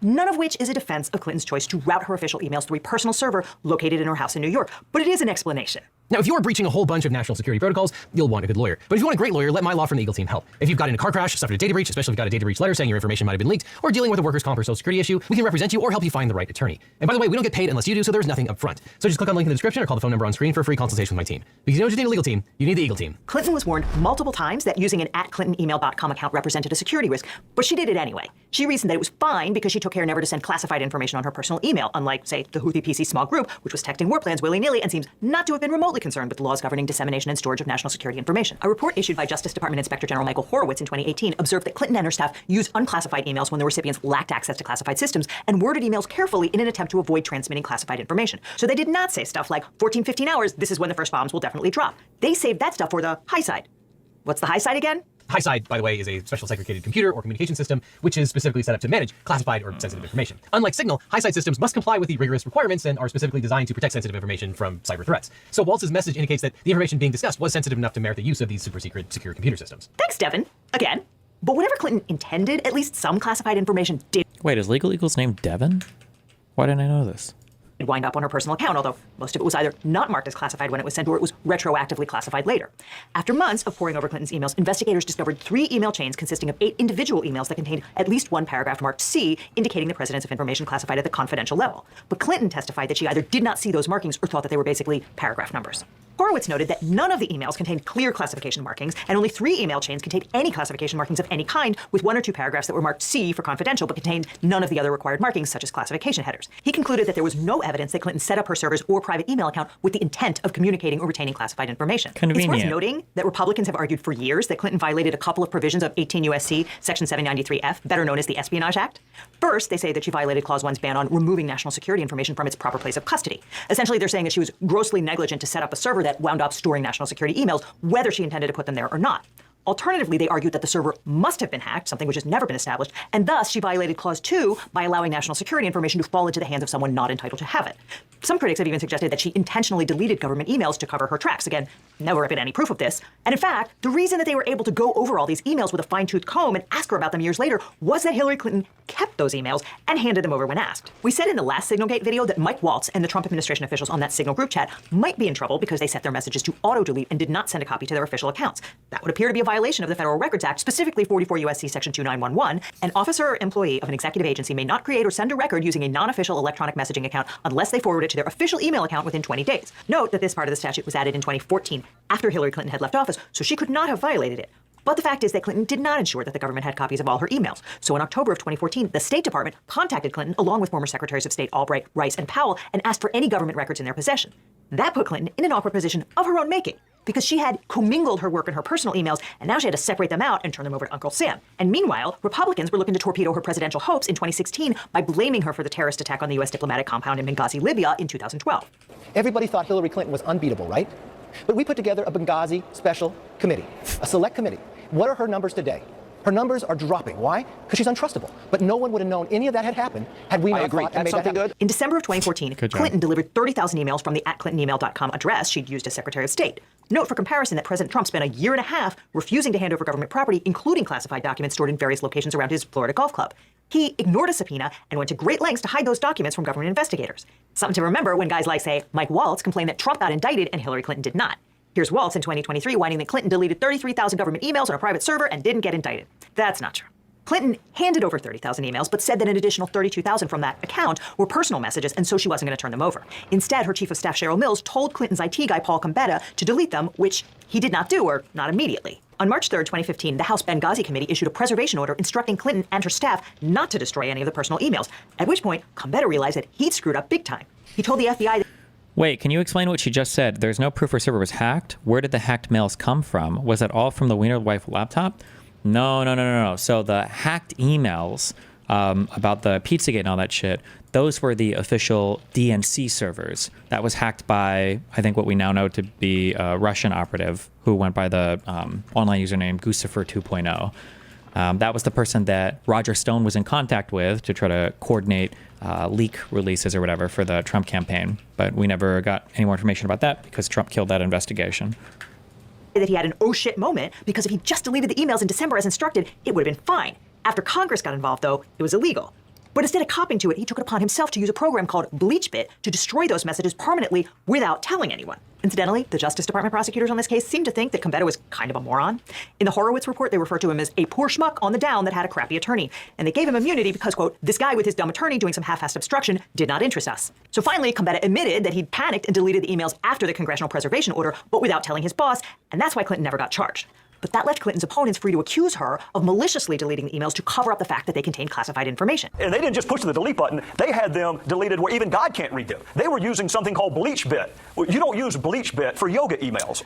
None of which is a defense of Clinton's choice to route her official emails through a personal server located in her house in New York, but it is an explanation. Now, if you are breaching a whole bunch of national security protocols, you'll want a good lawyer. But if you want a great lawyer, let my law firm, the Eagle Team, help. If you've got in a car crash, suffered a data breach, especially if you've got a data breach letter saying your information might have been leaked, or dealing with a workers' comp or social security issue, we can represent you or help you find the right attorney. And by the way, we don't get paid unless you do, so there's nothing up front. So just click on the link in the description or call the phone number on screen for a free consultation with my team. Because you don't just need a legal team, you need the Eagle Team. Clinton was warned multiple times that using an @ClintonEmail.com account represented a security risk, but she did it anyway. She reasoned that it was fine because she took care never to send classified information on her personal email, unlike, say, the Houthi PC small group, which was texting war plans willy-nilly and seems not to have been remotely concerned with the laws governing dissemination and storage of national security information. A report issued by Justice Department Inspector General Michael Horowitz in 2018 observed that Clinton and her staff used unclassified emails when the recipients lacked access to classified systems and worded emails carefully in an attempt to avoid transmitting classified information. So they did not say stuff like 14, 15 hours, this is when the first bombs will definitely drop. They saved that stuff for the high side. What's the high side again? High side, by the way, is a special segregated computer or communication system, which is specifically set up to manage classified or sensitive information. Unlike Signal, high side systems must comply with the rigorous requirements and are specifically designed to protect sensitive information from cyber threats. So Waltz's message indicates that the information being discussed was sensitive enough to merit the use of these super secret secure computer systems. Thanks, Devin. Again. But whatever Clinton intended, at least some classified information did. Wait, is Legal Eagle's name Devin? Why didn't I know this? Wind up on her personal account, although most of it was either not marked as classified when it was sent or it was retroactively classified later. After months of poring over Clinton's emails, investigators discovered 3 email chains consisting of 8 individual emails that contained at least one paragraph marked C, indicating the precedence of information classified at the confidential level. But Clinton testified that she either did not see those markings or thought that they were basically paragraph numbers. Horowitz noted that none of the emails contained clear classification markings, and only 3 email chains contained any classification markings of any kind, with 1 or 2 paragraphs that were marked C for confidential but contained none of the other required markings, such as classification headers. He concluded that there was no evidence that Clinton set up her servers or private email account with the intent of communicating or retaining classified information. Convenient. It's worth noting that Republicans have argued for years that Clinton violated a couple of provisions of 18 U.S.C. Section 793F, better known as the Espionage Act. First, they say that she violated Clause 1's ban on removing national security information from its proper place of custody. Essentially, they're saying that she was grossly negligent to set up a server that wound up storing national security emails, whether she intended to put them there or not. Alternatively, they argued that the server must have been hacked, something which has never been established, and thus she violated Clause 2 by allowing national security information to fall into the hands of someone not entitled to have it. Some critics have even suggested that she intentionally deleted government emails to cover her tracks. Again, never have been any proof of this. And in fact, the reason that they were able to go over all these emails with a fine-tooth comb and ask her about them years later was that Hillary Clinton kept those emails and handed them over when asked. We said in the last Signalgate video that Mike Waltz and the Trump administration officials on that Signal group chat might be in trouble because they set their messages to auto-delete and did not send a copy to their official accounts. That would appear to be a violation of the Federal Records Act, specifically 44 U.S.C. Section 2911. An officer or employee of an executive agency may not create or send a record using a non-official electronic messaging account unless they forward it to their official email account within 20 days. Note that this part of the statute was added in 2014 after Hillary Clinton had left office, so she could not have violated it. But the fact is that Clinton did not ensure that the government had copies of all her emails. So in October of 2014, the State Department contacted Clinton along with former Secretaries of State Albright, Rice, and Powell and asked for any government records in their possession. That put Clinton in an awkward position of her own making, because she had commingled her work and her personal emails, and now she had to separate them out and turn them over to Uncle Sam. And meanwhile, Republicans were looking to torpedo her presidential hopes in 2016 by blaming her for the terrorist attack on the U.S. diplomatic compound in Benghazi, Libya in 2012. Everybody thought Hillary Clinton was unbeatable, right? But we put together a Benghazi special committee, a select committee. What are her numbers today? Her numbers are dropping. Why? Because she's untrustable. But no one would have known any of that had happened had we not fought and made that happen. In December of 2014, Clinton delivered 30,000 emails from the @ClintonEmail.com address she'd used as Secretary of State. Note for comparison that President Trump spent a year and a half refusing to hand over government property, including classified documents stored in various locations around his Florida golf club. He ignored a subpoena and went to great lengths to hide those documents from government investigators. Something to remember when guys like, say, Mike Waltz complained that Trump got indicted and Hillary Clinton did not. Here's Waltz in 2023 whining that Clinton deleted 33,000 government emails on a private server and didn't get indicted. That's not true. Clinton handed over 30,000 emails, but said that an additional 32,000 from that account were personal messages, and so she wasn't going to turn them over. Instead, her chief of staff, Cheryl Mills, told Clinton's IT guy, Paul Gambetta, to delete them, which he did not do, or not immediately. On March 3rd, 2015, the House Benghazi Committee issued a preservation order instructing Clinton and her staff not to destroy any of the personal emails, at which point Gambetta realized that he'd screwed up big time. He told the FBI that Wait, can you explain what she just said? There's no proof her server was hacked. Where did the hacked mails come from? Was that all from the Wiener Wife laptop? No. So the hacked emails about the Pizzagate and all that shit, those were the official DNC servers. That was hacked by, I think, what we now know to be a Russian operative who went by the online username Guccifer 2.0. That was the person that Roger Stone was in contact with to try to coordinate leak releases or whatever for the Trump campaign. But we never got any more information about that because Trump killed that investigation. That he had an oh shit moment because if he just deleted the emails in December as instructed, it would have been fine. After Congress got involved, though, it was illegal. But instead of copping to it, he took it upon himself to use a program called BleachBit to destroy those messages permanently without telling anyone. Incidentally, the Justice Department prosecutors on this case seem to think that Gambetta was kind of a moron. In the Horowitz report, they refer to him as a poor schmuck on the down that had a crappy attorney. And they gave him immunity because, quote, this guy with his dumb attorney doing some half-assed obstruction did not interest us. So finally, Gambetta admitted that he'd panicked and deleted the emails after the congressional preservation order, but without telling his boss, and that's why Clinton never got charged. But that left Clinton's opponents free to accuse her of maliciously deleting the emails to cover up the fact that they contained classified information. And they didn't just push the delete button. They had them deleted where even God can't read them. They were using something called BleachBit. You don't use BleachBit for yoga emails.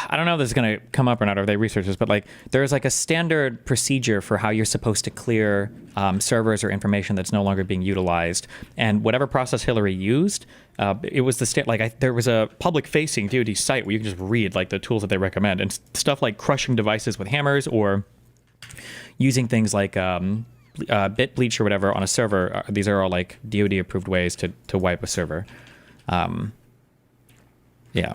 I don't know if this is going to come up or not, or if they research this, but like there's like a standard procedure for how you're supposed to clear servers or information that's no longer being utilized. And whatever process Hillary used, it was the there was a public-facing DoD site where you can just read like the tools that they recommend, and stuff like crushing devices with hammers or using things like bit bleach or whatever on a server. These are all like DoD-approved ways to wipe a server. Yeah.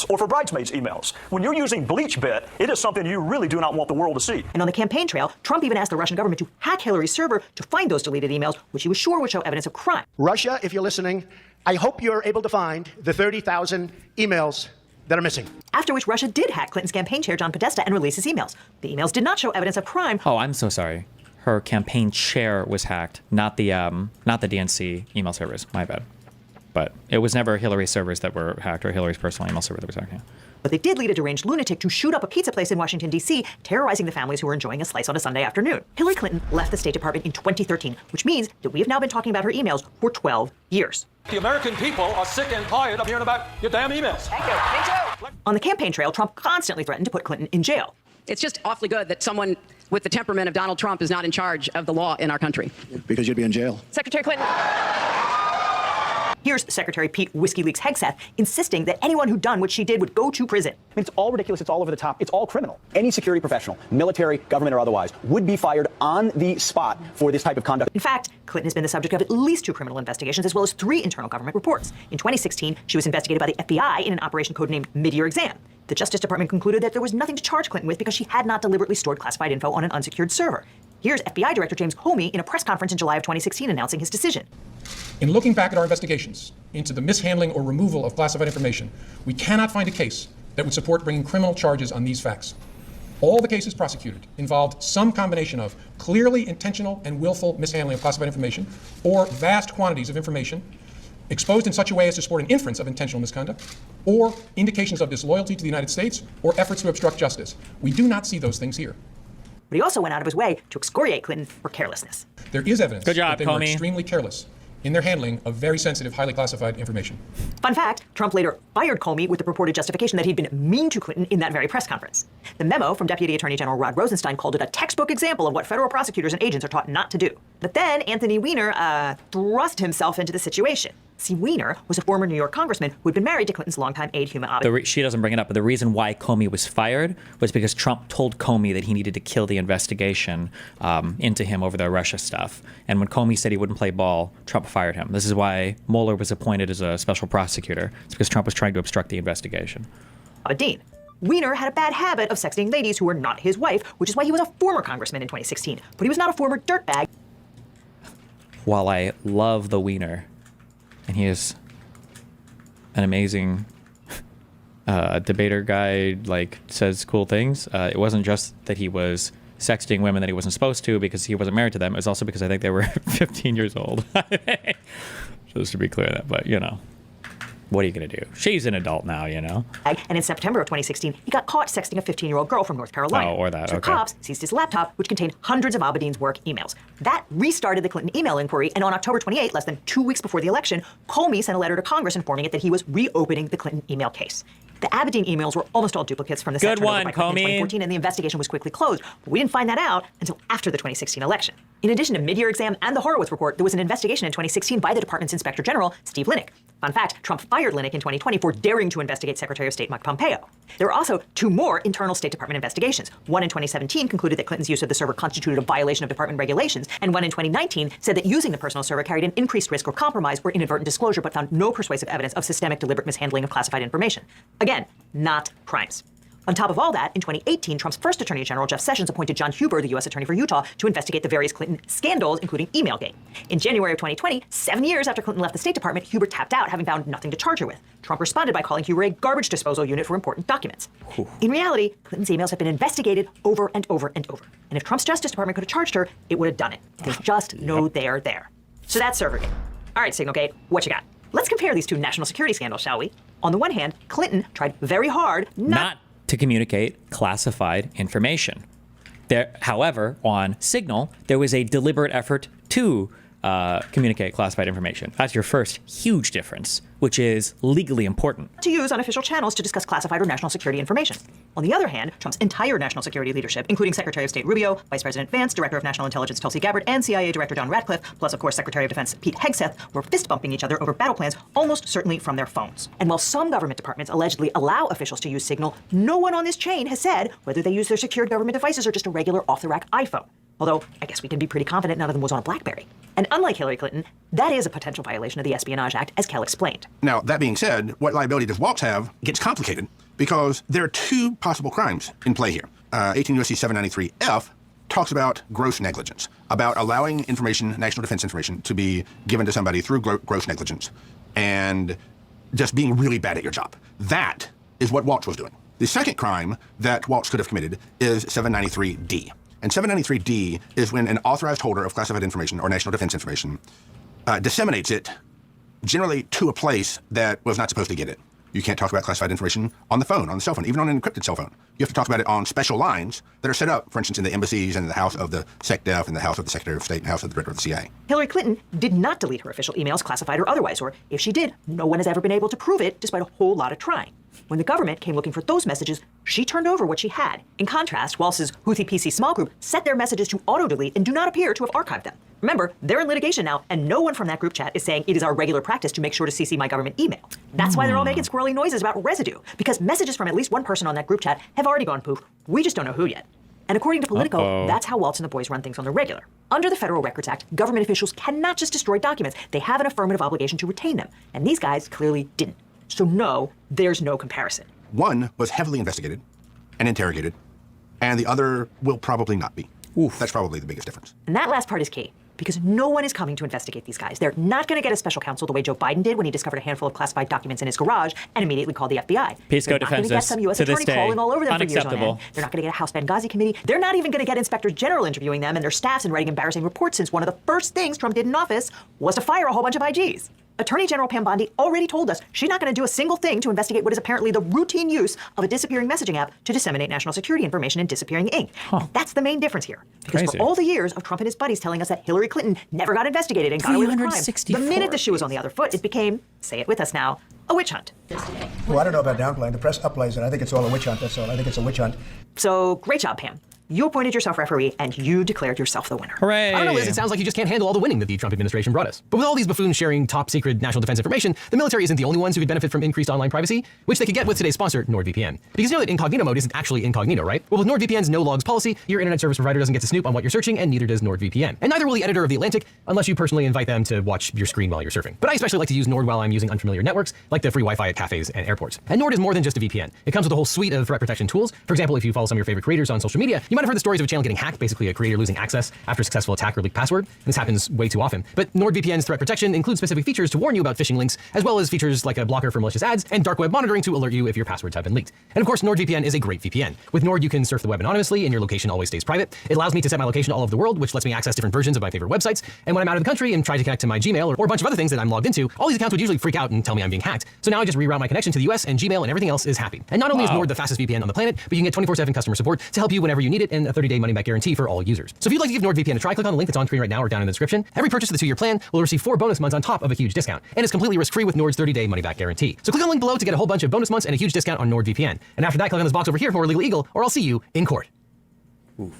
Or for bridesmaids emails. When you're using BleachBit, it is something you really do not want the world to see. And on the campaign trail, Trump even asked the Russian government to hack Hillary's server to find those deleted emails, which he was sure would show evidence of crime. Russia, if you're listening, I hope you're able to find the 30,000 emails that are missing. After which Russia did hack Clinton's campaign chair, John Podesta, and release his emails. The emails did not show evidence of crime. Oh, I'm so sorry. Her campaign chair was hacked, not the DNC email servers. My bad. But it was never Hillary's servers that were hacked or Hillary's personal email server that was hacked. Yeah. But they did lead a deranged lunatic to shoot up a pizza place in Washington, D.C., terrorizing the families who were enjoying a slice on a Sunday afternoon. Hillary Clinton left the State Department in 2013, which means that we have now been talking about her emails for 12 years. The American people are sick and tired of hearing about your damn emails. Thank you. Me too. On the campaign trail, Trump constantly threatened to put Clinton in jail. It's just awfully good that someone with the temperament of Donald Trump is not in charge of the law in our country. Because you'd be in jail. Secretary Clinton. Here's Secretary Pete Whiskey Leaks Hegseth insisting that anyone who'd done what she did would go to prison. I mean, it's all ridiculous. It's all over the top. It's all criminal. Any security professional, military, government, or otherwise, would be fired on the spot for this type of conduct. In fact, Clinton has been the subject of at least 2 criminal investigations, as well as 3 internal government reports. In 2016, she was investigated by the FBI in an operation codenamed Mid-Year Exam. The Justice Department concluded that there was nothing to charge Clinton with because she had not deliberately stored classified info on an unsecured server. Here's FBI Director James Comey in a press conference in July of 2016 announcing his decision. In looking back at our investigations into the mishandling or removal of classified information, we cannot find a case that would support bringing criminal charges on these facts. All the cases prosecuted involved some combination of clearly intentional and willful mishandling of classified information or vast quantities of information exposed in such a way as to support an inference of intentional misconduct, or indications of disloyalty to the United States, or efforts to obstruct justice. We do not see those things here. But he also went out of his way to excoriate Clinton for carelessness. There is evidence Good job, that they were Comey. extremely careless in their handling of very sensitive, highly classified information. Fun fact, Trump later fired Comey with the purported justification that he'd been mean to Clinton in that very press conference. The memo from Deputy Attorney General Rod Rosenstein called it a textbook example of what federal prosecutors and agents are taught not to do. But then Anthony Weiner thrust himself into the situation. See, Weiner was a former New York congressman who had been married to Clinton's longtime aide, Huma Abedin. She doesn't bring it up, but the reason why Comey was fired was because Trump told Comey that he needed to kill the investigation into him over the Russia stuff. And when Comey said he wouldn't play ball, Trump fired him. This is why Mueller was appointed as a special prosecutor. It's because Trump was trying to obstruct the investigation. Abedin. Weiner had a bad habit of sexting ladies who were not his wife, which is why he was a former congressman in 2016. But he was not a former dirtbag. While I love the Weiner, and he is an amazing debater guy, like says cool things. It wasn't just that he was sexting women that he wasn't supposed to because he wasn't married to them. It was also because I think they were 15 years old. Just to be clear that, but you know, what are you going to do? She's an adult now, you know. And in September of 2016, he got caught sexting a 15-year-old girl from North Carolina. Oh, or that, so okay. cops seized his laptop, which contained hundreds of Abedin's work emails. That restarted the Clinton email inquiry, and on October 28, less than 2 weeks before the election, Comey sent a letter to Congress informing it that he was reopening the Clinton email case. The Abedin emails were almost all duplicates from the set turned over by Clinton in 2014, and the investigation was quickly closed. But we didn't find that out until after the 2016 election. In addition to Mid-Year Exam and the Horowitz report, there was an investigation in 2016 by the department's Inspector General, Steve Linick. Fun fact, Trump fired Linick in 2020 for daring to investigate Secretary of State Mike Pompeo. There were also 2 more internal State Department investigations. One in 2017 concluded that Clinton's use of the server constituted a violation of department regulations, and one in 2019 said that using the personal server carried an increased risk of compromise or inadvertent disclosure, but found no persuasive evidence of systemic deliberate mishandling of classified information. Again, not crimes. On top of all that, in 2018, Trump's first Attorney General, Jeff Sessions, appointed John Huber, the U.S. Attorney for Utah, to investigate the various Clinton scandals, including Emailgate. In January of 2020, 7 years after Clinton left the State Department, Huber tapped out, having found nothing to charge her with. Trump responded by calling Huber a garbage disposal unit for important documents. In reality, Clinton's emails have been investigated over and over and over. And if Trump's Justice Department could have charged her, it would have done it. They just know they're there. So that's Servergate. All right, Signalgate, what you got? Let's compare these two national security scandals, shall we? On the one hand, Clinton tried very hard not to communicate classified information. However, on Signal, there was a deliberate effort to communicate classified information. That's your first huge difference, which is legally important. To use unofficial channels to discuss classified or national security information. On the other hand, Trump's entire national security leadership, including Secretary of State Rubio, Vice President Vance, Director of National Intelligence Tulsi Gabbard, and CIA Director Don Radcliffe, plus of course Secretary of Defense Pete Hegseth, were fist-bumping each other over battle plans almost certainly from their phones. And while some government departments allegedly allow officials to use Signal, no one on this chain has said whether they use their secured government devices or just a regular off-the-rack iPhone. Although, I guess we can be pretty confident none of them was on a BlackBerry. And unlike Hillary Clinton, that is a potential violation of the Espionage Act, as Kell explained. Now, that being said, what liability does Waltz have gets complicated because there are two possible crimes in play here. 18 U.S.C. 793F talks about gross negligence, about allowing information, national defense information, to be given to somebody through gross negligence and just being really bad at your job. That is what Waltz was doing. The second crime that Waltz could have committed is 793D. And 793D is when an authorized holder of classified information or national defense information disseminates it generally to a place that was not supposed to get it. You can't talk about classified information on the phone, on the cell phone, even on an encrypted cell phone. You have to talk about it on special lines that are set up, for instance, in the embassies and the house of the SecDef and the house of the Secretary of State and the house of the Director of the CIA. Hillary Clinton did not delete her official emails, classified or otherwise, or if she did, no one has ever been able to prove it, despite a whole lot of trying. When the government came looking for those messages, she turned over what she had. In contrast, Waltz's Houthi PC small group set their messages to auto-delete and do not appear to have archived them. Remember, they're in litigation now, and no one from that group chat is saying it is our regular practice to make sure to CC my government email. That's why they're all making squirrely noises about residue, because messages from at least one person on that group chat have already gone poof. We just don't know who yet. And according to Politico, that's how Waltz and the boys run things on the regular. Under the Federal Records Act, government officials cannot just destroy documents. They have an affirmative obligation to retain them. And these guys clearly didn't. So no, there's no comparison. One was heavily investigated and interrogated, and the other will probably not be. That's probably the biggest difference. And that last part is key, because no one is coming to investigate these guys. They're not going to get a special counsel the way Joe Biden did when he discovered a handful of classified documents in his garage and immediately called the FBI. Pisco They're not going to get some U.S. attorney crawling all over them for years on end. They're not going to get a House Benghazi committee. They're not even going to get Inspector General interviewing them and their staffs and writing embarrassing reports, since one of the first things Trump did in office was to fire a whole bunch of IGs. Attorney General Pam Bondi already told us she's not going to do a single thing to investigate what is apparently the routine use of a disappearing messaging app to disseminate national security information in disappearing ink. That's the main difference here. Because for all the years of Trump and his buddies telling us that Hillary Clinton never got investigated and got away with crime, the minute the shoe was on the other foot, it became, say it with us now, a witch hunt. Well, I don't know about downplaying. The press upplays it. I think it's all a witch hunt, that's all. I think it's a witch hunt. So, great job, Pam. You appointed yourself referee, and you declared yourself the winner. Hooray! I don't know, Liz, it sounds like you just can't handle all the winning that the Trump administration brought us. But with all these buffoons sharing top secret national defense information, the military isn't the only ones who could benefit from increased online privacy, which they could get with today's sponsor, NordVPN. Because you know that incognito mode isn't actually incognito, right? Well, with NordVPN's no logs policy, your internet service provider doesn't get to snoop on what you're searching, and neither does NordVPN. And neither will the editor of The Atlantic, unless you personally invite them to watch your screen while you're surfing. But I especially like to use Nord while I'm using unfamiliar networks, like the free Wi-Fi at cafes and airports. And Nord is more than just a VPN. It comes with a whole suite of threat protection tools. For example, if you follow some of your favorite creators on social media, you might have heard the stories of a channel getting hacked, basically a creator losing access after a successful attack or leaked password. And this happens way too often. But NordVPN's threat protection includes specific features to warn you about phishing links, as well as features like a blocker for malicious ads and dark web monitoring to alert you if your passwords have been leaked. And of course, NordVPN is a great VPN. With Nord, you can surf the web anonymously and your location always stays private. It allows me to set my location all over the world, which lets me access different versions of my favorite websites. And when I'm out of the country and try to connect to my Gmail or a bunch of other things that I'm logged into, all these accounts would usually freak out and tell me I'm being hacked. So now I just reroute my connection to the US and Gmail, and everything else is happy. And not only is Nord the fastest VPN on the planet, but you can get 24/7 customer support to help you whenever you need it, and a 30-day money-back guarantee for all users. So if you'd like to give NordVPN a try, click on the link that's on screen right now or down in the description. Every purchase of the 2-year plan will receive 4 bonus months on top of a huge discount, and it's completely risk-free with Nord's 30-day money-back guarantee. So click on the link below to get a whole bunch of bonus months and a huge discount on NordVPN. And after that, click on this box over here for Legal Eagle, or I'll see you in court. Oof.